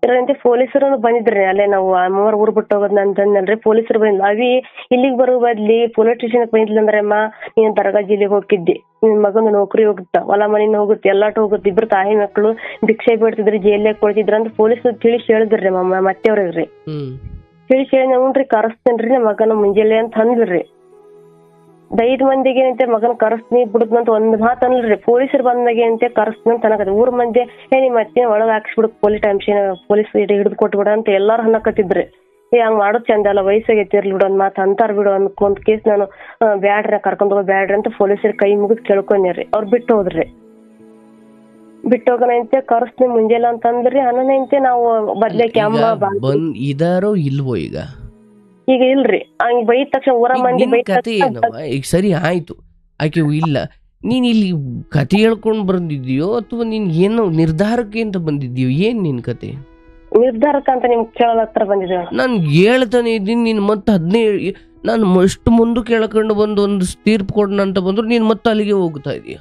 ಇರಂತೆ ಪೊಲೀಸರು ಬಂದಿದ್ರಿ. ಅಲ್ಲೇ ನಾವು ಅಮ್ಮವ್ರ ಊರ್ ಬಿಟ್ಟು ಹೋಗೋದ್ ಅಂತಂದಲ್ರಿ, ಪೊಲೀಸರು ಬಂದಿಲ್ಲ. ಅವಿ ಇಲ್ಲಿಗ್ ಬರೋ ಬದ್ಲಿ ಪೊಲೀಸ್ ಸ್ಟೇಷನ್ ಬಂದಿಲ್ಲ ಅಂದ್ರೆ ಅಮ್ಮ ನೀನ್ ದರ್ಗಾ ಜಿಲ್ಲೆಗೆ ಹೋಗಿದ್ದಿ, ನಿನ್ ಮಗನ ನೌಕರಿ ಹೋಗುತ್ತ, ಹೊಲ ಮನಿನ ಹೋಗುತ್ತೆ, ಎಲ್ಲಾಟ ಹೋಗುತ್ತೆ, ಇಬ್ರು ತಾಯಿ ಮಕ್ಳು ಭಿಕ್ಷೆ ಬಿಡ್ತಿದ್ರಿ, ಜೈಲ್ನಾಗ ಕೊಡ್ತಿದ್ರ ಅಂತ ಪೊಲೀಸರು ತಿಳಿಸಿ ಹೇಳಿದ್ರಿ ಮತ್ತೆಯವ್ರಿಗ್ರಿ. ತಿಳಿಸಿ ಹೇಳಿ ನೋಡ್ರಿ ಕರೆಸ್ತೇನ್ರಿ ನಮ್ಮ ಮಗನ ಮುಂಜಾನೆ ಅಂತ ಅಂದ್ರಿ. 5 ಮಂದಿಗೆ ಅಂತೆ ಮಗನ ಕರೆಸ್ತೀನಿ ಬಿಡುದಂತ ಒಂದ್ ಮಾತು ಅನ್ಲ್ರಿ. ಪೊಲೀಸರು ಬಂದಾಗೆ ಅಂತೆ ಕರೆಸ್ತೀನಿ ಅಂತ ಅನ್ನಕತ್ತಿ. ಊರ್ ಮಂದಿ ನಿಮ್ ಮತ್ತೆ ಒಳಗ್ ಹಾಕ್ಸ್ಬಿಡು ಪೊಲೀಸ್ ಹಿಡಿದು ಕೊಟ್ಬಿಡ ಅಂತ ಎಲ್ಲಾರು ಅನ್ನಕತ್ತಿದ್ರಿ. ಹಂಗ್ ಮಾಡೋದ್ ಚಂದ ಅಲ್ಲ, ವಯಸ್ಸಾಗೈತಿ ಇರ್ಲಿ ಬಿಡು ಒಂದ್ ಮಾತು ಅಂತಾರ ಬಿಡು ಅನ್ಕೊಂತ ಕೇಸ್ ನಾನು ಬ್ಯಾಡ್ರಿ ಕರ್ಕೊಂಡ್ ಹೋಗೋ ಬ್ಯಾಡ್ರಿ ಅಂತ ಪೊಲೀಸರು ಕೈ ಮುಗಿದ್ ಕೇಳ್ಕೊಂಡ್ರಿ. ಅವ್ರು ಬಿಟ್ಟು ಹೋದ್ರಿ. ಬಿಟ್ಟು ಹೋಗೋಣಂತೆ ಕರೆಸ್ತೀನಿ ಮುಂಜಾನೆ ಅಂತ ಅಂದ್ರಿ. ಅನ್ನಂತೆ ನಾವು ಬದ್ಲಕ್ಕೆ ಅಮ್ಮ ಇದಾರೋ ಇಲ್ವೋ ಈಗ ಇಲ್ರಿ. ಹಂಗ ಬೈದ ತಕ್ಷಣ ಊರ ಮಂದಿ ಕತೆ ಏನವ? ಈಗ ಸರಿ ಆಯ್ತು, ಆಕೆ ಇಲ್ಲ, ನೀನ್ ಇಲ್ಲಿ ಕತೆ ಹೇಳ್ಕೊಂಡ್ ಬಂದಿದ್ಯೋ ಅಥವಾ ನೀನ್ ಏನೋ ನಿರ್ಧಾರಕ್ಕೆ ಅಂತ ಬಂದಿದ್ಯೋ? ಏನ್ ನಿನ್ ಕತೆ? ನಿರ್ಧಾರಕ್ಕೆ ಅಂತ ನಿಮ್ ಕೇಳೋ ಹತ್ರ ಬಂದಿದ್ದೇವೆ. ನಾನು ಹೇಳ್ತಾನೆ ಇದ್ದೀನಿ, ನೀನ್ ಮತ್ತೆ 15 ನಾನು ಎಷ್ಟು ಮುಂದೆ ಕೇಳ್ಕೊಂಡು ಬಂದು ಒಂದು ತೀರ್ಪು ಕೊಡೋಣ ಅಂತ ಬಂದ್ರು ನೀನ್ ಮತ್ತೆ ಅಲ್ಲಿಗೆ ಹೋಗ್ತಾ ಇದೀಯ.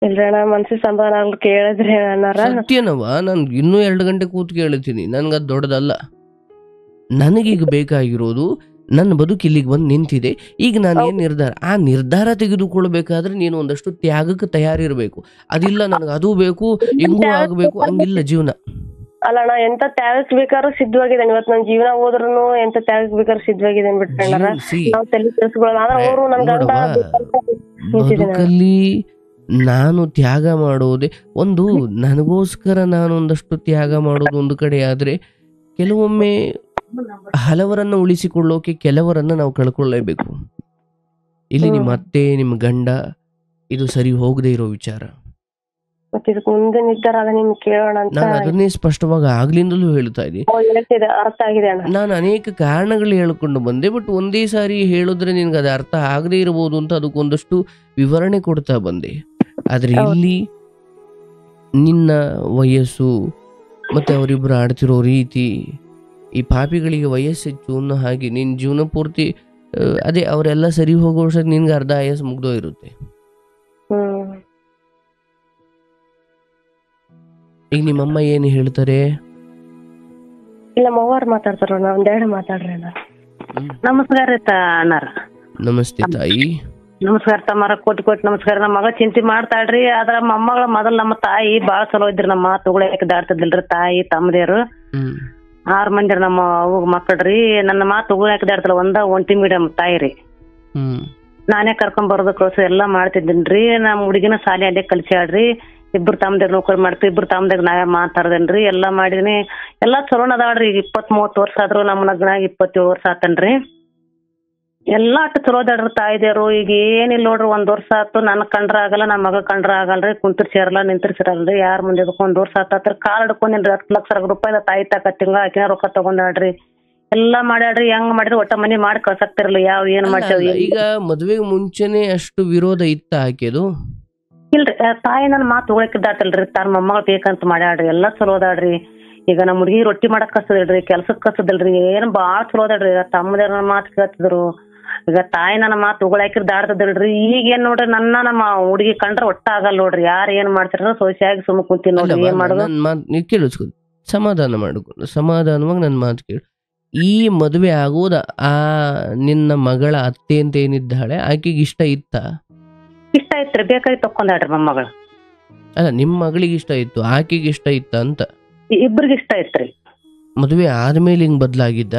ಇಲ್ರಿ ಅಣ್ಣ, ಮನ್ಸಿಗೆ ಸಮಾಧಾನ ಆಗ್ಲಿ ಕೇಳಿದ್ರಿ ಅಣ್ಣಾರ. ಸತ್ಯನವ, ನಾನು ಇನ್ನೂ 2 ಗಂಟೆ ಕೂತ್ ಕೇಳ್ತೀನಿ, ನನ್ಗದ್ ದೊಡ್ಡದಲ್ಲ. ನನಗೀಗ ಬೇಕಾಗಿರೋದು ನನ್ನ ಬದುಕು ಇಲ್ಲಿಗೆ ಬಂದು ನಿಂತಿದೆ. ಈಗ ನಾನು ಏನ್ ನಿರ್ಧಾರ, ಆ ನಿರ್ಧಾರ ತೆಗೆದುಕೊಳ್ಬೇಕಾದ್ರೆ ನೀನು ಒಂದಷ್ಟು ತ್ಯಾಗಕ್ಕೆ ತಯಾರಿರ್ಬೇಕು. ಅದಿಲ್ಲ ನನಗೆ ಅದು ಬೇಕು ಹೆಂಗೂ ಆಗ್ಬೇಕು ಹಂಗಿಲ್ಲ ಜೀವನ. ಅಲ್ಲ ಅಣ್ಣ, ಎಂತ ತ್ಯಾಗಕ್ಕೆ ಬೇಕಾದ್ರೂ ಸಿದ್ಧವಾಗಿದ್ದೇನೆ. ಇವತ್ತು ನನ್ನ ಜೀವನ ಹೋದ್ರೂ ಎಂತ ತ್ಯಾಗಕ್ಕೆ ಬೇಕಾದ್ರೂ ಸಿದ್ಧವಾಗಿದ್ದೇನೆ ಬಿಟ್ರೆ ನಾವು ತಲೆ ಕೆಡಿಸ್ಕೊಳ್ಳೋಣ. ಆದ್ರೆ ಅವರು ನನ್ ಗಂಡ ಬದುಕಲ್ಲಿ ನಾನು ತ್ಯಾಗ ಮಾಡೋದೆ ಒಂದು, ನನಗೋಸ್ಕರ ನಾನು ಒಂದಷ್ಟು ತ್ಯಾಗ ಮಾಡೋದು ಒಂದು ಕಡೆ ಆದ್ರೆ, ಕೆಲವೊಮ್ಮೆ ಹಲವರನ್ನ ಉಳಿಸಿಕೊಳ್ಳೋಕೆ ಕೆಲವರನ್ನ ನಾವು ಕಳ್ಕೊಳ್ಳೇಬೇಕು. ಇಲ್ಲಿ ನಿಮ್ಮ ಅತ್ತೆ ನಿಮ್ಮ ಗಂಡ ಇದು ಸರಿ ಹೋಗದೆ ಇರೋ ವಿಚಾರ. ಮುಂದೆ ನಿರ್ಧಾರ ನಿಮ್ಗೆ ಕೇಳೋಣ ಅಂತ ನಾನು ಅದನ್ನೇ ಸ್ಪಷ್ಟವಾಗಿ ಆಗ್ಲಿಂದಲೂ ಹೇಳ್ತಾ ಇದ್ದೀನಿ. ಅರ್ಥ ಆಗಿದೆ ಅಣ್ಣ. ನಾನು ಅನೇಕ ಕಾರಣಗಳು ಹೇಳ್ಕೊಂಡು ಬಂದೆ, ಬಟ್ ಒಂದೇ ಸಾರಿ ಹೇಳಿದ್ರೆ ನಿನ್ಗೆ ಅದು ಅರ್ಥ ಆಗದೆ ಇರಬಹುದು ಅಂತ ಅದಕ್ಕೊಂದಷ್ಟು ವಿವರಣೆ ಕೊಡ್ತಾ ಬಂದೆ. ಆದ್ರೆ ಇಲ್ಲಿ ನಿನ್ನ ವಯಸ್ಸು ಮತ್ತೆ ಅವರಿಬ್ರು ಆಡ್ತಿರೋ ರೀತಿ, ಈ ಪಾಪಿಗಳಿಗೆ ವಯಸ್ಸು ಹೆಚ್ಚು ಅನ್ನೋ ಹಾಗೆ ನಿನ್ನ ಜೀವನ ಪೂರ್ತಿ ಅದೇ ಅವರೆಲ್ಲ ಸರಿ ಹೋಗೋ ವರ್ಷಕ್ಕೆ ನಿನ್ಗೆ ಅರ್ಧ ಆಯಸ್ಸು ಮುಗ್ದೋ ಇರುತ್ತೆ. ಈಗ ನಿಮ್ಮಮ್ಮ ಏನು ಹೇಳ್ತಾರೆ? ಇಲ್ಲ ಮವ್ವಾರು ಮಾತಾಡ್ತಾರ, ಒಂದೆರಡು ಮಾತಾಡ್ರಿ ಅಣ್ಣ. ನಮಸ್ಕಾರ ಅಣ್ಣಾರ. ನಮಸ್ತೆ ತಾಯಿ. ನಮಸ್ಕಾರ ತಮ್ಮರ, ಕೋಟಿ ಕೋಟಿ ನಮಸ್ಕಾರ. ನಮ್ಮ ಮಗ ಚಿಂತೆ ಮಾಡ್ತಾಳ್ರಿ. ಆದ್ರ ಮೊಮ್ಮಗಳ ಮೊದಲ್ ನಮ್ಮ ತಾಯಿ ಬಾಳ ಚಲೋ ಇದ್ರಿ. ನಮ್ಮ ತಗೊಳಕ್ ದಾಡ್ತದಿಲ್ರಿ. ತಾಯಿ ತಮ್ಮದೇರು 6 ಮಂದಿ ನಮ್ಮ ಮಕ್ಕಳ್ರಿ. ನನ್ನ ಮಾತು ತಗೊಳಕ್ ದಾಡ್ತಲ್ಲ, ಒಂಟಿ ಮೀಡಿಯಂ ತಾಯಿ ರೀ. ನಾನೇ ಕರ್ಕೊಂಡ್ ಬರೋದು ಕಳ್ಸೋ ಎಲ್ಲಾ ಮಾಡ್ತಿದ್ದೀನ್ರಿ. ನಮ್ ಹುಡುಗಿನ ಶಾಲೆ ಅಲ್ಲೇ ಕಲ್ಸ್ಯಾಳ್ರಿ. 2 ತಮ್ಮದಾಗ ನೌಕರಿ ಮಾಡ್ತೀವಿ, 2 ತಮ್ಮದಾಗ ನಾವೇ ಮಾತಾಡ್ದೇನ್ರಿ. ಎಲ್ಲಾ ಮಾಡಿದೀನಿ, ಎಲ್ಲಾ ಚಲೋನ ಅದಾಳ್ರಿ. ಈಗ 20-30 ವರ್ಷ ಆದ್ರು. ನಮ್ಮ ಲಗ್ನಾಗ 27 ವರ್ಷ ಆತನ್ರಿ. ಎಲ್ಲಾ ಅಷ್ಟು ಚಲೋ ಅದಾಳ್ರಿ ತಾಯಿದೇವ್ರು. ಈಗ ಏನಿಲ್ಲ ನೋಡ್ರಿ, 1 ವರ್ಷ ಆತು. ನನ್ ಕಂಡ್ರ ಆಗಲ್ಲ, ನನ್ನ ಮಗ ಕಂಡ್ರ ಆಗಲ್ರಿ. ಕುಂತಿರ್ಸಿರಲ್ಲ ನಿಂತಿರ್ಸಿರಲ್ರಿ. ಯಾರ ಮುಂದೆ 1 ವರ್ಷ ಆತಾತ್ರ. ಕಾಲ್ ಹಿಡ್ಕೊಂಡೇನ್ರಿ. 10 ಲಕ್ಷ ರೂಪಾಯಿ ತಾಯಿ ತಾಕ ತಿಂಗಳ ಆಕಿನ ರೊಕ್ಕ ತಗೊಂಡಾಳ್ರಿ. ಎಲ್ಲಾ ಮಾಡ್ಯಾಡ್ರಿ. ಹೆಂಗ್ ಮಾಡಿದ್ರೆ ಒಟ್ಟ ಮನಿ ಮಾಡಿ ಕಳ್ಸಾಕ್ತಿರಲ್ಲ. ಏನ್ ಮಾಡ್ತೇವೆ. ಈಗ ಮದ್ವೆಗೆ ಮುಂಚೆನೆ ಅಷ್ಟು ವಿರೋಧ ಇತ್ತ ಆಕೆದು? ಇಲ್ರಿ, ತಾಯಿ ನನ್ನ ಮಾತು ತಗೊಳಕಿದ್ದಾತಲ್ರಿ. ತಾನ ಮೊಮ್ಮಗಳು ಬೇಕಂತ ಮಾಡ್ಯಾಡ್ರಿ. ಎಲ್ಲಾ ಚಲೋ ಅದಾಳ್ರಿ. ಈಗ ನಮ್ಮ ಹುಡುಗಿ ರೊಟ್ಟಿ ಮಾಡಕ್ ಕಸದಿಲ್ರಿ, ಕೆಲ್ಸಕ್ ಕಸದಿಲ್ರಿ. ಏನ್ ಬಾಳ ಚಲೋ ಅದಾಳ್ರಿ. ತಮ್ಮದೇವ್ರ ನನ್ನ ಮಾತು ಕೇಳ್ತಿದ್ರು. ಈಗ ತಾಯಿ ನನ್ನ ಮಾತು ತಗೊಳಕಿರ್ ದಾಡ್ತದಿಲ್ರಿ. ಈಗ ಏನ್ ನೋಡ್ರಿ, ನಮ್ಮ ಹುಡುಗಿ ಕಂಡ್ರ ಒಟ್ಟ ಆಗಲ್ಲ ನೋಡ್ರಿ. ಯಾರು ಏನ್ ಮಾಡ್ತಾರ ಸೋಸಿಯಾಗಿ ಸುಮ್ಮ ಕುಂತೀನಿ ನೋಡ್ರಿ. ಏನ್ ಮಾಡೋದು? ಕೇಳಿಸ್ಕೊ, ಸಮಾಧಾನ ಮಾಡ್ಕೊಂಡು ಸಮಾಧಾನವಾಗಿ ನನ್ನ ಮಾತು ಕೇಳು. ಈ ಮದುವೆ ಆಗೋದ ಆ ನಿನ್ನ ಮಗಳ ಅತ್ತೆ ಅಂತ ಏನಿದ್ದಾಳೆ ಆಕೆಗೆ ಇಷ್ಟ ಇತ್ತ? ಇಷ್ಟ ಇತ್ರಿ, ಬೇಕಾಗಿ ತಕೊಂಡಾಡ್ರಿ ಮೊಮ್ಮಗಳು. ಅಲ್ಲ, ನಿಮ್ಮ ಮಗಳಿಗೆ ಇಷ್ಟ ಇತ್ತು, ಆಕೆಗೆ ಇಷ್ಟ ಇತ್ತ ಅಂತ? ಇಬ್ಬರಿಗೆ ಇಷ್ಟ ಇತ್ರಿ. ಮದುವೆ ಆದ್ಮೇಲೆ ಹಿಂಗ್ ಬದ್ಲಾಗಿದ್ದ?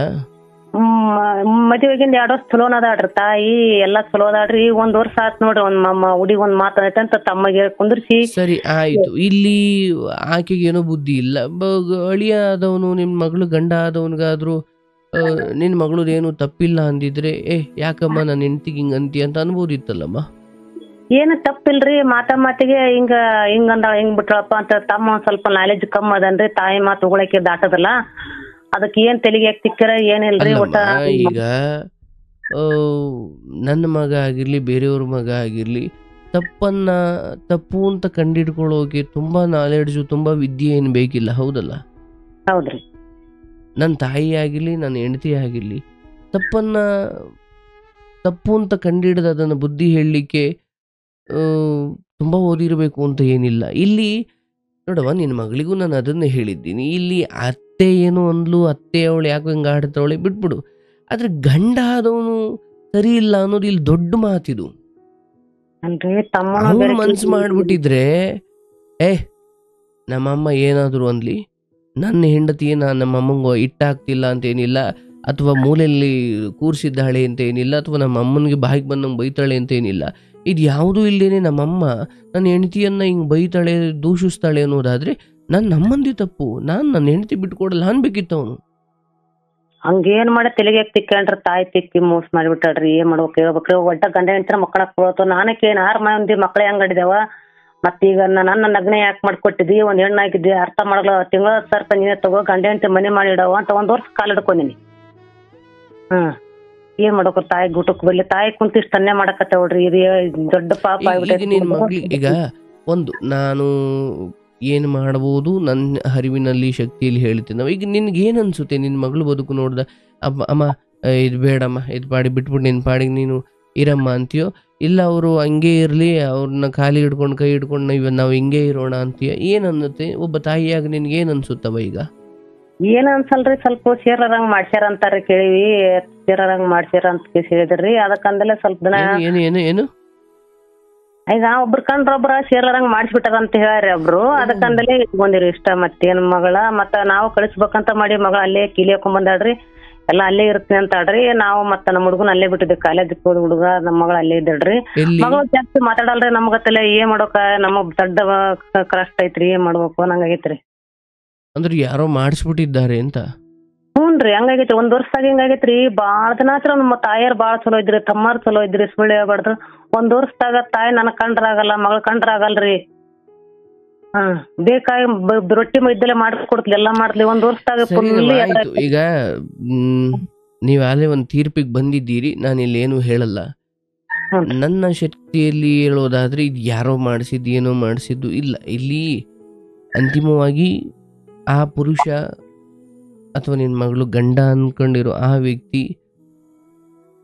ಮದುವೆಗಿಂದ 2 ವರ್ಷ ಚಲೋನ ಅದಾಡ್ರಿ. ತಾಯಿ ಎಲ್ಲಾ ಚಲೋ ಅದಾಡ್ರಿ. 1 ವರ್ಷ ಆತ್ ನೋಡ್ರಿ. ಹುಡುಗಿ ಒಂದ್ ಮಾತಾಡೈತೆ ಅಂತ ತಮ್ಮಗೆ ಕುಂದ್ರಿಸಿ. ಸರಿ ಆಯ್ತು. ಇಲ್ಲಿ ಆಕೆಗೆ ಏನೋ ಬುದ್ಧಿ ಇಲ್ಲ. ಅಳಿಯ ಆದವನು, ನಿಮ್ ಮಗಳು ಗಂಡ ಆದವನ್ಗಾದ್ರು ನಿನ್ನ ಮಗಳದೇನು ತಪ್ಪಿಲ್ಲ ಅಂದಿದ್ರೆ ಯಾಕಮ್ಮ ನನ್ನ ಹೆಂಡ್ತಿಗೆ ಹಿಂಗ್ ಅಂತಿ ಅಂತ ಅನ್ಬೋದಿತ್ತಲ್ಲಮ್ಮ. ಏನು ತಪ್ಪಿಲ್ರಿ, ಮಾತಿಗೆ ಹಿಂಗಂದ ಹಿಂಗ್ ಬಿಟ್ರಪ್ಪ ಅಂತ ತಮ್ಮ ಒಂದ್ ಸ್ವಲ್ಪ ನಾಲೆಜ್ ಕಮ್ಮಿ ಅದನ್ರಿ, ತಾಯಿ ಮಾತು ಉಗಳಕ್ಕೆ ದಾಟದಲ್ಲ, ಅದಕ್ಕೆ ಏನ್ ತೆಲಿಗೆ ತಿಕ್ಕರ ಏನಿಲ್ರಿ. ಒಟ್ಟ ಈಗ ನನ್ನ ಮಗ ಆಗಿರ್ಲಿ ಬೇರೆಯವ್ರ ಮಗ ಆಗಿರ್ಲಿ ತಪ್ಪು ಅಂತ ಕಂಡಿಡ್ಕೊಳ್ಳೋಕೆ ತುಂಬಾ ನಾಲೆಡ್ಜು ತುಂಬಾ ವಿದ್ಯೆ ಏನು ಬೇಕಿಲ್ಲ, ಹೌದಲ್ಲ? ಹೌದ್ರಿ. ನನ್ನ ತಾಯಿ ಆಗಿರ್ಲಿ ನನ್ನ ಹೆಂಡತಿ ಆಗಿರ್ಲಿ ತಪ್ಪು ಅಂತ ಕಂಡಿಡ್ದು ಅದನ್ನ ಬುದ್ಧಿ ಹೇಳಲಿಕ್ಕೆ ತುಂಬಾ ಓದಿರ್ಬೇಕು ಅಂತ ಏನಿಲ್ಲ. ಇಲ್ಲಿ ನೋಡವ, ನಿನ್ನ ಮಗಳಿಗೂ ನಾನು ಅದನ್ನೇ ಹೇಳಿದ್ದೀನಿ. ಇಲ್ಲಿ ಅತ್ತೆ ಏನು ಅಂದ್ಲು, ಅತ್ತೆ ಅವಳು ಯಾಕೆ ಹಿಂಗೆ ಆಡ್ತಾವಳೆ ಬಿಟ್ಬಿಡು. ಆದ್ರೆ ಗಂಡ ಆದವನು ಸರಿ ಇಲ್ಲ ಅನ್ನೋದು ಇಲ್ಲಿ ದೊಡ್ಡ ಮಾತಿದು. ಅವನು ಮನ್ಸು ಮಾಡ್ಬಿಟ್ಟಿದ್ರೆ ನಮ್ಮಮ್ಮ ಏನಾದ್ರು ಅನ್ಲಿ, ನನ್ನ ಹೆಂಡತಿ ನಮ್ಮಮ್ಮಂಗ ಇಟ್ಟಾಗ್ತಿಲ್ಲ ಅಂತ ಏನಿಲ್ಲ, ಅಥವಾ ಮೂಲೆಯಲ್ಲಿ ಕೂರಿಸಿದ್ದಾಳೆ ಅಂತ ಏನಿಲ್ಲ, ಅಥವಾ ನಮ್ಮ ಅಮ್ಮನಿಗೆ ಬಾಯಿಗೆ ಬಂದಂಗೆ ಬೈತಾಳೆ ಅಂತ ಏನಿಲ್ಲ. ಇದು ಯಾವುದೂ ಇಲ್ದೇನೆ ನಮ್ಮಮ್ಮ ನನ್ನ ಹೆಂಡತಿಯನ್ನ ಹಿಂಗೆ ಬೈತಾಳೆ ದೂಷಿಸ್ತಾಳೆ ಅನ್ನೋದಾದ್ರೆ ನಮ್ಮಂದಿ ತಪ್ಪು. ನನ್ನ ಹೆಂಡತಿ ಬಿಟ್ಕೊಡಲ್ಲ ಅನ್ಬೇಕಿತ್ತು ಅವನು. ಹಂಗೇನ್ ಮಾಡಿ ತೆಲಿಗೆ ತಿಕ್ಕೊಂಡ್ರ ತಾಯಿ ತಿಕ್ಕಿ ಮೋಸ ಮಾಡಿಬಿಟ್ಟಾಳ್ರಿ. ಏನ್ ಮಾಡ್ಬೇಕು ಹೇಳ್ಬೇಕ್ರಿ? ಒಡ್ಡ ಗಂಡ ಹೆಂಡ್ತಿನ ಮಕ್ಕಳ ಕೊಡೋತು, ನಾನಕ್ಕೇನ್ 6 ಮಂದಿ ಮಕ್ಳ ಹೆಂಗ್ ಅಡಿದಾವ? ಮತ್ತೀಗ ನನ್ನ ನಗ್ನೆ ಯಾಕೆ ಮಾಡ್ಕೊಟ್ಟಿದ್ದಿ? ಒಂದ್ ಹೆಣ್ಣಾಗಿದ್ದಿ, ಅರ್ಥ ಮಾಡಲ್ಲ. ತಿಂಗಳ 10,000 ರೂಪಾಯಿ ನೀನೇ ತಗೋ, ಗಂಡ ಹೆಂಡ್ತಿ ಮನೆ ಮಾಡಿಡವ ಅಂತ 1 ವರ್ಷ ಕಾಲ ಹಿಡ್ಕೊಂಡಿನಿ. ಏನ್ ಮಾಡ್ಬೇಕು? ತಾಯಿ ಗುಟಕ್ ಬರ್ಲಿ, ತಾಯಿ ಕುಂತ ಇಷ್ಟ ತನ್ನೆ ಮಾಡಕತ್ತೇವ್ರಿ. ಇದು ದೊಡ್ಡ ಪಾಪ ಆಗ್ಬಿಟ್ಟೈತಿ. ಈಗ ನಾನು ಏನ್ ಮಾಡಬಹುದು ನನ್ನ ಹರಿವಿನಲ್ಲಿ ಶಕ್ತಿಯಲ್ಲಿ ಹೇಳ್ತೀನಿ. ಈಗ ನಿನ್ಗೆ ಏನ್ ಅನ್ಸುತ್ತೆ? ನಿನ್ ಮಗಳು ಬದುಕು ನೋಡ್ದ ಅಮ್ಮ ಇದು ಬೇಡಮ್ಮ, ಇದು ಪಾಡಿ ಬಿಟ್ಬಿಟ್ಟು ನಿನ್ ಪಾಡಿಗೆ ನೀನು ಇರಮ್ಮ ಅಂತೀಯೋ, ಇಲ್ಲ ಅವರು ಹಂಗೆ ಇರ್ಲಿ, ಅವ್ರನ್ನ ಖಾಲಿ ಹಿಡ್ಕೊಂಡು ಕೈ ಹಿಡ್ಕೊಂಡು ನಾವು ಹಿಂಗೆ ಇರೋಣ ಅಂತೀಯ? ಏನ್ ಅನ್ನತ್ತೆ ಒಬ್ಬ ತಾಯಿಯಾಗ ನಿನ್ಗೆ ಏನ್ ಅನ್ಸುತ್ತವ? ಈಗ ಏನ್ ಅನ್ಸಲ್ರಿ, ಸ್ವಲ್ಪ ಸೇರಂಗ್ ಮಾಡ್ಸ್ಯಾರ ಅಂತಾರ ಕೇಳಿವಿ, ಸೇರಂಗ್ ಮಾಡ್ಸ್ಯಾರ ಅಂತ ಹೇಳಿದ್ರಿ. ಅದಕ್ಕಂದಲೇ ಸ್ವಲ್ಪ ದಿನ ಏನು ಈಗ ಒಬ್ರು ಕಂಡ್ರೊಬ್ರ ಸೇರಂಗ್ ಮಾಡಿಸ್ಬಿಟ್ಟಾರ ಅಂತ ಹೇಳ್ಯಾರ ಒಬ್ರು. ಅದಕ್ಕಂದಲೇ ಇಟ್ಕೊಂಡಿರಿ ಇಷ್ಟ. ಮತ್ತೇನ್ ಮಗಳ ನಾವು ಕಳಿಸ್ಬೇಕಂತ ಮಾಡಿ ಮಗಳ ಅಲ್ಲೇ ಕೀಲಿಯಾಕೊಂಡ್ ಬಂದಾಡ್ರಿ, ಎಲ್ಲ ಅಲ್ಲೇ ಇರ್ತೀನಿ ಅಂತ ಆಡ್ರಿ. ನಾವು ನಮ್ಮ ಹುಡುಗನ ಅಲ್ಲೇ ಬಿಟ್ಟಿದ್ವಿ, ಕಾಲೇಜ್ ಹೋದ್ ಹುಡುಗ, ನಮ್ಮ ಮಗಳ ಅಲ್ಲೇ ಇದ್ದಾಳ್ರಿ. ಮಗಳು ಜಾಸ್ತಿ ಮಾತಾಡಲ್ರಿ ನಮ್ಗತ್ತಲ್ಲ. ಏನ್ ಮಾಡೋಕ ನಮಗ್ ದೊಡ್ಡ ಕಷ್ಟ ಐತ್ರಿ, ಏನ್ ಮಾಡ್ಬೇಕು ನಂಗಾಗೈತ್ರಿ. ಅಂದ್ರೆ ಯಾರೋ ಮಾಡಿಸ್ಬಿಟ್ಟಿದ್ದಾರೆ ಅಂತ? ಹ್ಞೂನ್ರಿ, ಹಂಗಾಗೈತಿ. 1 ವರ್ಷದಾಗ ಹಿಂಗಾಗೈತ್ರಿ. ಬಾಳ ದಿನ ಆತ್ರ ನಮ್ಮ ತಾಯಿಯರ್ ಬಾಳ ಚಲೋ ಇದ್ರಿ, ತಮ್ಮಾರ್ ಚಲೋ ಇದ್ರಿ, ಸುಳ್ಳು ಹೇಳ್ಬಾರ್ದು. 1 ವರ್ಷದಾಗ ತಾಯಿ ನನಗ್ ಕಂಡ್ರಾಗಲ್ಲ, ಮಗಳ ಕಂಡ್ರಾಗಲ್ರಿ. ಬೇಕಾಗಿ ರೊಟ್ಟಿ ಇದ್ದಲ್ಲೇ ಮಾಡ್ಕೊಡ್ತಲಿ, ಎಲ್ಲಾ ಮಾಡ್ಲಿ. 1 ವರ್ಷದಾಗ ಈಗ ನೀವ್ ಅಲ್ಲೇ ಒಂದ್ ತೀರ್ಪಿಗೆ ಬಂದಿದ್ದೀರಿ, ನಾನು ಇಲ್ಲಿ ಏನು ಹೇಳಲ್ಲ. ನನ್ನ ಶಕ್ತಿಯಲ್ಲಿ ಹೇಳೋದಾದ್ರೆ ಇದು ಯಾರೋ ಮಾಡಿಸಿದ್ದು ಏನೋ ಮಾಡಿಸಿದ್ದು ಇಲ್ಲ. ಇಲ್ಲಿ ಅಂತಿಮವಾಗಿ ಆ ಪುರುಷ ಅಥವಾ ನಿನ್ನ ಮಗಳು ಗಂಡ ಅನ್ಕೊಂಡಿರೋ ಆ ವ್ಯಕ್ತಿ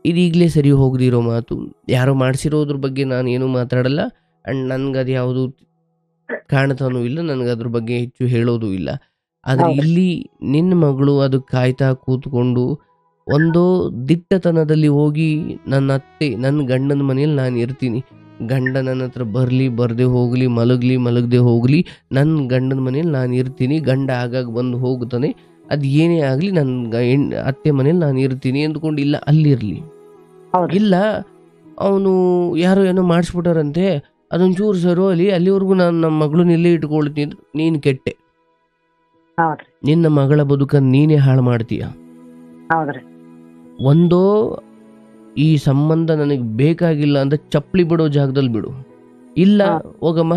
ಇದೀಗಲೇ ಸರಿ ಹೋಗದಿರೋ ಮಾತು. ಯಾರೋ ಮಾಡಿಸಿರೋದ್ರ ಬಗ್ಗೆ ನಾನು ಏನೂ ಮಾತಾಡಲ್ಲ. ಅಂಡ್ ನನ್ಗದು ಯಾವುದು ಕಾಣ್ತಾನೂ ಇಲ್ಲ, ನನಗದ್ರ ಬಗ್ಗೆ ಹೆಚ್ಚು ಹೇಳೋದು ಇಲ್ಲ. ಆದ್ರೆ ಇಲ್ಲಿ ನಿನ್ನ ಮಗಳು ಅದು ಕಾಯ್ತಾ ಕೂತ್ಕೊಂಡು ಒಂದೋ ದಿಟ್ಟತನದಲ್ಲಿ ಹೋಗಿ ನನ್ನ ಅತ್ತೆ ನನ್ನ ಗಂಡನ ಮನೇಲಿ ನಾನು ಇರ್ತೀನಿ, ಗಂಡ ನನ್ನ ಹತ್ರ ಬರಲಿ ಬರದೆ ಹೋಗಲಿ, ಮಲಗದೆ ಹೋಗಲಿ, ನನ್ನ ಗಂಡನ ಮನೇಲಿ ನಾನು ಇರ್ತೀನಿ, ಗಂಡ ಆಗಾಗ ಬಂದು ಹೋಗುತ್ತಾನೆ, ಅದು ಏನೇ ಆಗಲಿ ನನ್ನ ಅತ್ತೆ ಮನೇಲಿ ನಾನು ಇರ್ತೀನಿ ಅಂದ್ಕೊಂಡು ಇಲ್ಲ ಅಲ್ಲಿರಲಿ. ಇಲ್ಲ ಅವನು ಯಾರೋ ಏನೋ ಮಾಡಿಸ್ಬಿಟ್ಟಾರಂತೆ, ಅದೊಂಚೂರು ಸರೋ ಅಲ್ಲಿವರೆಗೂ ನಾನು ನಮ್ಮ ಮಗಳನ್ನ ಇಲ್ಲೇ ಇಟ್ಕೊಳ್ತೀನಿ, ನೀನು ಕೆಟ್ಟೆ. ನಿನ್ನ ಮಗಳ ಬದುಕನ್ನು ನೀನೇ ಹಾಳು ಮಾಡ್ತೀಯ. ಒಂದೋ ಈ ಸಂಬಂಧ ನನಗೆ ಬೇಕಾಗಿಲ್ಲ ಅಂತ ಚಪ್ಪಲಿ ಬಿಡೋ ಜಾಗದಲ್ಲಿ ಬಿಡು. ಇಲ್ಲ ಹೋಗಮ್ಮ,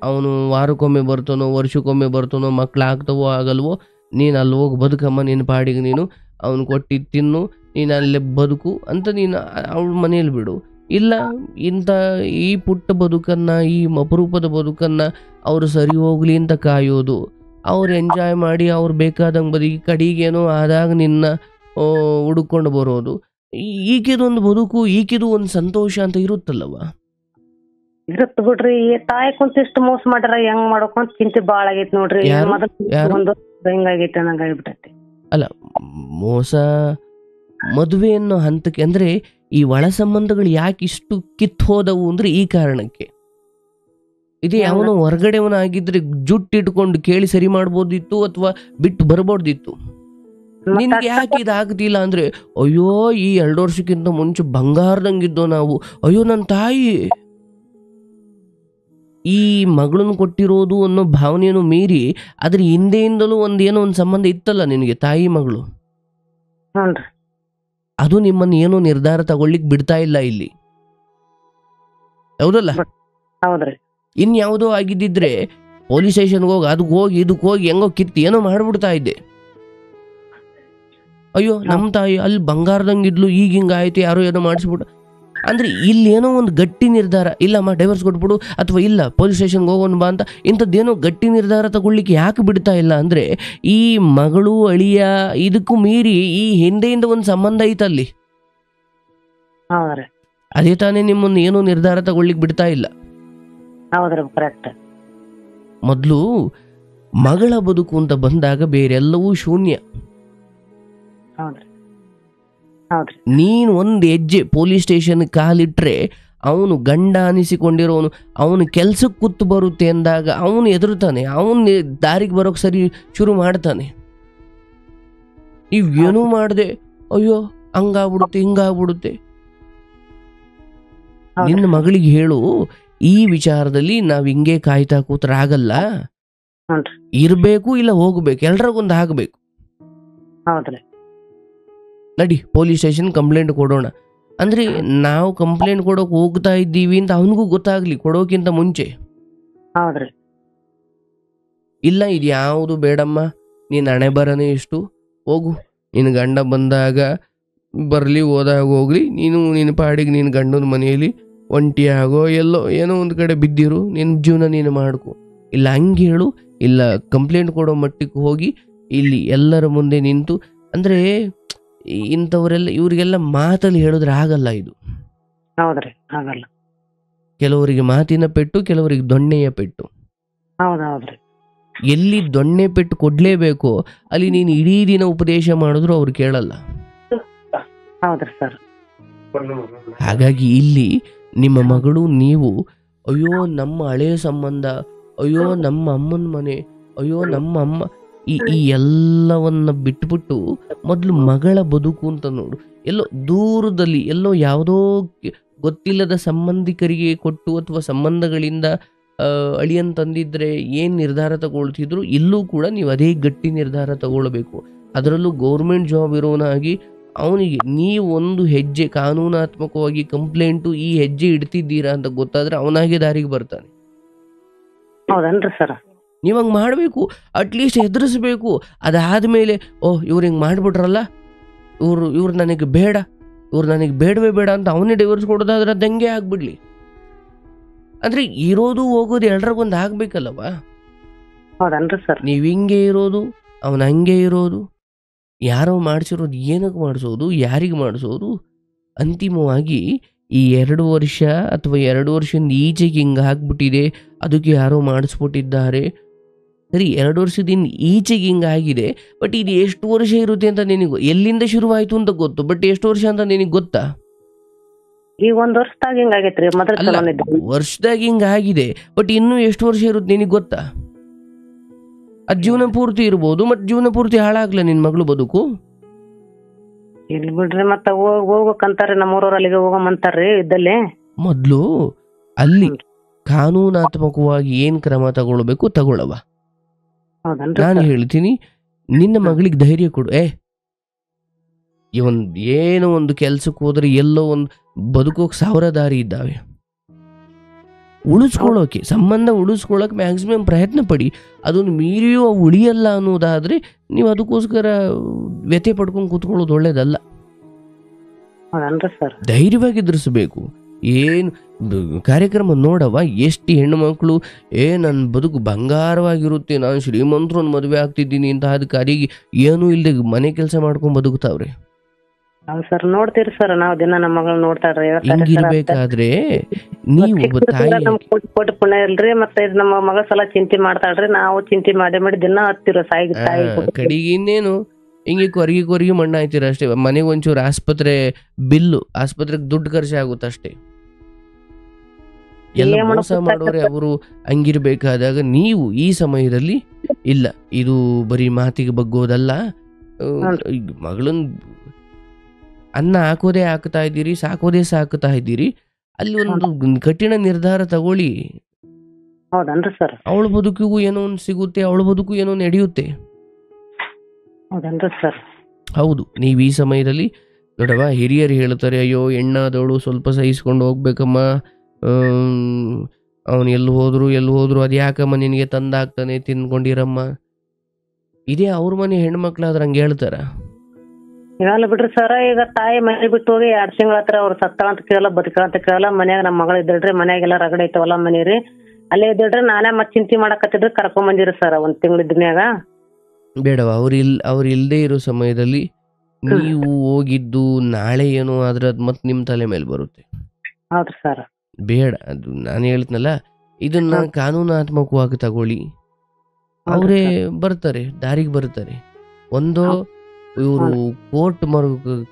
ಅವನು ವಾರಕ್ಕೊಮ್ಮೆ ಬರ್ತಾನೋ ವರ್ಷಕ್ಕೊಮ್ಮೆ ಬರ್ತಾನೋ, ಮಕ್ಳಾಗ್ತವೋ ಆಗಲ್ವೋ, ನೀನು ಅಲ್ಲಿ ಹೋಗಿ ಬದುಕಮ್ಮ, ನಿನ್ನ ಪಾಡಿಗೆ ನೀನು ಅವನು ಕೊಟ್ಟು ತಿನ್ನು, ನೀನು ಅಲ್ಲೇ ಬದುಕು ಅಂತ ನೀನು ಅವಳ ಮನೇಲಿ ಬಿಡು. ಇಲ್ಲ ಇಂಥ ಈ ಪುಟ್ಟ ಬದುಕನ್ನು, ಈ ಅಪರೂಪದ ಬದುಕನ್ನು ಅವರು ಸರಿ ಹೋಗ್ಲಿ ಅಂತ ಕಾಯೋದು, ಅವ್ರು ಎಂಜಾಯ್ ಮಾಡಿ ಅವ್ರು ಬೇಕಾದಂಗೆ ಬದುಕಿ ಕಡಿಗೇನೋ ಆದಾಗ ನಿನ್ನ ಹುಡುಕೊಂಡು ಬರೋದು, ಈಕೆದೊಂದು ಬದುಕು, ಈಕೆದು ಒಂದು ಸಂತೋಷ ಅಂತ ಇರುತ್ತಲ್ಲವ. ಇರುತ್ತ ಬಿಡ್ರಿ. ತಾಯಿ ಕುಂತ ಇಷ್ಟು ಮೋಸ ಮಾಡ್ಯಾರ, ಹೆಂಗ್ ಮಾಡ್ಕೊಂತ ಚಿಂತೆ ಬಾಳ ಆಗೈತಿ ನೋಡ್ರಿ. ಹಿಂಗಾಗೈತಿ ನಂಗಾಗ್ಬಿಟ್ಟೈತಿ. ಅಲ್ಲ ಮೋಸ ಮದುವೆ ಅನ್ನೋ ಹಂತಕ್ಕೆ ಅಂದ್ರೆ ಈ ಒಳ ಸಂಬಂಧಗಳು ಯಾಕೆ ಇಷ್ಟು ಕಿತ್ತೋದವು ಅಂದ್ರೆ ಈ ಕಾರಣಕ್ಕೆ. ಇದೇ ಅವನು ಹೊರಗಡೆವನಾಗಿದ್ರೆ ಜುಟ್ಟಿಟ್ಕೊಂಡು ಕೇಳಿ ಸರಿ ಮಾಡ್ಬೋದಿತ್ತು, ಅಥವಾ ಬಿಟ್ಟು ಬರ್ಬೋದಿತ್ತು. ನಿನ್ಗೆ ಯಾಕೆ ಇದಾಗ್ತಿಲ್ಲ ಅಂದ್ರೆ, ಅಯ್ಯೋ ಈ 2 ವರ್ಷಕ್ಕಿಂತ ಮುಂಚೆ ಬಂಗಾರದಂಗಿದ್ದೋ ನಾವು, ಅಯ್ಯೋ ನನ್ನ ತಾಯಿ ಈ ಮಗಳನ್ನ ಕೊಟ್ಟಿರೋದು ಅನ್ನೋ ಭಾವನೆಯನ್ನು ಮೀರಿ ಅದ್ರ ಹಿಂದೆಯಿಂದಲೂ ಒಂದೇನೋ ಒಂದು ಸಂಬಂಧ ಇತ್ತಲ್ಲ ನಿನಗೆ, ತಾಯಿ ಮಗಳು. ಹ್ಞೂನ್ರಿ. ಅದು ನಿಮ್ಮನ್ನು ಏನೋ ನಿರ್ಧಾರ ತಗೊಳ್ಳಿಕ್ ಬಿಡ್ತಾ ಇಲ್ಲ ಇಲ್ಲಿ, ಹೌದಲ್ಲ? ಹೌದ್ರಿ. ಇನ್ಯಾವುದೋ ಆಗಿದ್ದಿದ್ರೆ ಪೊಲೀಸ್ ಸ್ಟೇಷನ್ಗೆ ಹೋಗಿ ಅದಕ್ಕೆ ಹೋಗಿ ಇದಕ್ಕೆ ಹೋಗಿ ಹೆಂಗೋ ಕಿತ್ತು ಏನೋ ಮಾಡ್ಬಿಡ್ತಾ ಇದ್ದೆ. ಅಯ್ಯೋ ನಮ್ಮ ತಾಯಿ ಅಲ್ಲಿ ಬಂಗಾರದಂಗಿದ್ಲು, ಈಗ ಹಿಂಗಾಯ್ತು, ಯಾರೋ ಏನೋ ಮಾಡಿಸ್ಬಿಟ್ಟು. ಅಂದ್ರೆ ಇಲ್ಲಿ ಏನೋ ಒಂದು ಗಟ್ಟಿ ನಿರ್ಧಾರ, ಇಲ್ಲಮ್ಮ ಡೈವರ್ಸ್ ಕೊಟ್ಬಿಡು ಅಥವಾ ಇಲ್ಲ ಪೊಲೀಸ್ ಸ್ಟೇಷನ್ಗೆ ಹೋಗೋಣ ಬಾ ಅಂತ ಇಂಥದ್ದೇನೋ ಗಟ್ಟಿ ನಿರ್ಧಾರ ತಗೊಳ್ಳಿಕ್ಕೆ ಯಾಕೆ ಬಿಡ್ತಾ ಇಲ್ಲ ಅಂದ್ರೆ ಈ ಮಗಳು ಅಳಿಯ ಇದಕ್ಕೂ ಮೀರಿ ಈ ಹಿಂದೆಯಿಂದ ಒಂದು ಸಂಬಂಧ ಐತಲ್ಲಿ. ಹೌದ್ರಿ. ಅದೇ ತಾನೇ ನಿಮ್ಮನ್ನು ಏನೋ ನಿರ್ಧಾರ ತಗೊಳ್ಳಿಕ್ಕೆ ಬಿಡ್ತಾ ಇಲ್ಲ. ಹೌದ್ರಿ, ಕರೆಕ್ಟ್. ಮೊದಲು ಮಗಳ ಬದುಕು ಅಂತ ಬಂದಾಗ ಬೇರೆಲ್ಲವೂ ಶೂನ್ಯ. ಹೌದ್ರಿ. ಹೌದ್ರಿ. ನೀನು ಒಂದು ಹೆಜ್ಜೆ ಪೊಲೀಸ್ ಸ್ಟೇಷನ್ ಕಾಲಿಟ್ರೆ ಅವನು ಗಂಡ ಅನಿಸಿಕೊಂಡಿರೋನು, ಅವನು ಕೆಲ್ಸಕ್ಕೆ ಕೂತು ಬರುತ್ತೆ ಅಂದಾಗ ಅವನು ಎದುರುತ್ತಾನೆ, ಅವನು ದಾರಿಗೆ ಬರೋಕ್ ಸರಿ ಶುರು ಮಾಡ್ತಾನೆ. ನೀವೇನೂ ಮಾಡದೆ ಅಯ್ಯೋ ಹಂಗಾಗ್ಬಿಡುತ್ತೆ ಹಿಂಗಾಗ್ಬಿಡುತ್ತೆ. ನಿನ್ನ ಮಗಳಿಗೆ ಹೇಳು, ಈ ವಿಚಾರದಲ್ಲಿ ನಾವ್ ಹಿಂಗೆ ಕಾಯ್ತಾ ಕೂತ್ರೆ ಆಗಲ್ಲ, ಇರ್ಬೇಕು ಇಲ್ಲ ಹೋಗ್ಬೇಕು, ಎಲ್ರಿಗೊಂದು ಆಗ್ಬೇಕು. ಹೌದ್ರಿ. ನಡಿ ಪೊಲೀಸ್ ಸ್ಟೇಷನ್ ಕಂಪ್ಲೇಂಟ್ ಕೊಡೋಣ ಅಂದ್ರೆ ನಾವು ಕಂಪ್ಲೇಂಟ್ ಕೊಡೋಕೆ ಹೋಗ್ತಾ ಇದ್ದೀವಿ ಅಂತ ಅವನಿಗೂ ಗೊತ್ತಾಗ್ಲಿ ಕೊಡೋಕ್ಕಿಂತ ಮುಂಚೆ. ಹೌದ್ರಿ. ಇಲ್ಲ ಇದು ಯಾವುದು ಬೇಡಮ್ಮ, ನೀನ್ ಹಣೆ ಬರನೇ ಇಷ್ಟು, ಹೋಗು, ನಿನ್ನ ಗಂಡ ಬಂದಾಗ ಬರ್ಲಿ ಹೋದಾಗ ಹೋಗ್ಲಿ, ನೀನು ನಿನ್ನ ಪಾಡಿಗೆ ನಿನ್ನ ಗಂಡನ ಮನೆಯಲ್ಲಿ ಒಂಟಿಯಾಗೋ ಎಲ್ಲೋ ಏನೋ ಒಂದು ಕಡೆ ಬಿದ್ದಿರು, ನಿನ್ನ ಜೀವನ ನೀನು ಮಾಡ್ಕೊ. ಇಲ್ಲ ಹಂಗೆ ಹೇಳು, ಇಲ್ಲ ಕಂಪ್ಲೇಂಟ್ ಕೊಡೋ ಮಟ್ಟಿಗೆ ಹೋಗಿ ಇಲ್ಲಿ ಎಲ್ಲರ ಮುಂದೆ ನಿಂತು. ಅಂದ್ರೆ ಇಂಥವರೆಲ್ಲ ಇವ್ರಿಗೆಲ್ಲ ಮಾತಲ್ಲಿ ಹೇಳಿದ್ರೆ ಆಗಲ್ಲ ಇದು. ಹೌದ್ರಿ, ಆಗಲ್ಲ. ಕೆಲವರಿಗೆ ಮಾತಿನ ಪೆಟ್ಟು, ಕೆಲವರಿಗೆ ದೊಣ್ಣೆಯ ಪೆಟ್ಟು. ಹೌದೌದ್ರಿ. ಎಲ್ಲಿ ದೊಣ್ಣೆ ಪೆಟ್ಟು ಕೊಡ್ಲೇಬೇಕೋ ಅಲ್ಲಿ ನೀನು ಇಡೀ ದಿನ ಉಪದೇಶ ಮಾಡಿದ್ರು ಅವ್ರು ಕೇಳಲ್ಲ. ಹೌದ್ರಿ ಸರ್. ಹಾಗಾಗಿ ಇಲ್ಲಿ ನಿಮ್ಮ ಮಗಳು ನೀವು ಅಯ್ಯೋ ನಮ್ಮ ಹಳೆಯ ಸಂಬಂಧ, ಅಯ್ಯೋ ನಮ್ಮ ಅಮ್ಮನ ಮನೆ, ಅಯ್ಯೋ ನಮ್ಮ ಅಮ್ಮ, ಈ ಎಲ್ಲವನ್ನ ಬಿಟ್ಬಿಟ್ಟು ಮೊದಲು ಮಗಳ ಬದುಕು ಅಂತ ನೋಡು. ಎಲ್ಲೋ ದೂರದಲ್ಲಿ ಎಲ್ಲೋ ಯಾವುದೋ ಗೊತ್ತಿಲ್ಲದ ಸಂಬಂಧಿಕರಿಗೆ ಕೊಟ್ಟು ಅಥವಾ ಸಂಬಂಧಗಳಿಂದ ಅಳಿಯನ್ ತಂದಿದ್ರೆ ಏನ್ ನಿರ್ಧಾರ ತಗೊಳ್ತಿದ್ರು, ಇಲ್ಲೂ ಕೂಡ ನೀವು ಅದೇ ಗಟ್ಟಿ ನಿರ್ಧಾರ ತಗೊಳ್ಬೇಕು. ಅದರಲ್ಲೂ ಗೌರ್ಮೆಂಟ್ ಜಾಬ್ ಇರೋನಾಗಿ ಅವನಿಗೆ ನೀವು ಒಂದು ಹೆಜ್ಜೆ ಕಾನೂನಾತ್ಮಕವಾಗಿ ಕಂಪ್ಲೇಂಟು ಈ ಹೆಜ್ಜೆ ಇಡ್ತಿದ್ದೀರಾ ಅಂತ ಗೊತ್ತಾದ್ರೆ ಅವನಾಗೆ ದಾರಿಗೆ ಬರ್ತಾನೆ. ಹೌದನ್ರಿ ಸರ್. ನೀವು ಹಂಗೆ ಮಾಡಬೇಕು, ಅಟ್ಲೀಸ್ಟ್ ಎದುರಿಸ್ಬೇಕು. ಅದಾದ್ಮೇಲೆ ಓಹ್ ಇವ್ರು ಹಿಂಗೆ ಮಾಡ್ಬಿಟ್ರಲ್ಲ, ಇವ್ರು ನನಗೆ ಬೇಡ, ಇವ್ರು ನನಗೆ ಬೇಡವೇ ಬೇಡ ಅಂತ ಅವನೇ ಡೈವರ್ಸ್ ಕೊಡೋದಾದ್ರೆ ದಂಗೆ ಆಗ್ಬಿಡ್ಲಿ. ಅಂದ್ರೆ ಇರೋದು ಹೋಗೋದು ಎಲ್ರಿಗೊಂದು ಆಗ್ಬೇಕಲ್ಲವ. ಹೌದನ್ರಿ ಸರ್. ನೀವ್ ಹಿಂಗೆ ಇರೋದು, ಅವನ ಹಂಗೆ ಇರೋದು, ಯಾರೋ ಮಾಡಿಸಿರೋದು ಏನಕ್ಕೆ ಮಾಡಿಸೋದು, ಯಾರಿಗೆ ಮಾಡಿಸೋದು? ಅಂತಿಮವಾಗಿ ಈ 2 ವರ್ಷ ಅಥವಾ 2 ವರ್ಷದಿಂದ ಈಚೆಗೆ ಹಿಂಗೆ ಆಗ್ಬಿಟ್ಟಿದೆ, ಅದಕ್ಕೆ ಯಾರೋ ಮಾಡಿಸ್ಬಿಟ್ಟಿದ್ದಾರೆ. ಸರಿ, 2 ವರ್ಷದಿಂದ ಈಚೆಗೆ ಹಿಂಗೆ ಆಗಿದೆ, ಬಟ್ ಇದು ಎಷ್ಟು ವರ್ಷ ಇರುತ್ತೆ ಅಂತ ನಿನಗೆ ಎಲ್ಲಿಂದ ಶುರುವಾಯಿತು ಅಂತ ಗೊತ್ತು, ಬಟ್ ಎಷ್ಟು ವರ್ಷ ಅಂತ ನಿನಗೆ ಗೊತ್ತಾ? ಈ 1 ವರ್ಷದಾಗ ಹಿಂಗಾಗೈತ್ರಿ. ವರ್ಷದಾಗ ಹಿಂಗೆ ಆಗಿದೆ, ಬಟ್ ಇನ್ನೂ ಎಷ್ಟು ವರ್ಷ ಇರುತ್ತೆ ನಿನಗೆ ಗೊತ್ತಾ? ಅದು ಜೀವನ ಪೂರ್ತಿ ಇರ್ಬೋದು, ಮತ್ತೆ ಜೀವನ ಪೂರ್ತಿ ಹಾಳಾಗ್ಲ ನಿನ್ ಮಗಳು ಬದುಕು. ಇಲ್ಲಿ ಬಿಡ್ರಿ, ಮತ್ತೆ ಹೋಗ್ಬೇಕಂತಾರ ನಮ್ಮೂರವ್ರ ಅಲ್ಲಿಗೆ ಹೋಗಂತಾರ್ರಿ ಇದ್ದಲ್ಲಿ. ಮೊದ್ಲು ಅಲ್ಲಿ ಕಾನೂನಾತ್ಮಕವಾಗಿ ಏನ್ ಕ್ರಮ ತಗೊಳ್ಬೇಕು ತಗೊಳ್ಳವ. ನಾನು ಹೇಳ್ತೀನಿ, ನಿನ್ನ ಮಗಳಿಗೆ ಧೈರ್ಯ ಕೊಡು. ಏನೋ ಒಂದು ಕೆಲ್ಸಕ್ಕೆ ಹೋದ್ರೆ ಎಲ್ಲೋ ಒಂದು ಬದುಕೋಕ್ 1000 ದಾರಿ ಇದ್ದಾವೆ. ಉಳಿಸ್ಕೊಳ್ಳೋಕೆ, ಸಂಬಂಧ ಉಳಿಸ್ಕೊಳ್ಳೋಕೆ ಮ್ಯಾಕ್ಸಿಮಮ್ ಪ್ರಯತ್ನ ಪಡಿ. ಅದನ್ನು ಮೀರಿಯೂ ಉಳಿಯಲ್ಲ ಅನ್ನೋದಾದ್ರೆ ನೀವು ಅದಕ್ಕೋಸ್ಕರ ವ್ಯಥೆ ಪಡ್ಕೊಂಡು ಕೂತ್ಕೊಳ್ಳೋದು ಒಳ್ಳೇದಲ್ಲ. ಧೈರ್ಯವಾಗಿ ಎದುರಿಸಬೇಕು. ಏನು ಕಾರ್ಯಕ್ರಮ ನೋಡವ, ಎಷ್ಟು ಹೆಣ್ಣು ಮಕ್ಕಳು ನನ್ನ ಬದುಕು ಬಂಗಾರವಾಗಿರುತ್ತೆ, ನಾನು ಶ್ರೀಮಂತರನ್ನು ಮದುವೆ ಆಗ್ತಿದ್ದೀನಿ ಅಂತ ಅದಕ್ಕೆ ಏನೂ ಇಲ್ಲದೆ ಮನೆ ಕೆಲಸ ಮಾಡ್ಕೊಂಡು ಬದುಕ್ತಾವ್ರೆ. ಸರ್ ನೋಡ್ತೀರಿ ಸರ್, ನಾವು ದಿನ ನಮ್ಮ ಮಗಳು ನೋಡ್ತಾಳ್ರಿ. ಹಿಂಗಿರ್ಬೇಕಾದ್ರೆ ನೀವು ಕೋಟಿ ಪುಣ್ಯ ಇಲ್ರಿ, ಮತ್ತೆ ನಮ್ಮ ಮಗಳ ಸಲ ಚಿಂತೆ ಮಾಡ್ತಾಳ್ರಿ. ನಾವು ಚಿಂತೆ ಮಾಡಿ ದಿನ ಹತ್ತಿರ ಕಡೆಗೆ ಇನ್ನೇನು ಹಿಂಗೆ ಕೊರಗಿ ಮಣ್ಣ ಆಯ್ತೀರ ಅಷ್ಟೇ. ಮನೆಗೆ ಒಂಚೂರು ಆಸ್ಪತ್ರೆಗೆ ದುಡ್ಡು ಖರ್ಚು ಆಗುತ್ತೆ ಅಷ್ಟೇ. ಎಲ್ಲ ಮೋಸ ಮಾಡೋರೆ ಅವರು. ಹಂಗಿರ್ಬೇಕಾದಾಗ ನೀವು ಈ ಸಮಯದಲ್ಲಿ ಇಲ್ಲ, ಇದು ಬರೀ ಮಾತಿಗೆ ಬಗ್ಗೋದಲ್ಲ, ಮಗಳನ್ ಅನ್ನ ಹಾಕೋದೇ ಹಾಕ್ತಾ ಇದ್ದೀರಿ, ಸಾಕೋದೇ ಸಾಕ್ತಾ ಇದ್ದೀರಿ, ಅಲ್ಲಿ ಒಂದು ಕಠಿಣ ನಿರ್ಧಾರ ತಗೊಳ್ಳಿ. ಹೌದನ್ರಿ ಸರ್. ಅವಳ ಬದುಕಿಗೂ ಏನೋ ಒಂದು ಸಿಗುತ್ತೆ, ಅವಳ ಬದುಕು ಏನೋ ನಡೆಯುತ್ತೆ. ಹೌದನ್ರಿ ಸರ್. ಹೌದು, ನೀವು ಈ ಸಮಯದಲ್ಲಿ ನೋಡವ ಹಿರಿಯರು ಹೇಳ್ತಾರೆ, ಅಯ್ಯೋ ಹೆಣ್ಣಾದವಳು ಸ್ವಲ್ಪ ಸಹಿಸ್ಕೊಂಡು ಹೋಗ್ಬೇಕಮ್ಮ, ಅವನು ಎಲ್ಲಿ ಹೋದ್ರು ಅದು ಯಾಕಮ್ಮ ನಿನಗೆ ತಂದಾಗ್ತಾನೆ, ತಿನ್ಕೊಂಡಿರಮ್ಮ. ಇದೇ ಅವ್ರ ಮನೆ ಹೆಣ್ಮಕ್ಳಾದ್ರೆ ಹಂಗೆ ಹೇಳ್ತಾರ? ಹೇಳಲ್ಲ ಬಿಡ್ರಿ ಸರ್. ಈಗ ತಾಯಿ ಮನೆ ಬಿಟ್ಟು ಹೋಗಿ 2 ತಿಂಗಳ ಹತ್ರ ಅವ್ರು ಸತ್ತಾಳ ಅಂತ ಕೇಳಲ್ಲ, ಬದುಕಳ ಅಂತ ಕೇಳಲ್ಲ. ಮನ್ಯಾಗ ನಮ್ಮ ಮಗಳು ಇದ್ದಳ್ರಿ, ಮನ್ಯಾಗೆಲ್ಲ ರಗಡೆ ಐತವಲ್ಲ ಮನಿ ರೀ, ಅಲ್ಲೇ ಇದ್ದಳ್ರಿ. ನಾನೇ ಮತ್ತೆ ಚಿಂತೆ ಮಾಡಕತ್ತಿದ್ರಿ, ಕರ್ಕೊಂಡ್ ಬಂದಿರಿ ಸರ್ 1 ತಿಂಗಳಿದ್ದ ಮ್ಯಾಗ. ಬೇಡವ, ಅವ್ರು ಇಲ್ಲದೆ ಇರೋ ಸಮಯದಲ್ಲಿ ನೀವು ಹೋಗಿದ್ದು ನಾಳೆ ಏನೋ ಆದ್ರೆ ಅದು ಮತ್ತೆ ನಿಮ್ಮ ತಲೆ ಮೇಲೆ ಬರುತ್ತೆ. ಹೌದ್ರಿ ಸರ್. ಬೇಡ, ಅದು ನಾನು ಹೇಳ್ತೀನಲ್ಲ, ಇದನ್ನ ಕಾನೂನಾತ್ಮಕವಾಗಿ ತಗೊಳ್ಳಿ. ಅವರೇ ಬರ್ತಾರೆ, ದಾರಿಗೆ ಬರ್ತಾರೆ. ಒಂದು ಇವರು ಕೋರ್ಟ್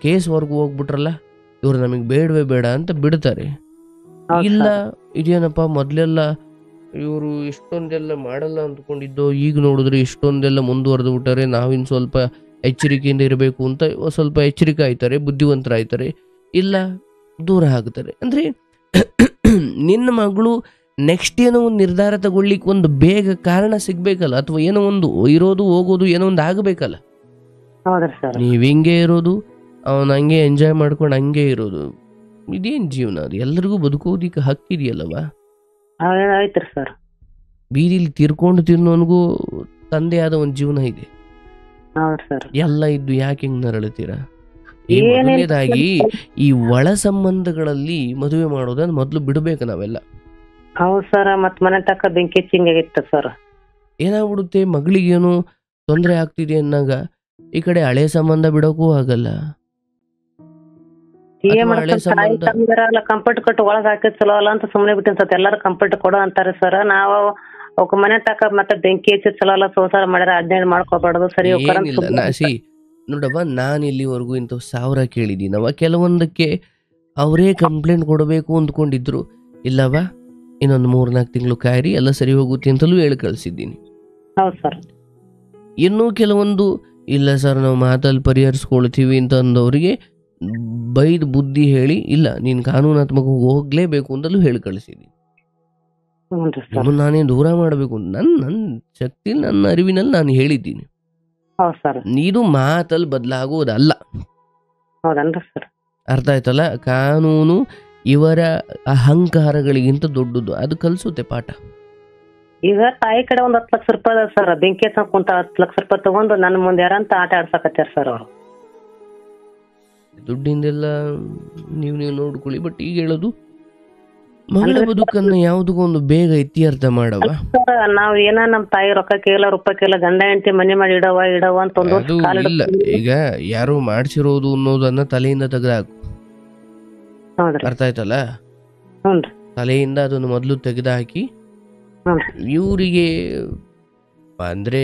ಕೇಸ್ ವರ್ಗು ಹೋಗ್ಬಿಟ್ರಲ್ಲ, ಇವ್ರು ನಮಗೆ ಬೇಡವೇ ಬೇಡ ಅಂತ ಬಿಡ್ತಾರೆ. ಇಲ್ಲ ಇದೇನಪ್ಪ ಮೊದ್ಲೆಲ್ಲ ಇವರು ಇಷ್ಟೊಂದೆಲ್ಲ ಮಾಡಲ್ಲ ಅಂದ್ಕೊಂಡಿದ್ದು, ಈಗ ನೋಡಿದ್ರೆ ಇಷ್ಟೊಂದೆಲ್ಲ ಮುಂದುವರೆದು ಬಿಟ್ಟಾರೆ, ನಾವಿನ್ ಸ್ವಲ್ಪ ಎಚ್ಚರಿಕೆಯಿಂದ ಇರಬೇಕು ಅಂತ ಸ್ವಲ್ಪ ಎಚ್ಚರಿಕೆ ಆಯ್ತಾರೆ, ಬುದ್ಧಿವಂತರಾಯ್ತಾರೆ. ಇಲ್ಲ ದೂರ ಆಗ್ತಾರೆ. ಅಂದ್ರೆ ನಿನ್ನ ಮಗಳು ನೆಕ್ಸ್ಟ್ ಏನೋ ಒಂದು ನಿರ್ಧಾರ ತಗೊಳ್ಳಿಕ್ಕೆ ಒಂದು ಬೇಗ ಕಾರಣ ಸಿಗ್ಬೇಕಲ್ಲ, ಅಥವಾ ಏನೋ ಒಂದು ಇರೋದು ಹೋಗೋದು ಏನೋ ಒಂದು ಆಗಬೇಕಲ್ಲ. ನೀವ್ ಹಿಂಗೆ ಇರೋದು, ಅವನ್ ಹಂಗೆ ಎಂಜಾಯ್ ಮಾಡ್ಕೊಂಡು ಹಂಗೆ ಇರೋದು, ಇದೇನ್ ಜೀವನ? ಅದು ಎಲ್ರಿಗೂ ಬದುಕೋದಿಕ್ಕೆ ಹಕ್ಕಿದೆಯಲ್ಲವಾ? ಆಯ್ತ್ರಿ ಸರ್. ಬೀದಿಲಿ ತೀರ್ಕೊಂಡು ತಿನ್ನೋನ್ಗೂ ತಂದೆ ಆದ ಒಂದು ಜೀವನ ಇದೆ. ಎಲ್ಲ ಇದ್ದು ಯಾಕೆ ಹಿಂಗ್ ನರಳುತ್ತೀರಾ? ಈ ಮೊದಲನೇದಾಗಿ ಈ ಒಳ ಸಂಬಂಧಗಳಲ್ಲಿ ಮದುವೆ ಮಾಡೋದನ್ನ ಮೊದ್ಲು ಬಿಡ್ಬೇಕು ನಾವೆಲ್ಲ. ಹೌದು ಸರ್. ಮತ್ ಮನೆ ತಕ್ಕ ಬೆಂಕಿ ಚಿಂಗಾಗಿತ್ತ ಸರ್. ಏನಾಗ್ಬಿಡುತ್ತೆ, ಮಗಳಿಗೇನು ತೊಂದರೆ ಆಗ್ತಿದೆ ಅನ್ನಾಗ ಈ ಕಡೆ ಹಳೆ ಸಂಬಂಧ ಬಿಡೋಕ್ಕೂ ಆಗಲ್ಲ. ಕಂಫರ್ಟ್ ಕಟ್ಟು ಒಳಗ್ ಹಾಕಿದ್ ಚಲೋ ಅಲ್ಲ ಅಂತ ಸುಮ್ನೆ ಬಿಟ್ಟಿನ್ ಸತ್. ಎಲ್ಲಾರು ಕಂಫರ್ಟ್ ಕೊಡೋ ಅಂತಾರೆ ಸರ್. ನಾವು ಅವಕ್ ಮನೆ ತಕ ಮತ್ತೆ ಬೆಂಕಿ ಹಚ್ಚಿ ಚಲೋ ಅಲ್ಲ, ಸಂಸಾರ ಮಾಡ್ಯಾರ, ಅದ್ನೇನ್ ಮಾಡ್ಕೋಬಾರ್ದು ಸರಿ. ನೋಡವ್ವ, ನಾನು ಇಲ್ಲಿವರೆಗೂ ಇಂಥ 1000 ಕೇಳಿದ್ದೀನವ. ಕೆಲವೊಂದಕ್ಕೆ ಅವರೇ ಕಂಪ್ಲೇಂಟ್ ಕೊಡಬೇಕು ಅಂದ್ಕೊಂಡಿದ್ರು. ಇಲ್ಲವಾ, ಇನ್ನೊಂದು 3-4 ತಿಂಗಳು ಕಾಯಿರಿ, ಎಲ್ಲ ಸರಿ ಹೋಗುತ್ತೆ ಅಂತಲೂ ಹೇಳಿ ಕಳ್ಸಿದ್ದೀನಿ. ಹೌದು ಸರ್. ಇನ್ನೂ ಕೆಲವೊಂದು ಇಲ್ಲ ಸರ್ ನಾವು ಮಾತಲ್ಲಿ ಪರಿಹರಿಸ್ಕೊಳ್ತೀವಿ ಅಂತ ಅಂದವರಿಗೆ ಬೈದು ಬುದ್ಧಿ ಹೇಳಿ, ಇಲ್ಲ ನೀನು ಕಾನೂನಾತ್ಮಕ ಹೋಗ್ಲೇಬೇಕು ಅಂತಲೂ ಹೇಳಿ ಕಳಿಸಿದ್ದೀನಿ. ನಾನೇ ದೂರ ಮಾಡಬೇಕು ನನ್ನ ಶಕ್ತಿ, ನನ್ನ ಅರಿವಿನಲ್ಲಿ ನಾನು ಹೇಳಿದ್ದೀನಿ. ನೀನು ಮಾತಲ್ಲಿ ಬದಲಾಗೋದಲ್ಲ. ಅರ್ಥ ಆಯ್ತಲ್ಲ? ಕಾನೂನು ಇವರ ಅಹಂಕಾರಗಳಿಗಿಂತ ದೊಡ್ಡದು, ಅದು ಕಲಿಸುತ್ತೆ ಪಾಠ. ಈಗ ತಾಯಿ ಕಡೆ 10 ಲಕ್ಷ ರೂಪಾಯಿ ಅದ ಸರ್, ಬೆಂಕಿ ಕುಂತ 10 ಲಕ್ಷ ರೂಪಾಯಿ ತಗೊಂಡು ನನ್ನ ಮುಂದೆ ಯಾರಂತ ಆಟ ಆಡ್ಸಕತ್ತಾರ ಸರ್ ಅವರು. ದುಡ್ಡಿಂದೆಲ್ಲ ನೀವು ನೋಡ್ಕೊಳ್ಳಿ. ಬಟ್ ಈಗ ಹೇಳೋದು ಮಗಳ ಬದುಕನ್ನ ಯಾವುದಕ್ಕೊಂದು ಬೇಗ ಇತ್ಯರ್ಥ ಮಾಡವ. ನಾವ್ ಏನ ನಮ್ ತಾಯಿ ರೊಕ್ಕ ಕೇಳ ರೂಪಾಯಿ ಕೇಳ, ಗಂಡ ಹೆಂಡತಿ ಮನೆ ಮಾಡಿ ಇಡವ ಅಂತ ಒಂದು ಇಲ್ಲ. ಈಗ ಯಾರು ಮಾಡ್ಸಿರೋದು ಅನ್ನೋದನ್ನ ತಲೆಯಿಂದ ತೆಗೆದಾಕು. ಅರ್ಥ ಆಯ್ತಲ್ಲ? ತಲೆಯಿಂದ ಅದನ್ನು ಮೊದಲು ತೆಗೆದುಹಾಕಿ ಇವರಿಗೆ ಅಂದ್ರೆ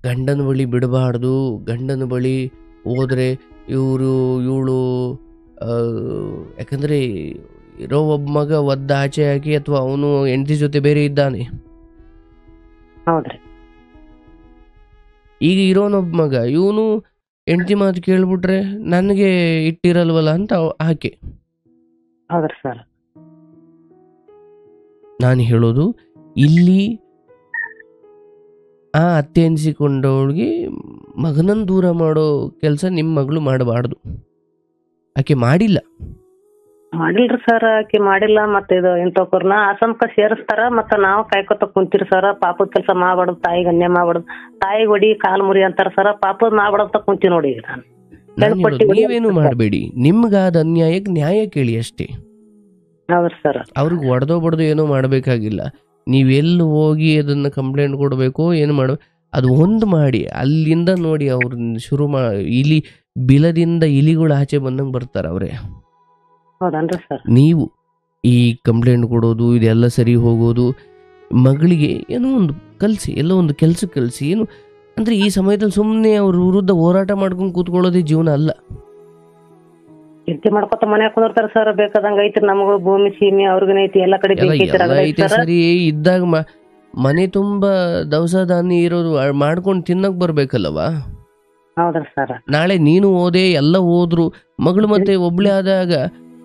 ಗಂಡನ ಬಳಿ ಬಿಡಬಾರ್ದು. ಗಂಡನ ಬಳಿ ಹೋದ್ರೆ ಇವಳು ಯಾಕಂದ್ರೆ ಇರೋ ಒಬ್ಬ ಮಗ ಒದ್ದ ಆಚೆ ಹಾಕಿ, ಅಥವಾ ಅವನು ಹೆಂಡತಿ ಜೊತೆ ಬೇರೆ ಇದ್ದಾನೆ. ಈಗ ಇರೋನೊಬ್ಬ ಮಗ, ಇವನು ಹೆಂಡತಿ ಮಾತು ಕೇಳ್ಬಿಟ್ರೆ ನನಗೆ ಇಟ್ಟಿರಲ್ವಲ್ಲ ಅಂತ ಆಕೆ. ನಾನು ಹೇಳೋದು ಇಲ್ಲಿ ಆ ಅತ್ತೆ ಅನಿಸಿಕೊಂಡವಳಿಗೆ ಮಗನನ್ನು ದೂರ ಮಾಡೋ ಕೆಲಸ ನಿಮ್ಮ ಮಗಳು ಮಾಡಬಾರ್ದು. ಆಕೆ ಮಾಡಿಲ್ರಿ ಸರ್, ಆಕೆ ಮಾಡಿಲ್ಲ. ಮತ್ತೆ ಇದು ಇಂಥವ್ರನ್ನ ಆಸಂಕ ಸೇರಿಸ್ತಾರ, ಮತ್ತ ನಾವು ಕಾಯ್ಕೊತ ಕುಂತೀರಿ ಸರ್. ಪಾಪದ ಕೆಲಸ ಮಾಡ್ಬಾರ್ದು, ತಾಯಿಗೆ ಅನ್ಯಾಯ ಮಾಡ್ಬಾರ್ದು, ತಾಯಿಗೆ ಹೊಡಿ ಕಾಲ್ ಮುರಿ ಅಂತಾರ ಸರ್. ಪಾಪದ ಮಾಡ್ಬಾರ್ದಂತ ಕುಂತೀವಿ ನೋಡಿ. ಈಗ ನೀವೇನು ಮಾಡಬೇಡಿ, ನಿಮ್ಗಾದ ಅನ್ಯಾಯಕ್ಕೆ ನ್ಯಾಯ ಕೇಳಿ ಅಷ್ಟೇ. ಹೌದ್ರಿ ಸರ್. ಅವ್ರಿಗೆ ಹೊಡೆದೋ ಬಡ್ದು ಏನೋ ಮಾಡ್ಬೇಕಾಗಿಲ್ಲ. ನೀವೆಲ್ಲಿ ಹೋಗಿ ಅದನ್ನ ಕಂಪ್ಲೇಂಟ್ ಕೊಡಬೇಕು, ಏನು ಮಾಡಬೇಕು ಅದು ಒಂದು ಮಾಡಿ. ಅಲ್ಲಿಂದ ನೋಡಿ ಅವ್ರನ್ನ ಶುರು ಇಲಿ ಬಿಲದಿಂದ ಇಲಿಗಳು ಆಚೆ ಬಂದಂಗೆ ಬರ್ತಾರೆ ಅವರೇ. ನೀವು ಈ ಕಂಪ್ಲೇಂಟ್ ಕೊಡೋದು ಇದೆಲ್ಲ ಸರಿ ಹೋಗೋದು, ಮಗಳಿಗೆ ಏನೋ ಒಂದು ಕಲಿಸಿ, ಎಲ್ಲ ಒಂದು ಕೆಲಸ ಕಲಿಸಿ. ಏನು ಅಂದ್ರೆ ಈ ಸಮಯದಲ್ಲಿ ಸುಮ್ಮನೆ ಅವ್ರ ವಿರುದ್ಧ ಹೋರಾಟ ಮಾಡ್ಕೊಂಡು ಕೂತ್ಕೊಳ್ಳೋದೇ ಜೀವನ ಅಲ್ಲ. ಚಿಂತೆ ಮಾಡ್ಕೊತ ಮನೆ ಕುಂದಿರ್ತಾರ ಸರ್. ಬೇಕಾದಂಗ ಐತ್ರಿ ನಮಗೂ ಭೂಮಿ ಸೀಮೆ, ಅವ್ರಿಗನ ಐತಿ, ಎಲ್ಲ ಕಡೆ ಐತೆ ಸರಿ. ಇದ್ದಾಗ ಮನೆ ತುಂಬಾ ದವಸ ಧಾನ್ಯ ಇರೋದು ಮಾಡ್ಕೊಂಡು ತಿನ್ನಕ್ ಬರ್ಬೇಕಲ್ಲವಾ? ಹೌದ್ರಿ ಸರ್. ನಾಳೆ ನೀನು ಓದೆ, ಎಲ್ಲ ಹೋದ್ರು, ಮಗಳು ಮತ್ತೆ ಒಬ್ಳೆ ಆದಾಗ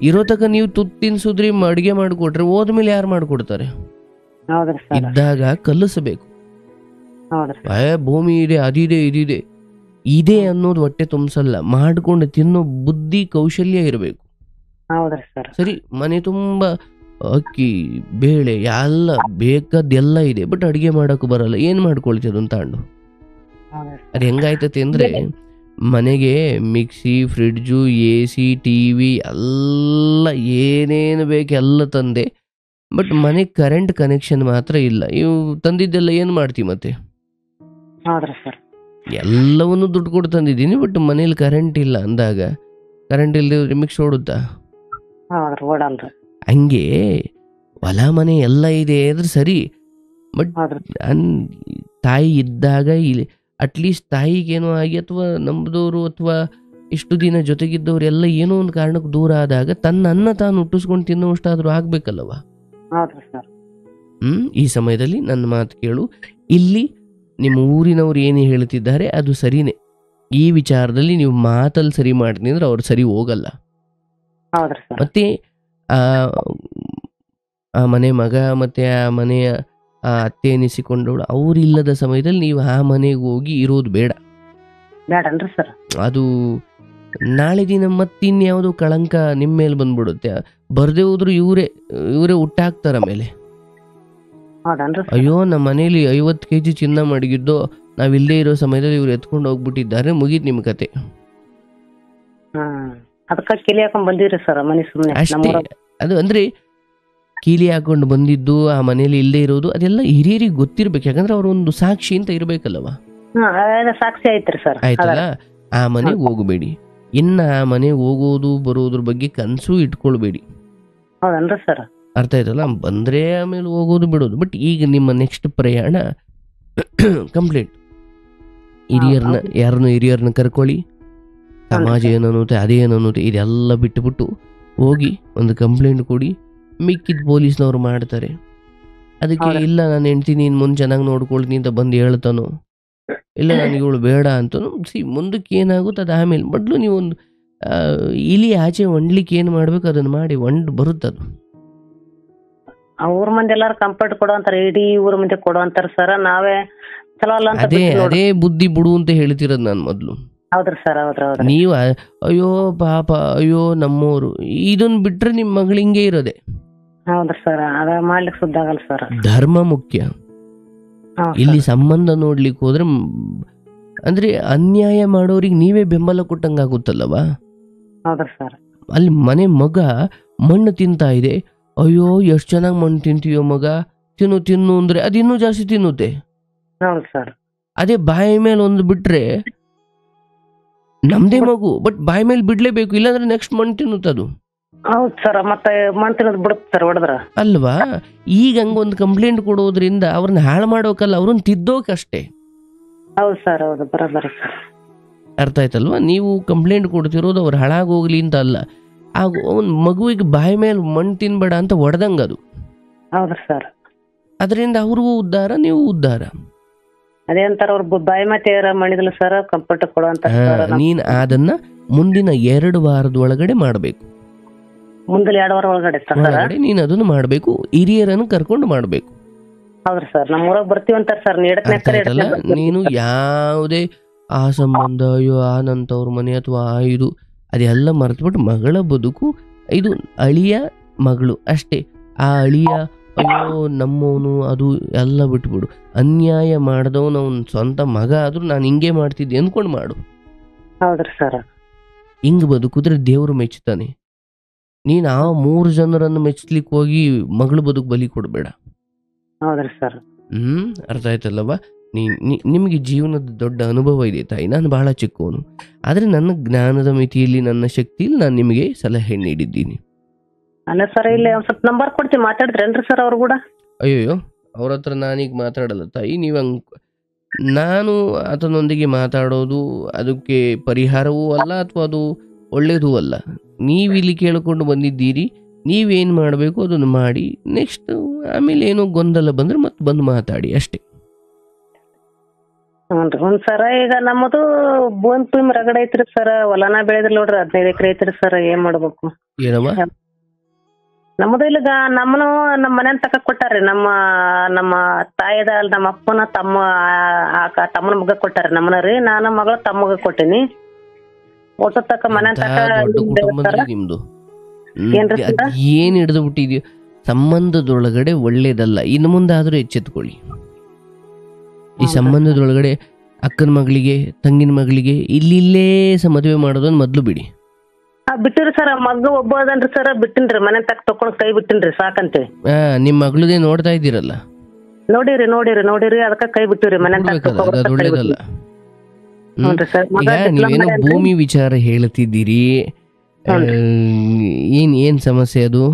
ಇರೋ ತಕ ನೀವು ತುತ್ತು ತಿನ್ಸುದ್ರಿ, ಅಡಿಗೆ ಮಾಡಿಕೊಟ್ರೆ ಹೋದ್ಮೇಲೆ ಯಾರು ಮಾಡ್ಕೊಡ್ತಾರೆ? ಇದ್ದಾಗ ಕಲಿಸಬೇಕು. ಹೌದ್ರಿ ಭೂಮಿ ಇದೆ, ಅದಿದೆ, ಇದಿದೆ. ಇದೆ ಅನ್ನೋದು ಹೊಟ್ಟೆ ತುಂಬಿಸಲ್ಲ, ಮಾಡ್ಕೊಂಡು ತಿನ್ನೋ ಬುದ್ಧಿ ಕೌಶಲ್ಯ ಇರಬೇಕು. ಹೌದ್ರಿ ಸರ್. ಸರಿ, ಮನೆ ತುಂಬ ಅಕ್ಕಿ ಬೇಳೆ ಎಲ್ಲ ಬೇಕಾದ್ದೆಲ್ಲ ಇದೆ, ಬಟ್ ಅಡುಗೆ ಮಾಡೋಕೆ ಬರಲ್ಲ. ಏನು ಮಾಡ್ಕೊಳ್ತೀವಿ ಅದನ್ನು ತಗೊಂಡು? ಅದು ಹೆಂಗಾಯ್ತತೆ ಅಂದರೆ, ಮನೆಗೆ ಮಿಕ್ಸಿ, ಫ್ರಿಡ್ಜು, AC, TV ಎಲ್ಲ ಏನೇನು ಬೇಕು ಎಲ್ಲ ತಂದೆ, ಬಟ್ ಮನೆಗೆ ಕರೆಂಟ್ ಕನೆಕ್ಷನ್ ಮಾತ್ರ ಇಲ್ಲ. ಇವು ತಂದಿದ್ದೆಲ್ಲ ಏನು ಮಾಡ್ತೀವಿ ಮತ್ತೆ? ಹೌದ್ರಿ ಸರ್. ಎಲ್ಲವನ್ನು ದುಡ್ಡು ಕೊಟ್ಟು ತಂದಿದ್ದೀನಿ, ಬಟ್ ಮನೇಲಿ ಕರೆಂಟ್ ಇಲ್ಲ ಅಂದಾಗ ಕರೆಂಟ್ ಇಲ್ಲದೆ ಮಿಕ್ಸ್ ಓಡುತ್ತಾ? ಹೌದ್ರಿ, ಓಡಲ್ರಿ. ಹಂಗೆ ಹೊಲ ಮನೆ ಎಲ್ಲ ಇದೆ ಅಂದ್ರೆ ಸರಿ, ಬಟ್ ತಾಯಿ ಇದ್ದಾಗ ಇಲ್ಲಿ ಅಟ್ಲೀಸ್ಟ್ ತಾಯಿಗೇನೋ ಆಗಿ ಅಥವಾ ನಂಬದವರು ಅಥವಾ ಇಷ್ಟು ದಿನ ಜೊತೆಗಿದ್ದವ್ರು ಎಲ್ಲ ಏನೋ ಒಂದು ಕಾರಣಕ್ಕೆ ದೂರ ಆದಾಗ ತನ್ನ ಅನ್ನ ತಾನು ಹುಟ್ಟಿಸ್ಕೊಂಡು ತಿನ್ನೋಷ್ಟಾದ್ರೂ ಆಗ್ಬೇಕಲ್ಲವ? ಈ ಸಮಯದಲ್ಲಿ ನನ್ನ ಮಾತು ಕೇಳು. ಇಲ್ಲಿ ನಿಮ್ಮ ಊರಿನವ್ರು ಏನು ಹೇಳ್ತಿದ್ದಾರೆ ಅದು ಸರಿನೇ. ಈ ವಿಚಾರದಲ್ಲಿ ನೀವು ಮಾತಲ್ಲಿ ಸರಿ ಮಾಡ್ತೀನಿ ಅಂದ್ರೆ ಅವ್ರು ಸರಿ ಹೋಗಲ್ಲ. ಮತ್ತೆ ಆ ಮನೆ ಮಗ ಮತ್ತೆ ಆ ಮನೆಯ ಅತ್ತೆ ಎನಿಸಿಕೊಂಡವಳು ಅವ್ರಿಲ್ಲದ ಸಮಯದಲ್ಲಿ ನೀವು ಆ ಮನೆಗೆ ಹೋಗಿ ಇರೋದು ಬೇಡ. ಅದು ನಾಳೆ ದಿನ ಮತ್ತಿನ್ಯಾವುದೋ ಕಳಂಕ ನಿಮ್ಮ ಮೇಲೆ ಬಂದ್ಬಿಡುತ್ತೆ. ಬರ್ದೇ ಹೋದ್ರು ಇವರೇ ಹುಟ್ಟಾಕ್ತಾರ ಮೇಲೆ. ಅಯ್ಯೋ, ನಮ್ಮ ಮನೇಲಿ 50 kg ಚಿನ್ನ ಮಡಗಿದ್ದು, ನಾವಿಲ್ಲೇ ಇರೋ ಸಮಯದಲ್ಲಿ ಇವ್ರು ಎತ್ಕೊಂಡು ಹೋಗ್ಬಿಟ್ಟಿದ್ದಾರೆ, ಮುಗೀತು ನಿಮ್ಮ ಕತೆ. ಅಷ್ಟೇ. ಅದು ಅಂದ್ರೆ ಕೀಲಿ ಹಾಕೊಂಡು ಬಂದಿದ್ದು ಆ ಮನೇಲಿ ಇಲ್ಲದೆ ಇರೋದು ಅದೆಲ್ಲ ಹಿರಿಯರಿಗೆ ಗೊತ್ತಿರ್ಬೇಕು. ಯಾಕಂದ್ರೆ ಅವ್ರ ಒಂದು ಸಾಕ್ಷಿ ಅಂತ ಇರ್ಬೇಕಲ್ಲವ? ಆಯ್ತಲ್ಲ, ಆ ಮನೆಗೆ ಹೋಗಬೇಡಿ. ಇನ್ನ ಆ ಮನೆಗೆ ಹೋಗೋದು ಬರೋದ್ರ ಬಗ್ಗೆ ಕನಸು ಇಟ್ಕೊಳ್ಬೇಡಿ. ಅರ್ಥ ಆಯ್ತಲ್ಲ? ಬಂದ್ರೆ ಆಮೇಲೆ ಹೋಗೋದು ಬಿಡೋದು. ಬಟ್ ಈಗ ನಿಮ್ಮ ನೆಕ್ಸ್ಟ್ ಪ್ರಯಾಣ ಕಂಪ್ಲೀಟ್. ಹಿರಿಯರನ್ನ ಕರ್ಕೊಳ್ಳಿ. ಸಮಾಜ ಏನನ್ನುತ್ತೆ, ಅದೇನನ್ನುತ್ತೆ, ಇದೆಲ್ಲ ಬಿಟ್ಟುಬಿಟ್ಟು ಹೋಗಿ ಒಂದು ಕಂಪ್ಲೇಂಟ್ ಕೊಡಿ. ಮಿಕ್ಕಿದ ಪೊಲೀಸ್ನವ್ರು ಮಾಡ್ತಾರೆ. ಅದಕ್ಕೆ ಇಲ್ಲ ನಾನು ಹೆಂಡ್ತಿ ನೀನು ಮುಂದೆ ಚೆನ್ನಾಗಿ ನೋಡ್ಕೊಳ್ತೀನಿ ಅಂತ ಬಂದು ಹೇಳ್ತಾನೋ, ಇಲ್ಲ ನನಗೆ ಇವಳು ಬೇಡ ಅಂತನೋ, ಮುಂದಕ್ಕೆ ಏನಾಗುತ್ತೆ ಅದು ಆಮೇಲೆ. ಮೊದಲು ನೀವೊಂದು ಇಲಿ ಆಚೆ ಒಂಡ್ಲಿಕ್ಕೆ ಏನು ಮಾಡ್ಬೇಕು ಅದನ್ನು ಮಾಡಿ, ಒಂಡ್ ಬರುತ್ತದು. ಊರ್ ಮಂದಿ ಎಲ್ಲಾರು ಕಂಫರ್ಟ್ ಕೊಡೋ ಅಂತಾರ, ಇಡೀ ಊರ್ ಮಂದಿ ಕೊಡೋ ಅಂತಾರ ಸರ್. ನಾವೇ ಚಲೋ ಅಲ್ಲ ಅಂತ ಅದೇ ಬುದ್ಧಿ ಬಿಡು ಅಂತ ಹೇಳ್ತಿರೋದು ನಾನು ಮೊದ್ಲು. ಹೌದ್ರಿ ಸರ್, ಹೌದ್ರಿ. ನೀವು ಅಯ್ಯೋ ಪಾಪ, ಅಯ್ಯೋ ನಮ್ಮೋರು, ಇದನ್ನ ಬಿಟ್ರೆ ನಿಮ್ ಮಗಳು ಹಿಂಗೆ ಇರೋದೆ. ಹೌದ್ರಿ ಸರ್, ಅದ ಮಾಡ್ಲಿಕ್ಕೆ ಸುದ್ದಾಗಲ್ಲ ಸರ್. ಧರ್ಮ ಮುಖ್ಯ. ಇಲ್ಲಿ ಸಂಬಂಧ ನೋಡ್ಲಿಕ್ಕೆ ಹೋದ್ರೆ ಅಂದ್ರೆ ಅನ್ಯಾಯ ಮಾಡೋರಿಗೆ ನೀವೇ ಬೆಂಬಲ ಕೊಟ್ಟಂಗಾಗುತ್ತಲ್ಲವಾ? ಹೌದ್ರಿ ಸರ್. ಅಲ್ಲಿ ಮನೆ ಮಗ ಮಣ್ಣು ತಿಂತಾ ಇದೆ, ಅಯ್ಯೋ ಎಷ್ಟು ಚೆನ್ನಾಗಿ ಮಣ್ಣು ತಿಂತೀಯೋ ಮಗ, ತಿನ್ನು ಅಂದ್ರೆ ಅದು ಇನ್ನೂ ಜಾಸ್ತಿ ತಿನ್ನುತ್ತೆ. ಅದೇ ಬಾಯಿ ಮೇಲೆ ಒಂದು ಬಿಟ್ರೆ ನಮ್ದೇ ಮಗು, ಬಟ್ ಬಾಯಿ ಮೇಲೆ ಬಿಡ್ಲೇಬೇಕು, ಇಲ್ಲಾಂದ್ರೆ ನೆಕ್ಸ್ಟ್ ಮಣ್ಣು ತಿನ್ನುತ್ತದು. ಹೌದು ಸರ್, ಮತ್ತೆ ಮಣ್ಣು ತಿನ್ನೋದು ಬಿಡುತ್ತೆ ಸರ್ ಹೊಡೆದ್ರ ಅಲ್ವಾ? ಈಗ ಹಂಗೊಂದು ಕಂಪ್ಲೇಂಟ್ ಕೊಡೋದ್ರಿಂದ ಅವ್ರನ್ನ ಹಾಳು ಮಾಡೋಕಲ್ಲ, ಅವ್ರನ್ನ ತಿದ್ದೋಕಷ್ಟೇ. ಹೌದು ಸರ್, ಹೌದು, ಬರೋಬರಿ ಸರ್. ಅರ್ಥ ಆಯ್ತಲ್ವಾ? ನೀವು ಕಂಪ್ಲೇಂಟ್ ಕೊಡ್ತಿರೋದು ಅವ್ರು ಹಾಳಾಗೋಗ್ಲಿ ಅಂತ ಅಲ್ಲ, ಆಗ ಒಂದು ಮಗುವಿಗೆ ಬಾಯಿ ಮೇಲೆ ಮಣ್ಣು ತಿನ್ಬೇಡ ಅಂತ ಹೊಡೆದಂಗ ಅದು. ಹೌದು ಸರ್. ಅದರಿಂದ ಅವ್ರಿಗೂ ಉದ್ಧಾರ, ನೀವು ಉದ್ಧಾರ. ಅದೇ ಅಂತಾರ ಅವ್ರ ಬಾಯಿ ಮತ್ತೆ ಮಣಿದಲ್ಲ ಸರ್, ಕಂಫರ್ಟ್ ಕೊಡುವಂತ. ನೀನ್ ಅದನ್ನ ಮುಂದಿನ 2 ವಾರದೊಳಗಡೆ ಮಾಡಬೇಕು. ಮುಂದಿನ 2 ವಾರ ಒಳಗಡೆ ನೀನ್ ಅದನ್ನು ಮಾಡಬೇಕು. ಹಿರಿಯರನ್ನು ಕರ್ಕೊಂಡು ಮಾಡಬೇಕು. ಹೌದ್ರಿ ಸರ್, ನಮ್ಮ ಊರಾಗ ಬರ್ತೀವಂತಾರ ಸರ್. ನೀನು ಯಾವುದೇ ಆ ಸಂಬಂಧ, ಅಯ್ಯೋ ಆ ನಂತವ್ರ ಮನೆ ಅಥವಾ ಇದು ಅದೆಲ್ಲ ಮರೆತುಬಿಟ್ಟು ಮಗಳ ಬದುಕು, ಇದು ಅಳಿಯ ಮಗಳು ಅಷ್ಟೇ. ಆ ಅಳಿಯ ಅಯ್ಯೋ ನಮ್ಮವನು ಅದು ಎಲ್ಲ ಬಿಟ್ಬಿಡು. ಅನ್ಯಾಯ ಮಾಡಿದವನು ಅವನ ಸ್ವಂತ ಮಗ ಆದ್ರೂ ನಾನು ಹಿಂಗೆ ಮಾಡ್ತಿದ್ದೆ ಅಂದ್ಕೊಂಡು ಮಾಡು. ಹೌದ್ರಿ ಸರ್. ಹಿಂಗ್ ಬದುಕಿದ್ರೆ ದೇವ್ರು ಮೆಚ್ಚುತ್ತಾನೆ. ನೀನ್ ಆ 3 ಜನರನ್ನು ಮೆಚ್ಚಲಿಕ್ಕೆ ಹೋಗಿ ಮಗಳು ಬದುಕು ಬಲಿ ಕೊಡಬೇಡ. ಹೌದ್ರಿ ಸರ್. ಅರ್ಥ ಆಯ್ತಲ್ಲವಾ? ನಿಮಗೆ ಜೀವನದ ದೊಡ್ಡ ಅನುಭವ ಇದೆ ತಾಯಿ, ನಾನು ಬಹಳ ಚಿಕ್ಕವನು. ಆದ್ರೆ ನನ್ನ ಜ್ಞಾನದ ಮಿತಿಯಲ್ಲಿ, ನನ್ನ ಶಕ್ತಿಯಲ್ಲಿ ನಾನು ನಿಮಗೆ ಸಲಹೆ ನೀಡಿದ್ದೀನಿ. ಅಲ್ಲ ಸರ್, ಇಲ್ಲಿ ಒಂದ್ ಸ್ವಲ್ಪ ನಂಬರ್ ಕೊಡ್ತೀವಿ, ಮಾತಾಡಿದ್ರೇನ್ರಿ ಸರ್ ಅವ್ರು ಕೂಡ? ಅಯ್ಯೋ, ಅವ್ರ ಹತ್ರ ನಾನೀಗ ಮಾತಾಡಲ್ಲ ತಾಯಿ. ನಾನು ಆತನೊಂದಿಗೆ ಮಾತಾಡೋದು ಅದಕ್ಕೆ ಪರಿಹಾರವೂ ಅಲ್ಲ ಅಥವಾ ಅದು ಒಳ್ಳೇದೂ ಅಲ್ಲ. ನೀವಿಲ್ಲಿ ಕೇಳಿಕೊಂಡು ಬಂದಿದ್ದೀರಿ, ನೀವೇನು ಮಾಡಬೇಕು ಅದನ್ನು ಮಾಡಿ. ನೆಕ್ಸ್ಟ್ ಆಮೇಲೆ ಏನೋ ಗೊಂದಲ ಬಂದ್ರೆ ಮತ್ತೆ ಬಂದು ಮಾತಾಡಿ ಅಷ್ಟೇ. ಒಂದ್ ಸರ ಈಗ ನಮ್ಮದು ಭೂಮಿ ರಗಡ ಐತ್ರಿ ಸರ್. ಹೊಲನ ಬೆಳೆದ್ರಿ ನೋಡ್ರಿ, 15 ಎಕರೆ ಐತ್ರಿ ಸರ್. ಏನ್ ಮಾಡ್ಬೇಕು? ಏನವ ನಮ್ಮದು ಇಲ್ಲಿಗ ನಮ್ಮನು ನಮ್ಮ ಮನೆ ತಕ ಕೊಟ್ಟಾರಿ. ನಮ್ಮ ನಮ್ಮ ತಾಯಿದ ನಮ್ಮ ಅಪ್ಪನ ತಮ್ಮನ ಮಗ ಕೊಟ್ಟಾರಿ ನಮ್ಮನ ರೀ. ನಾನು ಮಗಳ ತಮ್ಮಗ ಕೊಟ್ಟಿನಿ. ಒಟ್ಟು ತಕ್ಕ ಮನೆ ತಕ ದೊಡ್ಡ ಕುಟುಂಬದ್ರಿ ನಿಮ್ದು. ಏನ್ರಿ ಸರ? ಏನ್ ಹಿಡಿದು ಬಿಟ್ಟಿದ್ಯೋ ಸಂಬಂಧದೊಳಗಡೆ ಒಳ್ಳೇದಲ್ಲ. ಇನ್ನು ಮುಂದೆ ಆದ್ರೂ ಎಚ್ಚೆತ್ಕೊಳ್ಳಿ. ಈ ಸಂಬಂಧದೊಳಗಡೆ ಅಕ್ಕನ ಮಗಳಿಗೆ ತಂಗಿನ ಮಗಳಿಗೆ ಇಲ್ಲೇ ಮದುವೆ ಮಾಡೋದನ್ನ ಮೊದ್ಲು ಬಿಡಿ. ಬಿಟ್ಟಿರಿ ಸರ್, ಮಗ ಒಬ್ಬ ಅದನ್ರಿ ಸರ್, ಬಿಟ್ಟಿನ್ರಿ ಮನೆ ತಕ ತಕೊಂಡ್ ಕೈ ಬಿಟ್ಟಿನ್ರಿ ಸಾಕಂತೆ. ನಿಮ್ ಮಗಳದೇ ನೋಡ್ತಾ ಇದ್ದೀರಲ್ಲ, ನೋಡಿರಿ ಅದಕ್ಕ ಕೈ ಬಿಟ್ಟಿರಿ ಮನೆ ತಕ. ಅದು ಒಳ್ಳೇದಲ್ಲ. ಈಗ ನೀವೇನೋ ಭೂಮಿ ವಿಚಾರ ಹೇಳ್ತಿದ್ದೀರಿ, ಏನ್ ಸಮಸ್ಯೆ ಅದು?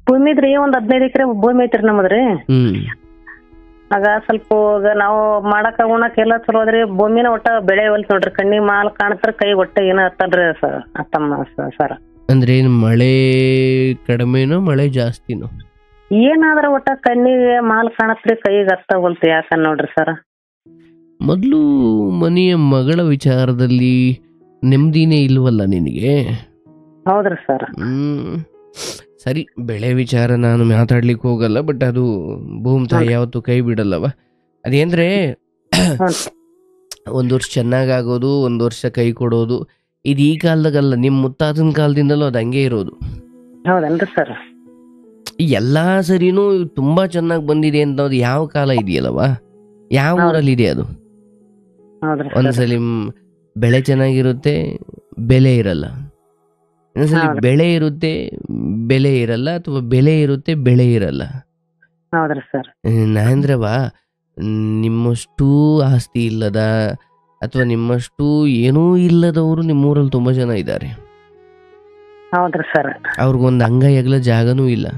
ಭೂಮಿ ಇದ್ರಿ, ಒಂದ್ 15 ಎಕರೆ ಭೂಮಿ ಐತ್ರಿ ನಮ್ಮದ್ರಿ. ಆಗ ಸ್ವಲ್ಪ ನಾವು ಮಾಡಕ ಉಣಕ್ ಎಲ್ಲ ಚಲೋ ಅದ್ರಿ. ಭೂಮಿನ ಒಟ್ಟ ಬೆಳೆ ಹೊಲ್ತ್ ನೋಡ್ರಿ, ಕಣ್ಣಿಗೆ ಮಾಲ್ ಕಾಣತ್ರ, ಕೈ ಒಟ್ಟ ಏನ ಹತ್ತಲ್ರಿ ಸರ್. ಅಂದ್ರೆ ಮಳೆ ಕಡಿಮೆನೋ ಮಳೆ ಜಾಸ್ತಿನೋ? ಏನಾದ್ರ ಒಟ್ಟ ಕಣ್ಣಿಗೆ ಮಾಲ್ ಕಾಣತ್ರಿ, ಕೈಗೆ ಹತ್ತ ಹೋಲ್ತು. ಯಾಕ ನೋಡ್ರಿ ಸರ್, ಮೊದ್ಲು ಮನೆಯ ಮಗಳ ವಿಚಾರದಲ್ಲಿ ನೆಮ್ಮದಿನೇ ಇಲ್ವಲ್ಲ ನಿನಗೆ? ಹೌದ್ರಿ ಸರ್. ಸರಿ, ಬೆಳೆ ವಿಚಾರ ನಾನು ಮಾತಾಡ್ಲಿಕ್ಕೆ ಹೋಗಲ್ಲ, ಬಟ್ ಅದು ಭೂಮಿ ತಾಯಿ ಯಾವತ್ತು ಕೈ ಬಿಡಲ್ಲವ. ಅದೇಂದ್ರೆ ಒಂದ್ ವರ್ಷ ಚೆನ್ನಾಗಾಗೋದು, ಒಂದ್ ವರ್ಷ ಕೈ ಕೊಡೋದು, ಇದು ಈ ಕಾಲದಾಗಲ್ಲ, ನಿಮ್ ಮುತ್ತಾತನ ಕಾಲದಿಂದಲೂ ಅದು ಹಂಗೆ ಇರೋದು. ಹೌದನ್ರಿ ಸರ್. ಎಲ್ಲಾ ಸರಿನೂ ತುಂಬಾ ಚೆನ್ನಾಗಿ ಬಂದಿದೆ ಅಂತ ಯಾವ ಕಾಲ ಇದೆಯಲ್ಲವಾ? ಯಾವ ಊರಲ್ಲಿ ಇದೆ ಅದು? ಒಂದ್ಸಲಿ ಬೆಳೆ ಚೆನ್ನಾಗಿರುತ್ತೆ, ಬೆಲೆ ಇರಲ್ಲ. ಇನ್ನೊಂದ್ಸಲಿ ಬೆಳೆ ಇರುತ್ತೆ, ಬೆಲೆ ಇರಲ್ಲ, ಅಥವಾ ಬೆಲೆ ಇರುತ್ತೆ, ಬೆಳೆ ಇರಲ್ಲ. ಹೌದ್ರಿ ಸರ್. ನಾಂದ್ರವ ನಿಮ್ಮಷ್ಟು ಆಸ್ತಿ ಇಲ್ಲದ ಅಥವಾ ನಿಮ್ಮಷ್ಟು ಏನೂ ಇಲ್ಲದವರು ನಿಮ್ಮೂರಲ್ಲಿ ತುಂಬಾ ಜನ ಇದ್ದಾರೆ. ಹೌದ್ರಿ ಸರ್. ಅವ್ರಿಗೊಂದು ಅಂಗೈ ಅಗಲ ಜಾಗನೂ ಇಲ್ಲ.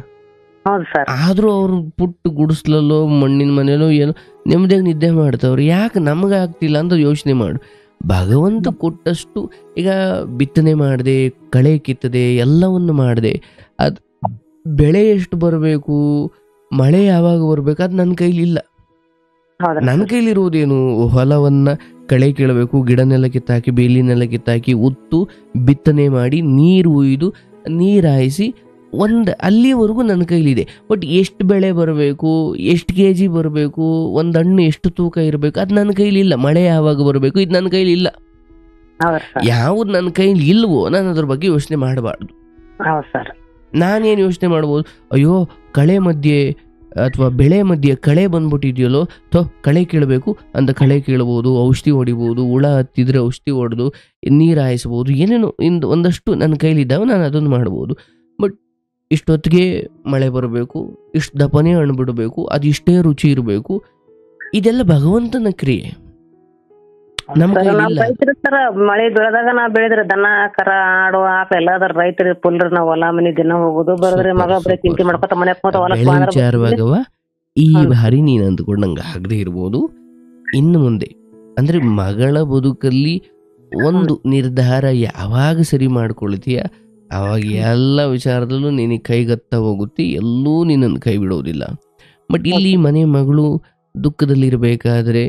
ಹೌದು ಸರ್. ಆದ್ರೂ ಅವ್ರು ಪುಟ್ಟು ಗುಡಿಸ್ಲಲ್ಲೋ ಮಣ್ಣಿನ ಮನೆಯಲ್ಲೋ ಏನೋ ನೆಮ್ಮದಿಯಾಗಿ ನಿದ್ದೆ ಮಾಡ್ತಾವ್ರು. ಯಾಕೆ ನಮ್ಗೆ ಆಗ್ತಿಲ್ಲ ಅಂತ ಯೋಚನೆ ಮಾಡು. ಭಗವಂತ ಕೊಟ್ಟಷ್ಟು ಈಗ ಬಿತ್ತನೆ ಮಾಡಿದೆ, ಕಳೆ ಕಿತ್ತದೆ, ಎಲ್ಲವನ್ನು ಮಾಡಿದೆ, ಅದು ಬೆಳೆ ಎಷ್ಟು ಬರಬೇಕು, ಮಳೆ ಯಾವಾಗ ಬರ್ಬೇಕು, ಅದು ನನ್ನ ಕೈಲಿಲ್ಲ. ನನ್ನ ಕೈಲಿರುವುದೇನು? ಹೊಲವನ್ನ ಕಳೆ ಕೀಳಬೇಕು, ಗಿಡನೆಲ್ಲ ಕಿತ್ತಾಕಿ, ಬೇಲಿನೆಲ್ಲ ಕಿತ್ತಾಕಿ, ಉತ್ತು ಬಿತ್ತನೆ ಮಾಡಿ, ನೀರು ಉಯ್ದು, ನೀರಾಯಿಸಿ, ಅಲ್ಲಿವರೆಗೂ ನನ್ನ ಕೈಲಿದೆ. ಬಟ್ ಎಷ್ಟು ಬೆಳೆ ಬರಬೇಕು, ಎಷ್ಟು kg ಬರಬೇಕು, ಒಂದು ಹಣ್ಣು ಎಷ್ಟು ತೂಕ ಇರಬೇಕು, ಅದು ನನ್ನ ಕೈಲಿಲ್ಲ. ಮಳೆ ಯಾವಾಗ ಬರಬೇಕು, ಇದು ನನ್ನ ಕೈಲಿಲ್ಲ. ಯಾವ್ದು ನನ್ನ ಕೈಲಿ ಇಲ್ವೋ ನಾನು ಅದ್ರ ಬಗ್ಗೆ ಯೋಚನೆ ಮಾಡಬಾರ್ದು. ನಾನೇನು ಯೋಚನೆ ಮಾಡ್ಬೋದು? ಅಯ್ಯೋ, ಕಳೆ ಮಧ್ಯೆ ಅಥವಾ ಬೆಳೆ ಮಧ್ಯೆ ಕಳೆ ಬಂದ್ಬಿಟ್ಟಿದ್ಯಲ್ಲೋ, ಕಳೆ ಕೀಳಬೇಕು ಅಂತ ಕಳೆ ಕೀಳ್ಬೋದು, ಔಷಧಿ ಹೊಡಿಬೋದು, ಹುಳ ಹತ್ತಿದ್ರೆ ಔಷಧಿ ಹೊಡೆದು ನೀರು ಹಾಯಿಸ್ಬೋದು, ಏನೇನೋ ಒಂದಷ್ಟು ನನ್ನ ಕೈಲಿದ್ದಾವೆ, ನಾನು ಅದನ್ನು ಮಾಡ್ಬೋದು. ಬಟ್ ಇಷ್ಟೊತ್ತಿಗೆ ಮಳೆ ಬರಬೇಕು, ಇಷ್ಟು ದಪ್ಪನೇ ಹಣ್ಣು ಬಿಡಬೇಕು, ಅದು ಇಷ್ಟೇ ರುಚಿ ಇರಬೇಕು, ಇದೆಲ್ಲ ಭಗವಂತನ ಕ್ರಿಯೆ. ಮಳೆ ಬೆಳೆದಾಗ ನಾವ್ ಬೆಳೆದ್ರಿ, ದನ ಕರ ಆಡು ಆಕ ಎಲ್ಲಾದ್ರ ರೈತರಿ ಪುಲ್ರಿ. ನಾವ್ ಹೊಲ ಮನಿ ದಿನ ಹೋಗುದು ಬರೋದ್ರಿ, ಮಗ ಬರೀ ಚಿಂತೆ ಮಾಡ್ಕೊತ ಮನೆ ವಿಚಾರವಾಗವ ಈ ಬಾರಿ ನೀನ್ ಅಂದ್ಕೊಂಡಂಗ ಆಗದೆ ಇರ್ಬೋದು. ಇನ್ನು ಮುಂದೆ ಅಂದ್ರೆ ಮಗಳ ಬದುಕಲ್ಲಿ ಒಂದು ನಿರ್ಧಾರ ಯಾವಾಗ ಸರಿ ಮಾಡ್ಕೊಳ್ತೀಯ ಅವಾಗ ಎಲ್ಲ ವಿಚಾರದಲ್ಲೂ ನಿನಗೆ ಕೈಗತ್ತ ಹೋಗುತ್ತೆ, ಎಲ್ಲೂ ನಿನ್ನನ್ನು ಕೈ ಬಿಡೋದಿಲ್ಲ. ಬಟ್ ಇಲ್ಲಿ ಮನೆ ಮಗಳು ದುಃಖದಲ್ಲಿರ್ಬೇಕಾದ್ರೆ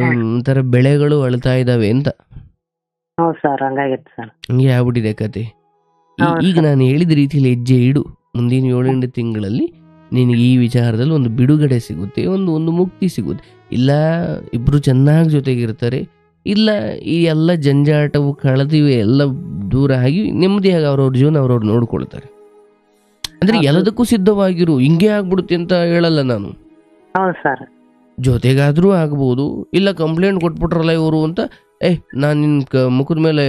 ಒಂಥರ ಬೆಳೆಗಳು ಅಳ್ತಾ ಇದ್ದಾವೆ ಅಂತ ಹಂಗೆ ಆಗ್ಬಿಟ್ಟಿದೆ ಕತೆ. ಈಗ ನಾನು ಹೇಳಿದ ರೀತಿಯಲ್ಲಿ ಹೆಜ್ಜೆ ಇಡು. ಮುಂದಿನ 7-8 ತಿಂಗಳಲ್ಲಿ ನಿನಗೆ ಈ ವಿಚಾರದಲ್ಲಿ ಒಂದು ಬಿಡುಗಡೆ ಸಿಗುತ್ತೆ, ಒಂದು ಮುಕ್ತಿ ಸಿಗುತ್ತೆ. ಇಲ್ಲ ಇಬ್ರು ಚೆನ್ನಾಗಿ ಜೊತೆಗಿರ್ತಾರೆ, ಇಲ್ಲ ಈ ಎಲ್ಲ ಜಂಜಾಟವು ಕಳೆದಿವೆ ಎಲ್ಲ ದೂರ ಆಗಿ ನೆಮ್ಮದಿಯಾಗಿ ಅವ್ರವ್ರ ಜೀವನ ಅವ್ರವ್ರು ನೋಡ್ಕೊಳ್ತಾರೆ. ಅಂದ್ರೆ ಎಲ್ಲದಕ್ಕೂ ಸಿದ್ಧವಾಗಿರು. ಹಿಂಗೆ ಆಗ್ಬಿಡುತ್ತೆ ಅಂತ ಹೇಳಲ್ಲ ನಾನು. ಜೊತೆಗಾದ್ರೂ ಆಗ್ಬೋದು, ಇಲ್ಲ ಕಂಪ್ಲೇಂಟ್ ಕೊಟ್ಬಿಟ್ರಲ್ಲ ಇವರು ಅಂತ, ನಾನು ನಿನ್ನ ಮುಖದ ಮೇಲೆ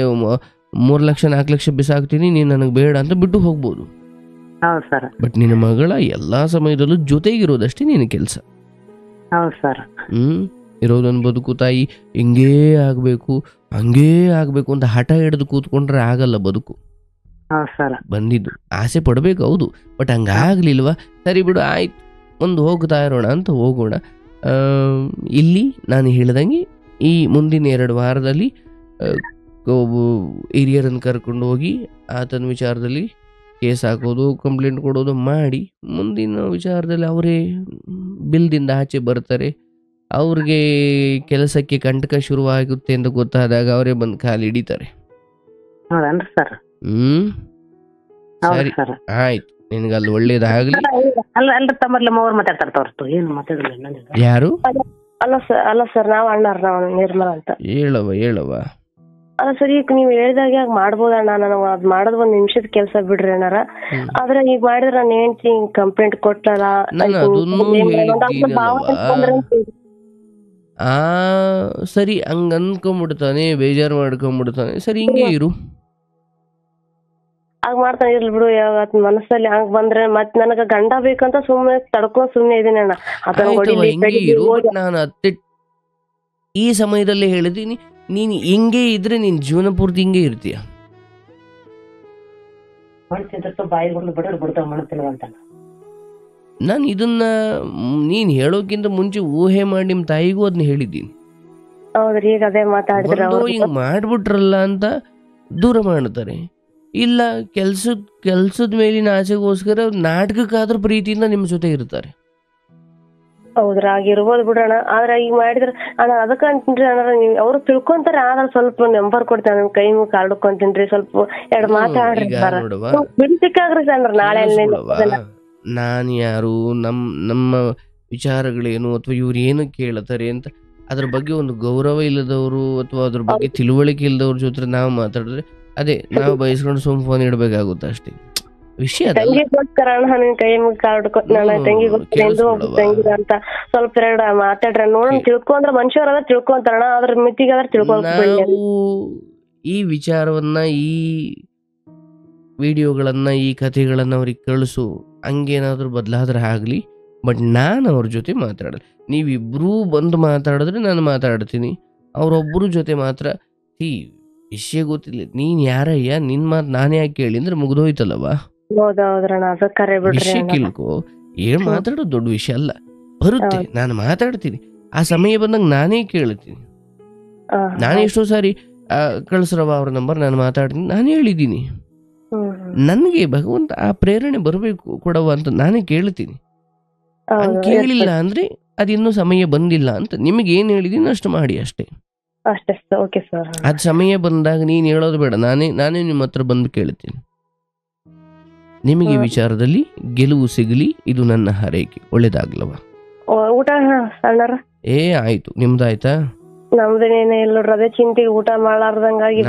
3 ಲಕ್ಷ 4 ಲಕ್ಷ ಬಿಸಾಕ್ತೀನಿ, ನೀನು ನನಗೆ ಬೇಡ ಅಂತ ಬಿಟ್ಟು ಹೋಗ್ಬೋದು. ಬಟ್ ನಿನ್ನ ಮಗಳ ಎಲ್ಲಾ ಸಮಯದಲ್ಲೂ ಜೊತೆಗಿರೋದಷ್ಟೇ ನಿನ್ನ ಕೆಲಸ. ಇರೋದೊಂದು ಬದುಕು ತಾಯಿ. ಹಿಂಗೇ ಆಗ್ಬೇಕು ಹಂಗೇ ಆಗ್ಬೇಕು ಅಂತ ಹಠ ಹಿಡಿದು ಕೂತ್ಕೊಂಡ್ರೆ ಆಗಲ್ಲ ಬದುಕು. ಬಂದಿದ್ದು ಆಸೆ ಪಡ್ಬೇಕು, ಹೌದು, ಬಟ್ ಹಂಗಾಗ್ಲಿಲ್ವಾ, ಸರಿ ಬಿಡು ಆಯ್ತು, ಒಂದು ಹೋಗ್ತಾ ಇರೋಣ ಅಂತ ಹೋಗೋಣ. ಇಲ್ಲಿ ನಾನು ಹೇಳ್ದಂಗೆ ಈ ಮುಂದಿನ 2 ವಾರದಲ್ಲಿ ಹಿರಿಯರನ್ನು ಕರ್ಕೊಂಡು ಹೋಗಿ ಆತನ ವಿಚಾರದಲ್ಲಿ ಕೇಸ್ ಹಾಕೋದು, ಕಂಪ್ಲೇಂಟ್ ಕೊಡೋದು ಮಾಡಿ, ಮುಂದಿನ ವಿಚಾರದಲ್ಲಿ ಅವರೇ ಬಿಲ್ದಿಂದ ಆಚೆ ಬರ್ತಾರೆ. ಅವ್ರಿಗೆ ಕೆಲಸಕ್ಕೆ ಕಂಟಕ ಶುರುವಾಗುತ್ತೆ ಅಂತ ಗೊತ್ತಾದಾಗ ಅವರೇ ಬಂದು ಕಾಲು ಹಿಡಿತಾರೆ. ಸರಿ, ಆಯ್ತು. ನಿನಗೆ ಅಲ್ಲಿ ಒಳ್ಳೇದಾಗ್ಲಿ. ಅಲ್ರಿ ತಮ್ಮರ್ಲಿ ಅವ್ರು ಮಾತಾಡ್ತಾರ ಏನು ಮಾತಾಡಿಲ್ಲ. ಯಾರು? ಅಲ್ಲ ಸರ್ ನಾವ್ ಅಣ್ಣಾರ ನಾವ್ ನಿರ್ಮಲ ಅಂತ. ಹೇಳವ ಅಲ್ಲ ಸರ್ ಈಗ ನೀವ್ ಹೇಳ್ದಾಗ ಯಾಕೆ ಮಾಡ್ಬೋದಣ್ಣ, ನನಗ್ ಅದ್ ಮಾಡೋದ್ ಒಂದ್ ನಿಮಿಷದ ಕೆಲ್ಸ ಬಿಡ್ರಿ ಅಣ್ಣಾರ. ಆದ್ರೆ ಈಗ ಮಾಡಿದ್ರ ನಾನು ಹೆಂಡ್ತಿ ಕಂಪ್ಲೇಂಟ್ ಕೊಟ್ಟಲ್ಲ. ಸರಿ ಹಂಗ ಅನ್ಕೊಂಡ್ಬಿಡ್ತಾನೆ, ಬೇಜಾರು ಮಾಡ್ಕೊಂಡ್ಬಿಡ್ತಾನೆ. ಸರಿ ಹಿಂಗೆ ಇರು. ಹಂಗ ಮಾಡ್ತಾನೆ ಇರ್ಲಿ ಬಿಡು. ಯಾವತ್ ಮನಸ್ಸಲ್ಲಿ ಹಂಗ ಬಂದ್ರೆ ಮತ್ ನನಗ ಗಂಡ ಬೇಕಂತ ಸುಮ್ನೆ ತಡ್ಕೊಂಡ್ ಸುಮ್ನೆ ಇದೀನಿ ಅಣ್ಣ. ನಾನು ಅತ್ತೆ ಈ ಸಮಯದಲ್ಲಿ ಹೇಳಿದೀನಿ, ನೀನ್ ಹಿಂಗೆ ಇದ್ರೆ ನೀನ್ ಜೀವನ ಪೂರ್ತಿ ಹಿಂಗೆ ಇರ್ತೀಯ. ನಾನು ಇದನ್ನ ನೀನ್ ಹೇಳೋಕ್ಕಿಂತ ಮುಂಚೆ ಊಹೆ ಮಾಡಿ ನಿಮ್ ತಾಯಿಗೂ ಅದನ್ನ ಹೇಳಿದ್ದೀನಿ. ಹೌದ್ರಿ, ಈಗ ಅದೇ ಮಾತಾಡಿದ್ರೆ ಹಿಂಗ್ ಮಾಡ್ಬಿಟ್ರಲ್ಲ ಅಂತ ದೂರ ಮಾಡ್ತಾರೆ. ಇಲ್ಲ ಕೆಲ್ಸದ ಮೇಲಿನ ಆಸೆಗೋಸ್ಕರ ನಾಟಕಕ್ಕಾದ್ರೂ ಪ್ರೀತಿಯಿಂದ ನಿಮ್ ಜೊತೆ ಇರ್ತಾರೆ. ಹೌದ್ರ, ಆಗಿರ್ಬೋದು ಬಿಡೋಣ. ಆದ್ರೆ ಈಗ ಮಾಡಿದ್ರ ಅಣ್ಣ ಅದಕ್ಕಂತೀನ್ರಿ ಅಣ್ಣ, ನೀವ್ ಅವ್ರು ತಿಳ್ಕೊಂತಾರ. ಆದ್ರೆ ಸ್ವಲ್ಪ ನಂಬರ್ ಕೊಡ್ತೇನೆ, ಕೈ ಮುಖ ಆಡ್ಕೊಂತೀನ್ರಿ, ಸ್ವಲ್ಪ ಎರಡು ಮಾತಾಡ್ರಿ ಬಿಡ್ಸಿಕ್ಕಾಗ್ರಿ ಸಣ್ಣ. ನಾಳೆ ನಾನ್ ಯಾರು, ನಮ್ಮ ವಿಚಾರಗಳೇನು ಅಥವಾ ಇವ್ರು ಏನು ಕೇಳ್ತಾರೆ ಅಂತ ಅದ್ರ ಬಗ್ಗೆ ಒಂದು ಗೌರವ ಇಲ್ಲದವರು ಅಥವಾ ಅದ್ರ ಬಗ್ಗೆ ತಿಳುವಳಿಕೆ ಇಲ್ಲದವ್ರ ಜೊತೆ ನಾವು ಮಾತಾಡಿದ್ರೆ ಅದೇ ನಾವು ಬಯಸ್ಕೊಂಡು ಸುಮ್ ಫೋನ್ ಇಡ್ಬೇಕಾಗುತ್ತೆ ಅಷ್ಟೇ. ವಿಷಯ ತಂಗಿಗೋಸ್ಕರ ಕೈ ಮುಖ ಆಡ್ಕೊತ ತಂಗಿ ಅಂತ ಸ್ವಲ್ಪ ಎರಡು ಮಾತಾಡ್ರ ನೋಡೋಣ. ತಿಳ್ಕೊಂಡ್ರ ಮನುಷ್ಯರ ತಿಳ್ಕೊಂತಾರಣ, ಅದ್ರ ಮಿತಿಗಾದ್ರ ತಿಳ್ಕೊಂಡ್. ಈ ವಿಚಾರವನ್ನ, ಈ ವಿಡಿಯೋಗಳನ್ನ, ಈ ಕಥೆಗಳನ್ನ ಅವ್ರಿಗೆ ಕಳಿಸು. ಹಂಗೇನಾದ್ರು ಬದಲಾದ್ರೆ ಆಗ್ಲಿ, ಬಟ್ ನಾನು ಅವ್ರ ಜೊತೆ ಮಾತಾಡಲ್ಲ. ನೀವಿಬ್ರೂ ಬಂದು ಮಾತಾಡಿದ್ರೆ ನಾನು ಮಾತಾಡ್ತೀನಿ. ಅವ್ರೊಬ್ಬರು ಜೊತೆ ಮಾತ್ರ ಈ ವಿಷಯ ಗೊತ್ತಿಲ್ಲ. ನೀನ್ ಯಾರಯ್ಯ, ನಿನ್ ಮಾತು ನಾನೇ ಯಾಕೆ ಕೇಳಿ ಅಂದ್ರೆ ಮುಗ್ದೋಯ್ತಲ್ಲವಾ. ವಿಷಯ ಕೇಳ್ಕೊ. ಏನ್ ಮಾತಾಡೋದು ದೊಡ್ಡ ವಿಷಯ ಅಲ್ಲ, ಬರುತ್ತೆ. ನಾನು ಮಾತಾಡ್ತೀನಿ, ಆ ಸಮಯ ಬಂದಾಗ ನಾನೇ ಕೇಳ್ತೀನಿ. ನಾನೇ ಎಷ್ಟೋ ಸಾರಿ ಕಳ್ಸ್ರವ ಅವ್ರ ನಂಬರ್, ನಾನು ಮಾತಾಡ್ತೀನಿ, ನಾನು ಹೇಳಿದ್ದೀನಿ. ನನ್ಗೆ ಭಗವಂತ ಆ ಪ್ರೇರಣೆ ಬರಬೇಕು ಕೊಡವ ಅಂತ ನಾನೇ ಕೇಳ್ತೀನಿ. ಕೇಳಿಲ್ಲ ಅಂದ್ರೆ ಅದಿನ್ನೂ ಸಮಯ ಬಂದಿಲ್ಲ ಅಂತ ನಿಮಗೆ ಏನ್ ಹೇಳಿದೀನಿ ಅಷ್ಟು ಮಾಡಿ ಅಷ್ಟೇ. ಅದ್ ಸಮಯ ಬಂದಾಗ ನೀನ್ ಹೇಳೋದು ಬೇಡ, ನಾನೇ ನಿಮ್ಮ ಹತ್ರ ಬಂದು ಕೇಳ್ತೀನಿ. ನಿಮಗೆ ವಿಚಾರದಲ್ಲಿ ಗೆಲುವು ಸಿಗಲಿ, ಇದು ನನ್ನ ಹಾರೈಕೆ. ಒಳ್ಳೇದಾಗ್ಲವ. ಊಟ ಆಯ್ತು, ನಿಮ್ದಾಯ್ತಾ? ನಮ್ದೇನೇ ಚಿಂತೆಗೆ ಊಟ ಮಾಡಲಾರ್ದಂಗಾಗಿ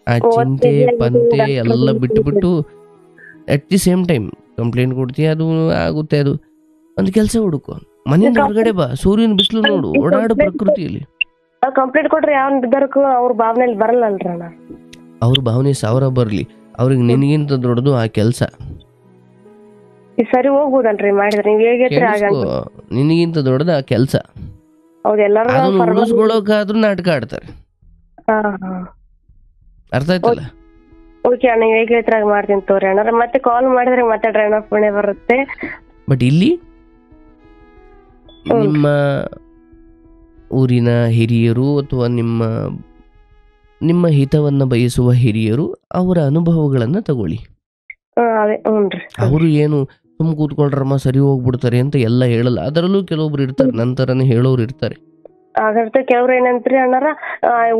ಆ ಚಿಂತೆ ಪಂತೆ ಎಲ್ಲ ಬಿಟ್ಟು at the same time complaint ಕೊಡ್ತೀಯ, ಅದು ಆಗುತ್ತೆ. ಅದು ಒಂದು ಕೆಲಸ ಹುಡುಕು, ಮನೆಯಿಂದ ಹೊರಗಡೆ ಬಾ, ಸೂರ್ಯನ ಬಿಸಿಲು ನೋಡು, ಓಡಾಡು ಪ್ರಕೃತಿಯಲ್ಲಿ. ಕಂಪ್ಲೇಂಟ್ ಕೊಟ್ರೆ ಯಾವ ನಿರ್ಧಾರಕ್ಕೂ ಅವ್ರ ಭಾವನೆಯಲ್ಲಿ ಬರಲ್ಲಲ್ರ. ಅವ್ರ ಭಾವನೆ 1000 ಬರ್ಲಿ, ಅವ್ರಿಗೆ ನಿನಗಿಂತ ದೊಡ್ಡದು ಆ ಕೆಲಸ. ಸರಿ ಹೋಗ್ಬೋದಲ್ರಿ ಮಾಡಿದ್ರೆ, ನೀವ್ ಹೇಗಿದ್ರೆ ನಿನಗಿಂತ ದೊಡ್ಡದು ಆ ಕೆಲಸ. ಉಳಿಸ್ಕೊಳ್ಳೋಕಾದ್ರೂ ನಾಟಕ ಆಡ್ತಾರೆ. ಅರ್ಥ ಆಯ್ತಲ್ಲ? ಓಕೆ ಅಣ್ಣ, ಹೇಗೆ ಹೇಳ್ತಾರೆ ಮಾಡ್ತೀನಿ ತೋರಿ ಅಣ್ಣ. ಮತ್ತೆ ಕಾಲ್ ಮಾಡಿದ್ರೆ ಮಾತಾಡ್ರಿ ಅಣ್ಣ, ಪುಣೆ ಬರುತ್ತೆ. ಬಟ್ ಇಲ್ಲಿ ನಿಮ್ಮ ಊರಿನ ಹಿರಿಯರು ಅಥವಾ ನಿಮ್ಮ ಹಿತವನ್ನ ಬಯಸುವ ಹಿರಿಯರು ಅವರ ಅನುಭವಗಳನ್ನ ತಗೊಳ್ಳಿ. ಅವರು ಏನು ಸುಮ್ ಕೂತ್ಕೊಳ್ರಮ್ಮ ಸರಿ ಹೋಗ್ಬಿಡ್ತಾರೆ ಅಂತ ಎಲ್ಲ ಹೇಳಲ್ಲ. ಅದರಲ್ಲೂ ಕೆಲವೊಬ್ರು ಇರ್ತಾರೆ, ನಂತರನೇ ಹೇಳೋರು ಇರ್ತಾರೆ. ಅದರ್ಥ ಕೆಲವ್ರು ಏನಂತ್ರಿ ಅಣ್ಣಾರ,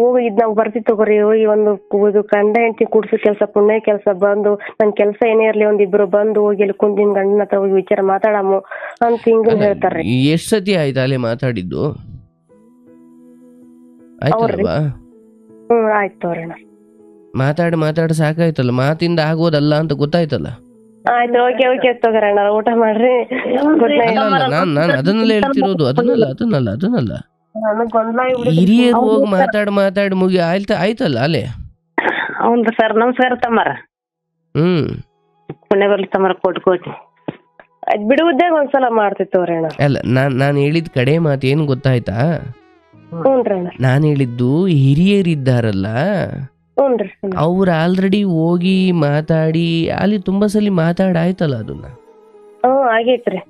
ಹೋಗಿ ಇದ್ ನಾವ್ ಬರ್ತಿವಿ ತಗೋರಿ, ಹೋಗಿ ಒಂದು ಗಂಡ ಹೆಂಡತಿ ಕೂಡ್ಸೋ ಕೆಲ್ಸ, ಪುಣ್ಯ ಕೆಲ್ಸ, ಬಂದು ನನ್ ಕೆಲ್ಸ ಏನೇ ಇರ್ಲಿ ಒಂದಿಬ್ರು ಬಂದು ಹೋಗಿ ಇಲ್ಲಿ ಕುಂದಿನ ಗಂಡನ ಹತ್ರ ಹೋಗಿ ವಿಚಾರ ಮಾತಾಡಮ್ಮ ಅಂತ ಹಿಂಗ ಹೇಳ್ತಾರ್ರಿ. ಎಷ್ಟ್ ಸತಿ ಆಯ್ತಾ ಅಲ್ಲೇ ಮಾತಾಡಿದ್ದು? ಆಯ್ತಲ್ವಾ? ಆಯ್ತು ತೋರಿ ಅಣ್ಣ. ಮಾತಾಡಿ ಸಾಕಾಯ್ತಲ್ಲ, ಮಾತಿಂದ ಆಗೋದಲ್ಲ ಅಂತ ಗೊತ್ತಾಯ್ತಲ್ಲ. ಆಯ್ತು, ಓಕೆ ತಗೋರಿ ಅಣ್ಣ, ಊಟ ಮಾಡ್ರಿ. ನಾನು ಅದನ್ನೆಲ್ಲ ಹೇಳ್ತಿರೋದು, ಅದನ್ನಲ್ಲ. ಹಿರಿಯರು ಹೋಗಿ ಮಾತಾಡಿ ಮುಗಿ ಆಯ್ತಲ್ಲ ಅಲ್ಲೇ. ಹೌದು ಸರ್, ನಮಸ್ಕಾರ ತಮ್ಮರ. ಪುಣ್ಯ ಬರ್ಲಿ ತಮ್ಮರ, ಕೊಟ್ಕೋತಿ ಬಿಡುವುದಾಗ ಒಂದ್ಸಲ ಮಾಡ್ತಿತ್ತವ್ರಿ ಅಣ್ಣ. ಅಲ್ಲ, ನಾನು ಹೇಳಿದ ಕಡೆ ಮಾತು ಏನ್ ಗೊತ್ತಾಯ್ತಾ? ನಾನು ಹೇಳಿದ್ದು ಹಿರಿಯರಿದ್ದಾರಲ್ಲ, ಅವ್ರು ಆಲ್ರೆಡಿ ಹೋಗಿ ಮಾತಾಡಿ ಅಲ್ಲಿ ತುಂಬಾ ಸಲ ಮಾತಾಡಾಯ್ತಲ್ಲ ಅದನ್ನ. ಆಗೈತ್ರಿ.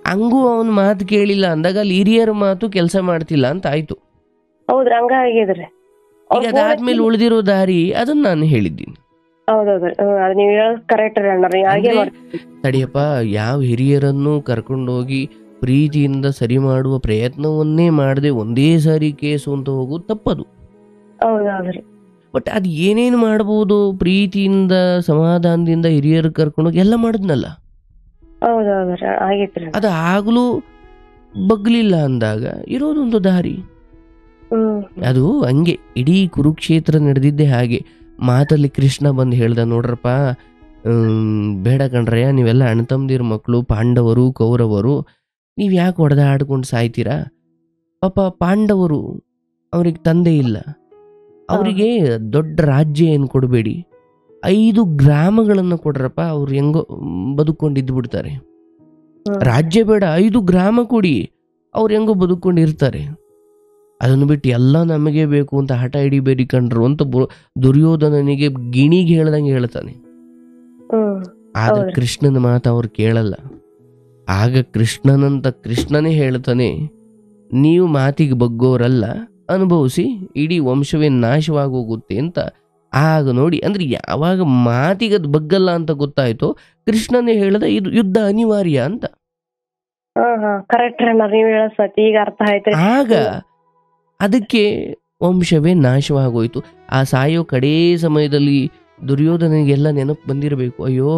ಹಂಗೂ ಅವನ್ ಮಾತು ಕೇಳಿಲ್ಲ ಅಂದಾಗ ಅಲ್ಲಿ ಹಿರಿಯರ ಮಾತು ಕೆಲಸ ಮಾಡ್ತಿಲ್ಲ ಅಂತ ಆಯ್ತು. ಹೌದ್ರಿ, ಹಂಗ ಆಗಿದ್ರಿ. ಈಗ ಅದಾದ್ಮೇಲೆ ಉಳಿದಿರೋ ದಾರಿ ಅದನ್ನ ನಾನು ಹೇಳಿದ್ದೀನಿ. ತಡಿಯಪ್ಪ, ಯಾವ ಹಿರಿಯರನ್ನು ಕರ್ಕೊಂಡೋಗಿ ಪ್ರೀತಿಯಿಂದ ಸರಿ ಮಾಡುವ ಪ್ರಯತ್ನವನ್ನೇ ಮಾಡದೆ ಒಂದೇ ಸಾರಿ ಕೇಸು ಅಂತ ಹೋಗುದು ತಪ್ಪದು. ಬಟ್ ಅದು ಏನೇನು ಮಾಡ್ಬೋದು, ಪ್ರೀತಿಯಿಂದ ಸಮಾಧಾನದಿಂದ ಹಿರಿಯರು ಕರ್ಕೊಂಡೋಗಿ ಎಲ್ಲ ಮಾಡಿದ್ನಲ್ಲ. ಹೌದೌದ್ರಿ ಆಗೈತ್ರಿ. ಅದು ಆಗ್ಲೂ ಬಗ್ಲಿಲ್ಲ ಅಂದಾಗ ಇರೋದೊಂದು ದಾರಿ. ಅದು ಹಂಗೆ ಇಡೀ ಕುರುಕ್ಷೇತ್ರ ನಡೆದಿದ್ದೆ ಹಾಗೆ. ಮಾತಲ್ಲಿ ಕೃಷ್ಣ ಬಂದು ಹೇಳ್ದ, ನೋಡ್ರಪ್ಪ ಬೇಡ ಕಣ್ರಯ್ಯ, ನೀವೆಲ್ಲ ಅಣ್ಣ ತಮ್ಮದಿರ ಮಕ್ಕಳು, ಪಾಂಡವರು ಕೌರವರು, ನೀವು ಯಾಕೆ ಹೊಡೆದಾಡ್ಕೊಂಡು ಸಾಯ್ತೀರಾ? ಪಾಪ ಪಾಂಡವರು ಅವ್ರಿಗೆ ತಂದೆ ಇಲ್ಲ, ಅವರಿಗೆ ದೊಡ್ಡ ರಾಜ್ಯ ಏನು ಕೊಡಬೇಡಿ, 5 ಗ್ರಾಮಗಳನ್ನು ಕೊಡ್ರಪ್ಪ, ಅವ್ರು ಹೆಂಗೋ ಬದುಕೊಂಡಿದ್ದು ಬಿಡ್ತಾರೆ. ರಾಜ್ಯ ಬೇಡ, 5 ಗ್ರಾಮ ಕೊಡಿ, ಅವ್ರು ಹೆಂಗೋ ಬದುಕೊಂಡಿರ್ತಾರೆ. ಅದನ್ನು ಬಿಟ್ಟು ಎಲ್ಲ ನಮಗೆ ಬೇಕು ಅಂತ ಹಠ ಹಿಡಿಬೇಡಿ ಕಣ್ರು ಅಂತ ದುರ್ಯೋಧನನಿಗೆ ಗಿಣಿಗೆ ಹೇಳ್ದಂಗೆ ಹೇಳ್ತಾನೆ. ಆದ್ರೆ ಕೃಷ್ಣನ ಮಾತು ಅವ್ರು ಕೇಳಲ್ಲ. ಆಗ ಕೃಷ್ಣನೇ ಹೇಳ್ತಾನೆ, ನೀವು ಮಾತಿಗೆ ಬಗ್ಗೋರಲ್ಲ, ಅನುಭವಿಸಿ, ಇಡೀ ವಂಶವೇ ನಾಶವಾಗೋಗುತ್ತೆ ಅಂತ. ಆಗ ನೋಡಿ, ಅಂದ್ರೆ ಯಾವಾಗ ಮಾತಿಗದು ಬಗ್ಗಲ್ಲ ಅಂತ ಗೊತ್ತಾಯ್ತು, ಕೃಷ್ಣನೇ ಹೇಳ್ದ ಇದು ಯುದ್ಧ ಅನಿವಾರ್ಯ ಅಂತ. ಈಗ ಅರ್ಥ ಆಯ್ತು. ಆಗ ಅದಕ್ಕೆ ವಂಶವೇ ನಾಶವಾಗೋಯ್ತು. ಆ ಸಾಯೋ ಕಡೇ ಸಮಯದಲ್ಲಿ ದುರ್ಯೋಧನಿಗೆಲ್ಲ ನೆನಪು ಬಂದಿರಬೇಕು, ಅಯ್ಯೋ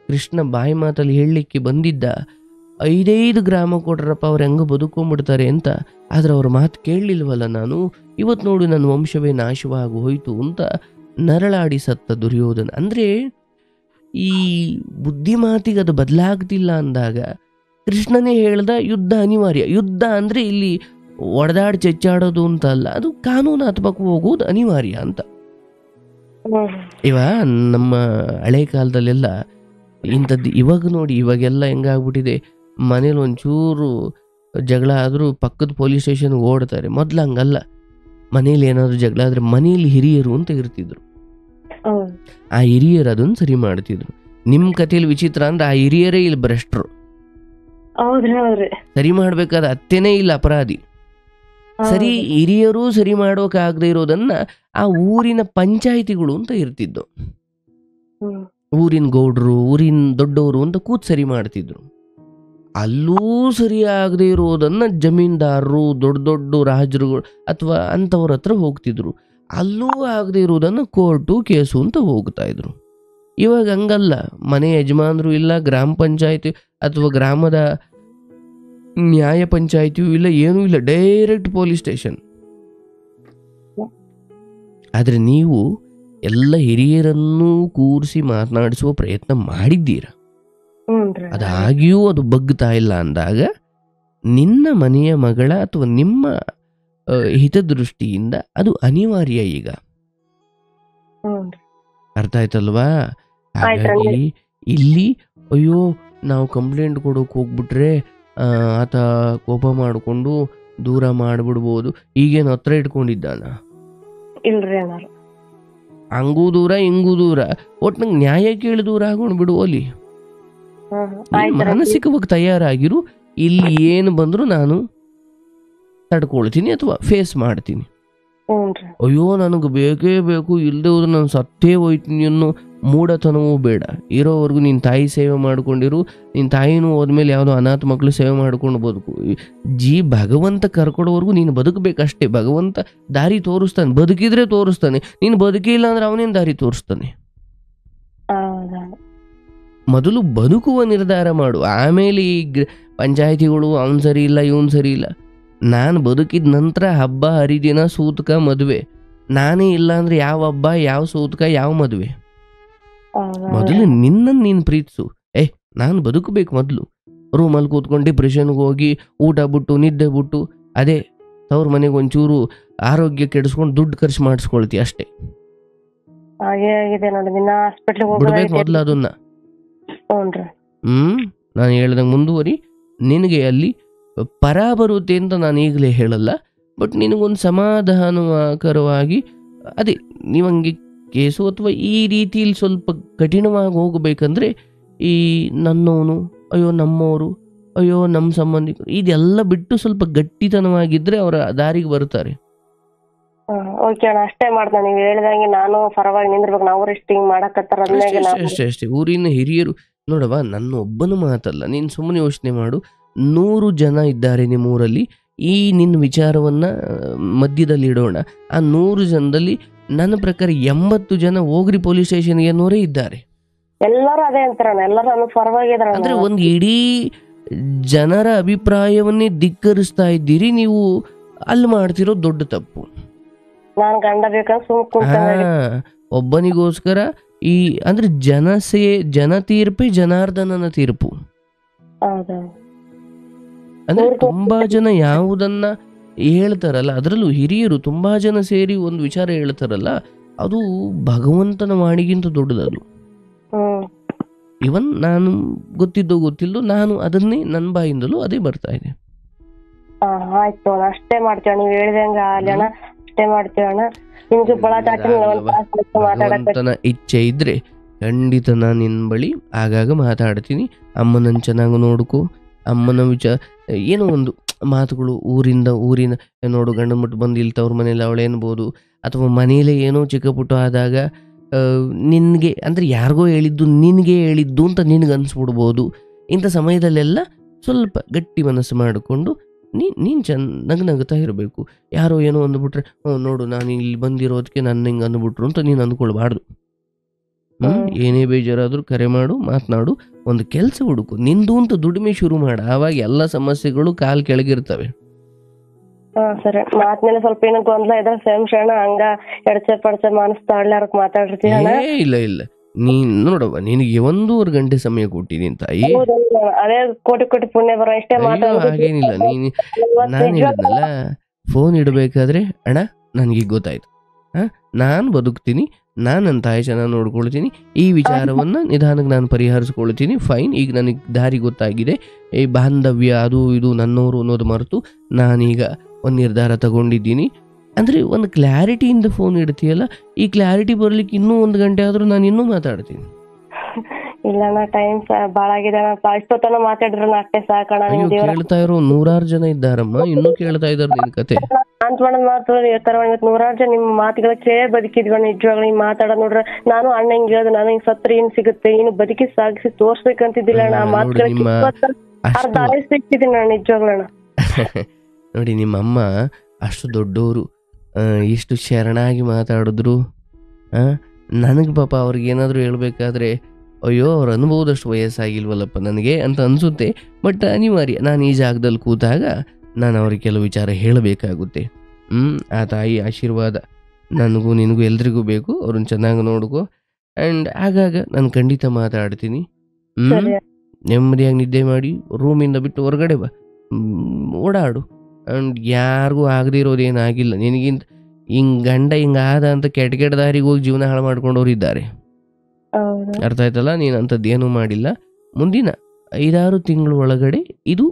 ಕೃಷ್ಣ ಬಾಯಿ ಮಾತಲ್ಲಿ ಹೇಳಲಿಕ್ಕೆ ಬಂದಿದ್ದ 5 ಗ್ರಾಮ ಕೊಟ್ರಪ್ಪ, ಅವ್ರು ಹೆಂಗ ಬದುಕೊಂಡ್ಬಿಡ್ತಾರೆ ಅಂತ. ಆದ್ರೆ ಅವ್ರ ಮಾತು ಕೇಳಲಿಲ್ವಲ್ಲ ನಾನು, ಇವತ್ತು ನೋಡಿ ನನ್ನ ವಂಶವೇ ನಾಶವಾಗಿ ಹೋಯ್ತು ಅಂತ ನರಳಾಡಿ ಸತ್ತ ದುರ್ಯೋಧನ. ಅಂದ್ರೆ ಈ ಬುದ್ಧಿ ಮಾತಿಗೆ ಅದು ಬದಲಾಗ್ತಿಲ್ಲ ಅಂದಾಗ ಕೃಷ್ಣನೇ ಹೇಳ್ದ ಯುದ್ಧ ಅನಿವಾರ್ಯ. ಯುದ್ಧ ಅಂದ್ರೆ ಇಲ್ಲಿ ಒಡೆದಾಡಿ ಚೆಚ್ಚಾಡೋದು ಅಂತ ಅಲ್ಲ, ಅದು ಕಾನೂನಾತ್ಮಕ ಹೋಗೋದು ಅನಿವಾರ್ಯ ಅಂತ. ನಮ್ಮ ಹಳೆ ಕಾಲದಲ್ಲೆಲ್ಲ ಇಂಥದ್ದು, ಇವಾಗ ನೋಡಿ ಇವಾಗೆಲ್ಲ ಹೆಂಗಾಗ್ಬಿಟ್ಟಿದೆ, ಮನೇಲಿ ಒಂಚೂರು ಜಗಳ ಆದರೂ ಪಕ್ಕದ ಪೊಲೀಸ್ ಸ್ಟೇಷನ್ಗೆ ಓಡ್ತಾರೆ. ಮೊದ್ಲು ಹಂಗಲ್ಲ, ಮನೇಲಿ ಏನಾದ್ರು ಜಗಳ ಆದ್ರೆ ಮನೇಲಿ ಹಿರಿಯರು ಅಂತ ಇರ್ತಿದ್ರು, ಆ ಹಿರಿಯರು ಅದನ್ನು ಸರಿ ಮಾಡ್ತಿದ್ರು. ನಿಮ್ ಕಥೆಯಲ್ಲಿ ವಿಚಿತ್ರ ಅಂದ್ರೆ ಆ ಹಿರಿಯರೇ ಇಲ್ಲಿ ಭ್ರಷ್ಟರು, ಸರಿ ಮಾಡ್ಬೇಕಾದ ಅತ್ತೆನೇ ಇಲ್ಲ ಅಪರಾಧಿ. ಸರಿ ಹಿರಿಯರು ಸರಿ ಮಾಡೋಕಾಗದೆ ಇರೋದನ್ನ ಆ ಊರಿನ ಪಂಚಾಯಿತಿಗಳು ಅಂತ ಇರ್ತಿದ್ದು, ಊರಿನ ಗೌಡ್ರು, ಊರಿನ ದೊಡ್ಡವರು ಅಂತ ಕೂತ್ ಸರಿ ಮಾಡ್ತಿದ್ರು. ಅಲ್ಲೂ ಸರಿ ಆಗದೆ ಇರೋದನ್ನ ಜಮೀನ್ದಾರರು, ದೊಡ್ಡ ದೊಡ್ಡ ರಾಜರುಗಳು ಅಥವಾ ಅಂಥವ್ರ ಹತ್ರ ಹೋಗ್ತಿದ್ರು. ಅಲ್ಲೂ ಆಗದೆ ಇರೋದನ್ನ ಕೋರ್ಟು ಕೇಸು ಅಂತ ಹೋಗ್ತಾ ಇದ್ರು. ಇವಾಗ ಹಂಗಲ್ಲ, ಮನೆ ಯಜಮಾನರು ಇಲ್ಲ, ಗ್ರಾಮ ಪಂಚಾಯತಿ ಅಥವಾ ಗ್ರಾಮದ ನ್ಯಾಯ ಪಂಚಾಯತಿಯೂ ಇಲ್ಲ, ಏನೂ ಇಲ್ಲ, ಡೈರೆಕ್ಟ್ ಪೊಲೀಸ್ ಸ್ಟೇಷನ್. ಆದ್ರೆ ನೀವು ಎಲ್ಲ ಹಿರಿಯರನ್ನು ಕೂರಿಸಿ ಮಾತನಾಡಿಸುವ ಪ್ರಯತ್ನ ಮಾಡಿದ್ದೀರ, ಅದಾಗಿಯೂ ಅದು ಬಗ್ತಾ ಇಲ್ಲ ಅಂದಾಗ ನಿನ್ನ ಮನೆಯ ಮಗಳ ಅಥವಾ ನಿಮ್ಮ ಹಿತದೃಷ್ಟಿಯಿಂದ ಅದು ಅನಿವಾರ್ಯ ಈಗ. ಅರ್ಥ ಆಯ್ತಲ್ವಾ? ಹಾಗಾಗಿ ಇಲ್ಲಿ ಅಯ್ಯೋ ನಾವು ಕಂಪ್ಲೇಂಟ್ ಕೊಡೋಕೆ ಹೋಗ್ಬಿಟ್ರೆ ಆತ ಕೋಪ ಮಾಡಿಕೊಂಡು ದೂರ ಮಾಡ್ಬಿಡ್ಬೋದು, ಈಗೇನು ಹತ್ರ ಇಟ್ಕೊಂಡಿದ್ದಾನ? ಹಂಗೂ ದೂರ ಹಿಂಗೂ ದೂರ, ಒಟ್ನಂಗೆ ನ್ಯಾಯ ಕೇಳಿ ದೂರ ಆಗೋಣ ಬಿಡು. ಅಲ್ಲಿ ಮಾನಸಿಕವಾಗಿ ತಯಾರಾಗಿರು, ಇಲ್ಲಿ ಏನು ಬಂದ್ರು ನಾನು ತಡ್ಕೊಳ್ತೀನಿ ಅಥವಾ ಫೇಸ್ ಮಾಡ್ತೀನಿ. ಅಯ್ಯೋ ನನಗೆ ಬೇಕೇ ಬೇಕು, ಇಲ್ಲದೆ ಹೋದ್ರೆ ನಾನು ಸತ್ತೇ ಹೋಯ್ತೀನಿ ಅನ್ನೋ ಮೂಢತನವೂ ಬೇಡ. ಇರೋವರೆಗೂ ನಿನ್ನ ತಾಯಿ ಸೇವೆ ಮಾಡ್ಕೊಂಡಿರು, ನಿನ್ನ ತಾಯಿನೂ ಹೋದ್ಮೇಲೆ ಯಾವುದೋ ಅನಾಥ ಮಕ್ಕಳು ಸೇವೆ ಮಾಡ್ಕೊಂಡು ಬದುಕು. ಭಗವಂತ ಕರ್ಕೊಡೋವರೆಗೂ ನೀನು ಬದುಕಬೇಕಷ್ಟೇ. ಭಗವಂತ ದಾರಿ ತೋರಿಸ್ತಾನೆ, ಬದುಕಿದ್ರೆ ತೋರಿಸ್ತಾನೆ, ನೀನು ಬದುಕಿಲ್ಲ ಅಂದ್ರೆ ಅವನೇನು ದಾರಿ ತೋರಿಸ್ತಾನೆ. ಮೊದಲು ಬದುಕುವ ನಿರ್ಧಾರ ಮಾಡು, ಆಮೇಲೆ ಈ ಪಂಚಾಯತಿಗಳು ಅವನ್ ಸರಿ ಇಲ್ಲ ಇವನ್ ಸರಿ ಇಲ್ಲ. ನಾನು ಬದುಕಿದ ನಂತರ ಹಬ್ಬ ಹರಿದಿನ ಸೂತಕ ಮದುವೆ, ನಾನೇ ಇಲ್ಲ ಅಂದ್ರೆ ಯಾವ ಹಬ್ಬ, ಯಾವ ಸೂತಕ, ಯಾವ ಮದುವೆ? ಮೊದಲು ನಿನ್ನನ್ನು ನೀನು ಪ್ರೀತಿಸು. ನಾನು ಬದುಕಬೇಕು. ಮೊದಲು ರೂಮಲ್ಲಿ ಕೂತ್ಕೊಂಡು ಡಿಪ್ರೆಷನ್ಗೆ ಹೋಗಿ ಊಟ ಬಿಟ್ಟು ನಿದ್ದೆ ಬಿಟ್ಟು ಅದೇ ತವ್ರ ಮನೆಗೆ ಒಂಚೂರು ಆರೋಗ್ಯ ಕೆಡಿಸ್ಕೊಂಡು ದುಡ್ಡು ಖರ್ಚು ಮಾಡಿಸ್ಕೊಳ್ತಿ ಅಷ್ಟೇ. ಬಿಡ್ಬೇಕು ಮೊದಲು ಅದನ್ನ. ನಾನು ಹೇಳ್ದಂಗೆ ಮುಂದುವರಿ. ನಿನಗೆ ಅಲ್ಲಿ ಪರ ಬರುತ್ತೆ ಅಂತ ನಾನು ಈಗಲೇ ಹೇಳಲ್ಲ, ಬಟ್ ನಿನಗೊಂದು ಸಮಾಧಾನಕರವಾಗಿ ಅದೇ ನೀವಂಗೆ ಕೇಸು ಅಥವಾ ಈ ರೀತಿಯಲ್ಲಿ ಸ್ವಲ್ಪ ಕಠಿಣವಾಗಿ ಹೋಗಬೇಕಂದ್ರೆ ಈ ನನ್ನವನು, ಅಯ್ಯೋ ನಮ್ಮವರು, ಅಯ್ಯೋ ನಮ್ಮ ಸಂಬಂಧಿಕರು, ಇದೆಲ್ಲ ಬಿಟ್ಟು ಸ್ವಲ್ಪ ಗಟ್ಟಿತನವಾಗಿದ್ರೆ ಅವರ ದಾರಿಗೆ ಬರ್ತಾರೆ. ಅಷ್ಟೇ ಮಾಡ್ತಾನೆ, ನೀವು ಹೇಳಿದಂಗೆ ನಾನು ಪರವಾಗಿ ನಿಂದಿರ್ಬೇಕು. ನಾವು ರೆಸ್ಟಿಂಗ್ ಮಾಡಕತ್ತಾರ ಅಷ್ಟೇ. ಊರಿನ ಹಿರಿಯರು ನೋಡವ, ನನ್ನ ಒಬ್ಬನ ಮಾತಲ್ಲ, ನೀನು ಸುಮ್ಮನೆ ಯೋಚನೆ ಮಾಡು. 100 ಜನ ಇದ್ದಾರೆ ನಿಮ್ಮೂರಲ್ಲಿ, ಈ ನಿನ್ನ ವಿಚಾರವನ್ನ ಮಧ್ಯದಲ್ಲಿ ಇಡೋಣ. ಆ 100 ಜನದಲ್ಲಿ ನನ್ನ ಪ್ರಕಾರ 80 ಜನ ಹೋಗ್ರಿ ಪೊಲೀಸ್ ಸ್ಟೇಷನ್ಗೆ ಅನ್ನೋರೇ ಇದ್ದಾರೆ. ಎಲ್ಲರೂ ಅದೇ ಅಂತಾರಣ್ಣ, ಎಲ್ಲರೂ ನನ್ನ ಪರವಾಗಿದಾರ. ಅಂದ್ರೆ ಒಂದು ಇಡೀ ಜನರ ಅಭಿಪ್ರಾಯವನ್ನೇ ಧಿಕ್ಕರಿಸ್ತಾ ಇದ್ದೀರಿ ನೀವು. ಅಲ್ಲಿ ಮಾಡ್ತಿರೋ ದೊಡ್ಡ ತಪ್ಪು. ನಾನ್ ಗಂಡ ಬೇಕಂತ ಒಬ್ಬನಿಗೋಸ್ಕರ ಈ ಅಂದ್ರೆ ಜನ ತೀರ್ಪೇ ಜನಾರ್ದನನ ತೀರ್ಪು. ಅಂದ್ರೆ ತುಂಬಾ ಜನ ಯಾವುದನ್ನ ಹೇಳ್ತಾರಲ್ಲ, ಅದರಲ್ಲೂ ಹಿರಿಯರು ತುಂಬಾ ಜನ ಸೇರಿ ಒಂದು ವಿಚಾರ ಹೇಳ್ತಾರಲ್ಲ, ಅದು ಭಗವಂತನ ವಾಣಿಗಿಂತ ದೊಡ್ಡದದು. ಇವನ್ ನಾನು ಗೊತ್ತಿಲ್ಲೋ ನಾನು ಅದನ್ನೇ ನನ್ನ ಬಾಯಿಂದಲೂ ಅದೇ ಬರ್ತಾ ಇದೆ. ಆಯ್ತು ಅಷ್ಟೇ ಮಾಡ್ತೇವೆ, ನೀವು ಹೇಳಿದಂಗ ಅಲ್ಲಣ್ಣ, ಅಷ್ಟೇ ಮಾಡ್ತೇವಣ್ಣ. ನಿಮ್ಗೆ ಭಗವಂತನ ಇಚ್ಛೆ ಇದ್ರೆ ಖಂಡಿತ ನಾನು ನಿನ್ನ ಬಳಿ ಆಗಾಗ ಮಾತಾಡ್ತೀನಿ. ಅಮ್ಮನನ್ನು ಚೆನ್ನಾಗಿ ನೋಡ್ಕೊ. ಅಮ್ಮನ ವಿಚಾರ ಏನೋ ಒಂದು ಮಾತುಗಳು ಊರಿನ ನೋಡು, ಗಂಡನ ಮಟ್ಟು ಬಂದು ಇಲ್ಲಿ ತವ್ರ ಮನೇಲಿ ಅವಳು ಎನ್ಬೋದು, ಅಥವಾ ಮನೇಲೆ ಏನೋ ಚಿಕ್ಕ ಪುಟ್ಟ ಆದಾಗ ನಿನಗೆ ಅಂದರೆ ಯಾರಿಗೋ ಹೇಳಿದ್ದು ನಿನಗೆ ಹೇಳಿದ್ದು ಅಂತ ನಿನಗೆ ಅನಿಸ್ಬಿಡ್ಬೋದು. ಇಂಥ ಸಮಯದಲ್ಲೆಲ್ಲ ಸ್ವಲ್ಪ ಗಟ್ಟಿ ಮನಸ್ಸು ಮಾಡಿಕೊಂಡು ನೀನು ಚೆನ್ನಾಗಿ ನಗ್ತಾ ಇರಬೇಕು. ಯಾರೋ ಏನೋ ಅಂದ್ಬಿಟ್ರೆ ನೋಡು ನಾನು ಇಲ್ಲಿ ಬಂದಿರೋದಕ್ಕೆ ನನ್ನ ಹಿಂಗೆ ಅಂದ್ಬಿಟ್ರು ಅಂತ ನೀನು ಅಂದ್ಕೊಳ್ಬಾರ್ದು. ಏನೇ ಬೇಜಾರಾದರೂ ಕರೆ ಮಾಡು, ಮಾತನಾಡು, ಒಂದು ಕೆಲಸ ಹುಡುಕು, ನಿಂದು ಅಂತ ದುಡಿಮೆ ಶುರು ಮಾಡ. ಆವಾಗ ಎಲ್ಲ ಸಮಸ್ಯೆಗಳು ಕಾಲ್ ಕೆಳಗಿರ್ತವೆ. ಸರಿ, ಮಾತ್ಮೇಲೆ ಸ್ವಲ್ಪ ಏನೋ ಗೊಂದಲ ಇದೆ ಸಂಶಯಣ, ಹಂಗ ಎಡಚೆ ಪಡಚೆ ಮಾತಾಡ್ಲಾರಕ್ ಮಾತಾಡಿರ್ತೀವಿ. ಇಲ್ಲ ನೀನ್ ನೋಡವ್ವ, ನಿನಗೆ 1.5 ಗಂಟೆ ಸಮಯ ಕೊಟ್ಟಿದ್ದೀನಿ ತಾಯಿ. ಅದೇ ಕೋಟಿ ಪುಣ್ಯ ಬರೋ ಇಷ್ಟೇ ಹಾಗೇನಿಲ್ಲ. ನಾನು ಹೇಳಿದ್ನಲ್ಲ, ಫೋನ್ ಇಡಬೇಕಾದ್ರೆ ಅಣ್ಣ ನನಗೆ ಗೊತ್ತಾಯ್ತು, ನಾನು ಬದುಕ್ತೀನಿ, ನಾನು ನನ್ನ ತಾಯಿ ಚೆನ್ನಾಗಿ ನೋಡ್ಕೊಳ್ತೀನಿ, ಈ ವಿಚಾರವನ್ನ ನಿಧಾನಕ್ಕೆ ನಾನು ಪರಿಹರಿಸ್ಕೊಳ್ತೀನಿ, ಫೈನ್. ಈಗ ನನಗೆ ದಾರಿ ಗೊತ್ತಾಗಿದೆ. ಈ ಬಾಂಧವ್ಯ ಅದು ಇದು ನನ್ನವರು ಅನ್ನೋದು ಮರೆತು ನಾನೀಗ ಒಂದು ನಿರ್ಧಾರ ತಗೊಂಡಿದ್ದೀನಿ ಅಂದರೆ ಒಂದು ಕ್ಲಾರಿಟಿಯಿಂದ ಫೋನ್ ಇಡ್ತೀಯಲ್ಲ. ಈ ಕ್ಲಾರಿಟಿ ಬರ್ಲಿಕ್ಕೆ ಇನ್ನೂ 1 ಗಂಟೆ ಆದ್ರೂ ನಾನು ಇನ್ನೂ ಮಾತಾಡ್ತೀನಿ. ಇಲ್ಲ ಟೈಮ್ ಬಾಳ ಆಗಿದೆ, ಇಷ್ಟೊತ್ತನ ಮಾತಾಡಿದ್ರು ಅಷ್ಟೇ ಸಾಕಣ. ಕೇಳ್ತಾ ಇರೋ 100 ಜನ ಇದ್ದಾರಮ್ಮ, ಇನ್ನೂ ಕೇಳ್ತಾ ಇದಾರೆ ನಿನ್ ಕತೆ. ಅಂತವಣ್ಣ ಮಾತು ಹೇಳ್ತಾರ, 100 ಜನ ನಿಮ್ಮ ಮಾತುಗಳ ಕೇಳೇ ಬದುಕಿದ್ವಿ ನಿಜವಾಗ್ಲೂ. ನೀವು ಮಾತಾಡೋದ್ ನೋಡ್ರೆ ನಾನು ಅಣ್ಣ ಹಿಂಗ್ ಹೇಳ್ದೆ, ನಾನು ಹಿಂಗ್ ಸತ್ರ ಏನ್ ಸಿಗುತ್ತೆ, ಇನ್ನು ಬದುಕಿ ಸಾಗಿಸಿ ತೋರ್ಸ್ಬೇಕಂತಿದ್ದಿಲ್ಲ ಅಣ್ಣ. ಆ ಮಾತುಗಳ ಅರ್ಧ ಸಿಕ್ತಿದ್ದೀನಿ ನಾನು ನಿಜವಾಗ್ಲಣ್ಣ. ನೋಡಿ, ನಿಮ್ಮಮ್ಮ ಅಷ್ಟು ದೊಡ್ಡವರು, ಇಷ್ಟು ಶರಣಾಗಿ ಮಾತಾಡಿದ್ರು. ನನಗೆ ಪಾಪ ಅವ್ರಿಗೆ ಏನಾದರೂ ಹೇಳ್ಬೇಕಾದ್ರೆ ಅಯ್ಯೋ ಅವ್ರು ಅನ್ಬೋದಷ್ಟು ವಯಸ್ಸಾಗಿಲ್ವಲ್ಲಪ್ಪ ನನಗೆ ಅಂತ ಅನಿಸುತ್ತೆ. ಬಟ್ ಅನಿವಾರ್ಯ, ನಾನು ಈ ಜಾಗದಲ್ಲಿ ಕೂತಾಗ ನಾನು ಅವ್ರಿಗೆ ಕೆಲವು ವಿಚಾರ ಹೇಳಬೇಕಾಗುತ್ತೆ. ಆ ತಾಯಿ ಆಶೀರ್ವಾದ ನನಗೂ ನಿನಗೂ ಎಲ್ರಿಗೂ ಬೇಕು. ಅವ್ರನ್ನ ಚೆನ್ನಾಗಿ ನೋಡ್ಕೊ. ಆ್ಯಂಡ್ ಆಗಾಗ ನಾನು ಖಂಡಿತ ಮಾತಾಡ್ತೀನಿ. ನೆಮ್ಮದಿಯಾಗಿ ನಿದ್ದೆ ಮಾಡಿ ರೂಮಿಂದ ಬಿಟ್ಟು ಹೊರಗಡೆ ಬಾ, ಓಡಾಡು. ಆ್ಯಂಡ್ ಯಾರಿಗೂ ಆಗದೆ ಇರೋದೇನಾಗಿಲ್ಲ. ನಿನಗಿಂತ ಗಂಡ ಹಿಂಗಾದ ಅಂತ ಕೆಟ್ಟ ದಾರಿಗೆ ಹೋಗಿ ಜೀವನ ಹಾಳು ಮಾಡ್ಕೊಂಡವ್ರು ಇದ್ದಾರೆ. ಅರ್ಥ ಆಯ್ತಲ್ಲ? ನೀನು ಅಂಥದ್ದು ಏನೂ ಮಾಡಿಲ್ಲ. ಮುಂದಿನ 5-6 ತಿಂಗಳ ಒಳಗಡೆ ಇದು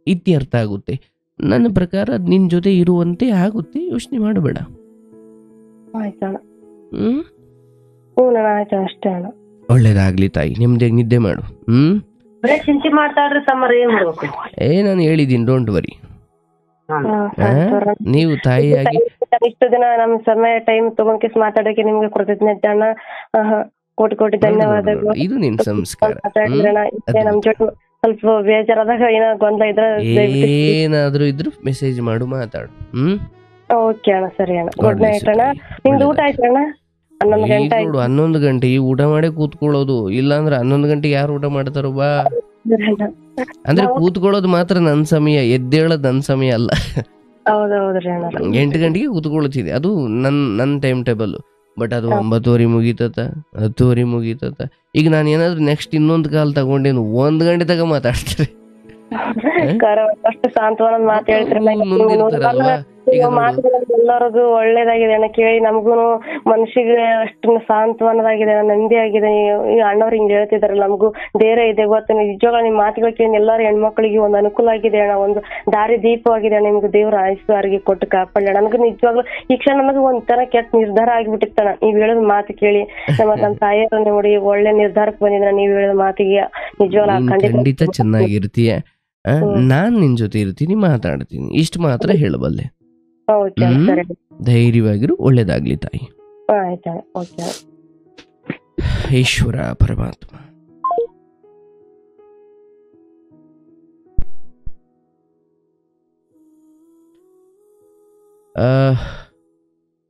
ಇತ್ಯರ್ಥ ಆಗುತ್ತೆ. ನನ್ನ ಪ್ರಕಾರ ನಿನ್ನ ಜೊತೆ ಇರುವಂತೆ ಆಗುತ್ತೆ, ಯೋಚನೆ ಮಾಡಬೇಡ. ಒಳ್ಳೇದಾಗ್ಲಿ ತಾಯಿ, ನಿಮ್ದೇ ನಿದ್ದೆ ಮಾಡು. ಚಿಂತೆ ಮಾಡ್ತಾರ್ರಿ ತಮ್ಮರ, ಏನ್ ಮಾಡ್ಬೇಕು? ನಾನು ಹೇಳಿದ್ದೀನಿ, ಡೋಂಟ್ ವರಿ. ನೀವು ತಾಯಿಯಾಗಿ ಇಷ್ಟು ದಿನ ನಮ್ ಸಮಯ ಟೈಮ್ ತಗೊಂಡ್ ಮಾತಾಡೋಕೆ ನಿಮ್ಗೆ ಕೃತಜ್ಞತೆ ಅಣ್ಣ. ಕೋಟಿ ಧನ್ಯವಾದಗಳು. ಇದು ನಿನ್ ಸಂಸ್ಕಾರ. ನಮ್ ಜೊತೆ ಸ್ವಲ್ಪ ಬೇಜಾರಾದಾಗ ಏನೋ ಗೊಂದಲ ಇದ್ರೆ ಏನಾದ್ರೂ ಇದ್ರು ಮೆಸೇಜ್ ಮಾಡು, ಮಾತಾಡು. ಓಕೆ ಅಣ್ಣ, ಸರಿ ಅಣ್ಣ. ಗುಡ್ ನೈಟ್ ಅಣ್ಣ. ನಿಮ್ದು ಊಟ ಆಯ್ತು ಅಣ್ಣ? 11 ಗಂಟೆ ಈ ಊಟ ಮಾಡೇ ಕೂತ್ಕೊಳ್ಳೋದು. ಇಲ್ಲಾಂದ್ರೆ 11 ಗಂಟೆಗೆ ಯಾರು ಊಟ ಮಾಡ್ತಾರೋ ಬಾ. ಅಂದ್ರೆ ಕೂತ್ಕೊಳ್ಳೋದು ಮಾತ್ರ ನನ್ನ ಸಮಯ, ಎದ್ದೇಳೋದು ನನ್ನ ಸಮಯ ಅಲ್ಲ. 8 ಗಂಟೆಗೆ ಕೂತ್ಕೊಳ್ತಿದೆ, ಅದು ನನ್ನ ಟೈಮ್ ಟೇಬಲ್. ಬಟ್ ಅದು 9:30 ಮುಗೀತತ, 10:30 ಮುಗೀತತ. ಈಗ ನಾನು ಏನಾದ್ರು ನೆಕ್ಸ್ಟ್ ಇನ್ನೊಂದು ಕಾಲ್ ತಗೊಂಡೇನು 1 ಗಂಟೆ ತಗ ಮಾತಾಡ್ತಾರೆ. ಎಲ್ಲರಿಗೂ ಒಳ್ಳೇದಾಗಿದೆ ಅಣ್ಣ, ಕೇಳಿ ನಮಗೂ ಮನಸ್ಸಿಗೆ ಅಷ್ಟು ಸಾಂತ್ವನದಾಗಿದೆ, ನೆಮ್ಮದಿ ಆಗಿದೆ. ಈ ಅಣ್ಣವ್ರು ಹಿಂಗ್ ಹೇಳ್ತಿದಾರಲ್ಲ, ನಮಗೂ ಧೈರ್ಯ ಇದೆ. ಗೊತ್ತ ನಿಜವಾಗ ನಿಮ್ ಮಾತುಗಳು ಕೇಳಿ ಎಲ್ಲಾರು ಹೆಣ್ಮಕ್ಳಿಗೆ ಒಂದು ಅನುಕೂಲ ಆಗಿದೆ ಅಣ್ಣ, ಒಂದು ದಾರಿ ದೀಪವಾಗಿದೆ ಅಣ್ಣ. ನಿಮ್ಗೆ ದೇವ್ರ ಆಯುಸ್ಸು ಅರಿಗೆ ಕೊಟ್ಟು ಕಾಪಾಡಲಿ. ನನಗೆ ನಿಜವಾಗ್ಲೂ ಈ ಕ್ಷಣ ನನಗೆ ಒಂಥರ ಕೆಟ್ಟ ನಿರ್ಧಾರ ಆಗಿಬಿಟ್ಟಿತ್ತಣ್ಣ. ನೀವ್ ಹೇಳಿದ ಮಾತು ಕೇಳಿ ನಮ್ಮ ತಾಯಿಯವ್ರ ನೋಡಿ ಒಳ್ಳೆ ನಿರ್ಧಾರಕ್ಕೆ ಬಂದಿದ್ರ. ನೀವ್ ಹೇಳಿದ ಮಾತಿಗೆ ನಿಜವಾಗ್ಲೂ ಖಂಡಿತ ಚೆನ್ನಾಗಿರ್ತೀಯ. ನಾನ್ ನಿನ್ ಜೊತೆ ಇರ್ತೀನಿ, ಮಾತಾಡ್ತೀನಿ, ಇಷ್ಟು ಮಾತ್ರ ಹೇಳಬಲ್ಲೆ. ಧೈರ್ಯವಾಗಿರು, ಒಳ್ಳೇದಾಗ್ಲಿ ತಾಯಿ. ಈಶ್ವರ ಪರಮಾತ್ಮ.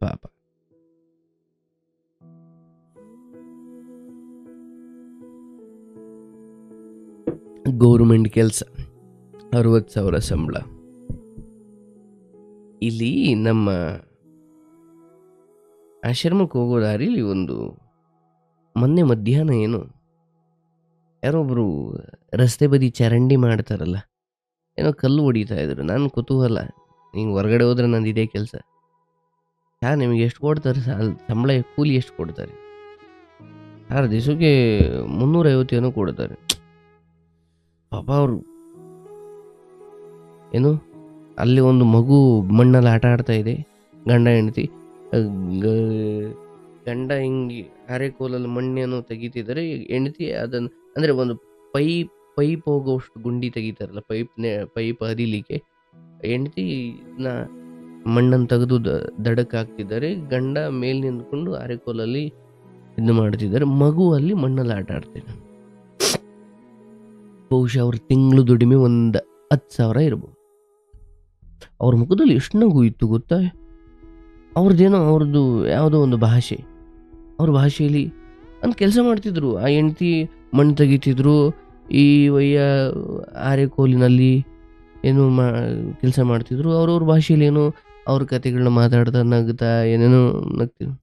ಪಾಪ. ಗೌರ್ಮೆಂಟ್ ಕೆಲಸ, 60,000 ಸಂಬಳ. ಇಲ್ಲಿ ನಮ್ಮ ಆಶ್ರಮಕ್ಕೆ ಹೋಗೋ ದಾರಿಲಿ ಒಂದು ಮೊನ್ನೆ ಮಧ್ಯಾಹ್ನ ಏನೋ ಯಾರೊಬ್ರು ರಸ್ತೆ ಬದಿ ಚರಂಡಿ ಮಾಡ್ತಾರಲ್ಲ, ಏನೋ ಕಲ್ಲು ಹೊಡಿತಾ ಇದ್ರು. ನಾನು ಕುತೂಹಲ, ಹಿಂಗೆ ಹೊರಗಡೆ ಹೋದ್ರೆ ನಂದು ಇದೇ ಕೆಲಸ. ನಿಮಗೆ ಎಷ್ಟು ಕೊಡ್ತಾರೆ ಸಂಬಳ, ಕೂಲಿ ಎಷ್ಟು ಕೊಡ್ತಾರೆ? 6 ದಿವಸಕ್ಕೆ 350 ಏನೋ ಕೊಡ್ತಾರೆ. ಪಾಪ ಅವರು ಏನು, ಅಲ್ಲಿ ಒಂದು ಮಗು ಮಣ್ಣಲ್ಲಿ ಆಟ ಆಡ್ತಾ ಇದೆ. ಗಂಡ ಹೆಂಡತಿ, ಗಂಡ ಹಿಂಗೆ ಅರೆಕೋಲಲ್ಲಿ ಮಣ್ಣೇನೋ ತೆಗಿತಿದ್ದಾರೆ. ಹೆಂಡತಿ ಅದನ್ನು ಅಂದರೆ ಒಂದು ಪೈಪ್ ಹೋಗೋಷ್ಟು ಗುಂಡಿ ತೆಗಿತಾರಲ್ಲ, ಪೈಪ್ ಹರಿಲಿಕ್ಕೆ. ಹೆಂಡತಿ ಮಣ್ಣನ್ನು ತೆಗೆದು ದಡಕ್ಕೆ ಹಾಕ್ತಿದ್ದಾರೆ. ಗಂಡ ಮೇಲೆ ನಿಂತ್ಕೊಂಡು ಅರೆಕೋಲಲ್ಲಿ ಇದು ಮಾಡ್ತಿದ್ದಾರೆ. ಮಗು ಅಲ್ಲಿ ಮಣ್ಣಲ್ಲಿ ಆಟ ಆಡ್ತಿದೆ. ಬಹುಶಃ ಅವ್ರ ತಿಂಗಳು ದುಡಿಮೆ ಒಂದು 10,000 ಇರ್ಬೋದು. ಅವ್ರ ಮುಖದಲ್ಲಿ ಎಷ್ಟು ನಗು ಇತ್ತು ಗೊತ್ತಾ? ಅವ್ರದ್ದು ಯಾವುದೋ ಒಂದು ಭಾಷೆ, ಅವ್ರ ಭಾಷೆಯಲ್ಲಿ ಒಂದು ಕೆಲಸ ಮಾಡ್ತಿದ್ರು. ಆ ಹೆಂಡತಿ ಮಣ್ಣು ತೆಗಿತಿದ್ರು, ಈ ಆರೆಕೋಲಿನಲ್ಲಿ ಏನೋ ಕೆಲಸ ಮಾಡ್ತಿದ್ರು. ಅವ್ರವ್ರ ಭಾಷೆಯಲ್ಲಿ ಏನೋ ಅವ್ರ ಕತೆಗಳನ್ನ ಮಾತಾಡ್ತಾ ನಗ್ತಾ ಏನೇನೋ ನಗ್ತಿದ್ರು.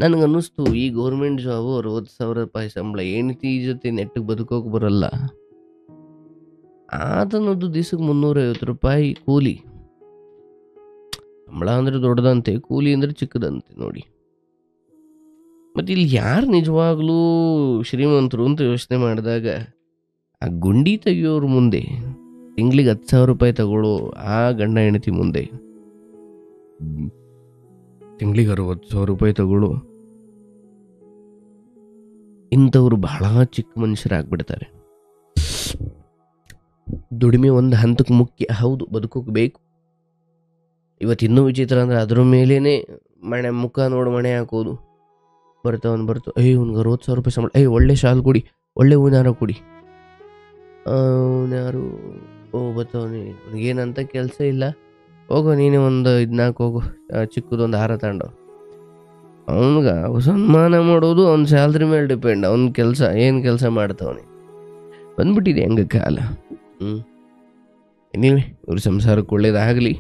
ನನಗನ್ನಿಸ್ತು, ಈ ಗೌರ್ಮೆಂಟ್ ಜಾಬು 60,000 ರೂಪಾಯಿ ಸಂಬಳ, ಹೆಂಡತಿ ಜೊತೆ ನೆಟ್ಟಿಗೆ ಬದುಕೋಕೆ ಬರಲ್ಲ. ಆತನದ್ದು ದಿವಸಕ್ಕೆ 350 ರೂಪಾಯಿ ಕೂಲಿ. ಸಂಬಳ ಅಂದರೆ ದೊಡ್ಡದಂತೆ, ಕೂಲಿ ಅಂದರೆ ಚಿಕ್ಕದಂತೆ ನೋಡಿ. ಮತ್ತು ಇಲ್ಲಿ ಯಾರು ನಿಜವಾಗ್ಲೂ ಶ್ರೀಮಂತರು ಅಂತ ಯೋಚನೆ ಮಾಡಿದಾಗ, ಆ ಗುಂಡಿ ತೆಗಿಯೋರ ಮುಂದೆ ತಿಂಗಳಿಗೆ 10,000 ರೂಪಾಯಿ ತಗೊಳ್ಳೋ ಆ ಗಂಡ ಹೆಂಡತಿ ಮುಂದೆ ತಿಂಗಳಿಗೆ 60,000 ರೂಪಾಯಿ ತಗೊಳ್ಳೋ ಇಂಥವ್ರು ಬಹಳ ಚಿಕ್ಕ ಮನುಷ್ಯರಾಗ್ಬಿಡ್ತಾರೆ. ದುಡಿಮೆ ಒಂದು ಹಂತಕ್ಕೆ ಮುಖ್ಯ, ಹೌದು, ಬದುಕೋಕೆ ಬೇಕು. ಇವತ್ತು ಇನ್ನೂ ವಿಚಿತ್ರ ಅಂದರೆ ಅದ್ರ ಮೇಲೇನೆ ಮುಖ ನೋಡಿ ಮಣೆ ಹಾಕೋದು. ಬರ್ತಾವನು ಇವ್ನಿಗೆ 60,000 ರೂಪಾಯಿ ಸಂಬಳ, ಒಳ್ಳೆ ಶಾಲ್ ಕೊಡಿ, ಒಳ್ಳೆ ಹೂನಾರ ಕೊಡಿ. ಹೂನಾರು ಬರ್ತಾವನಿ, ಅವ್ನಿಗೇನಂತ ಕೆಲಸ ಇಲ್ಲ, ಹೋಗೋ ನೀನೇ ಒಂದು 14 ಹೋಗೋ, ಚಿಕ್ಕದೊಂದು ಹಾರ ತಗೊಂಡು. ಅವನಿಗೆ ಸನ್ಮಾನ ಮಾಡೋದು ಅವ್ನ ಸ್ಯಾಲ್ರಿ ಮೇಲೆ ಡಿಪೆಂಡ್. ಅವ್ನ ಕೆಲಸ ಏನು ಕೆಲಸ ಮಾಡ್ತಾವನಿ ಬಂದ್ಬಿಟ್ಟಿದೆ ಹಂಗೆ ಕಾಲ. ನೀವೇ ಇವ್ರ ಸಂಸಾರಕ್ಕೆ ಒಳ್ಳೇದಾಗಲಿ.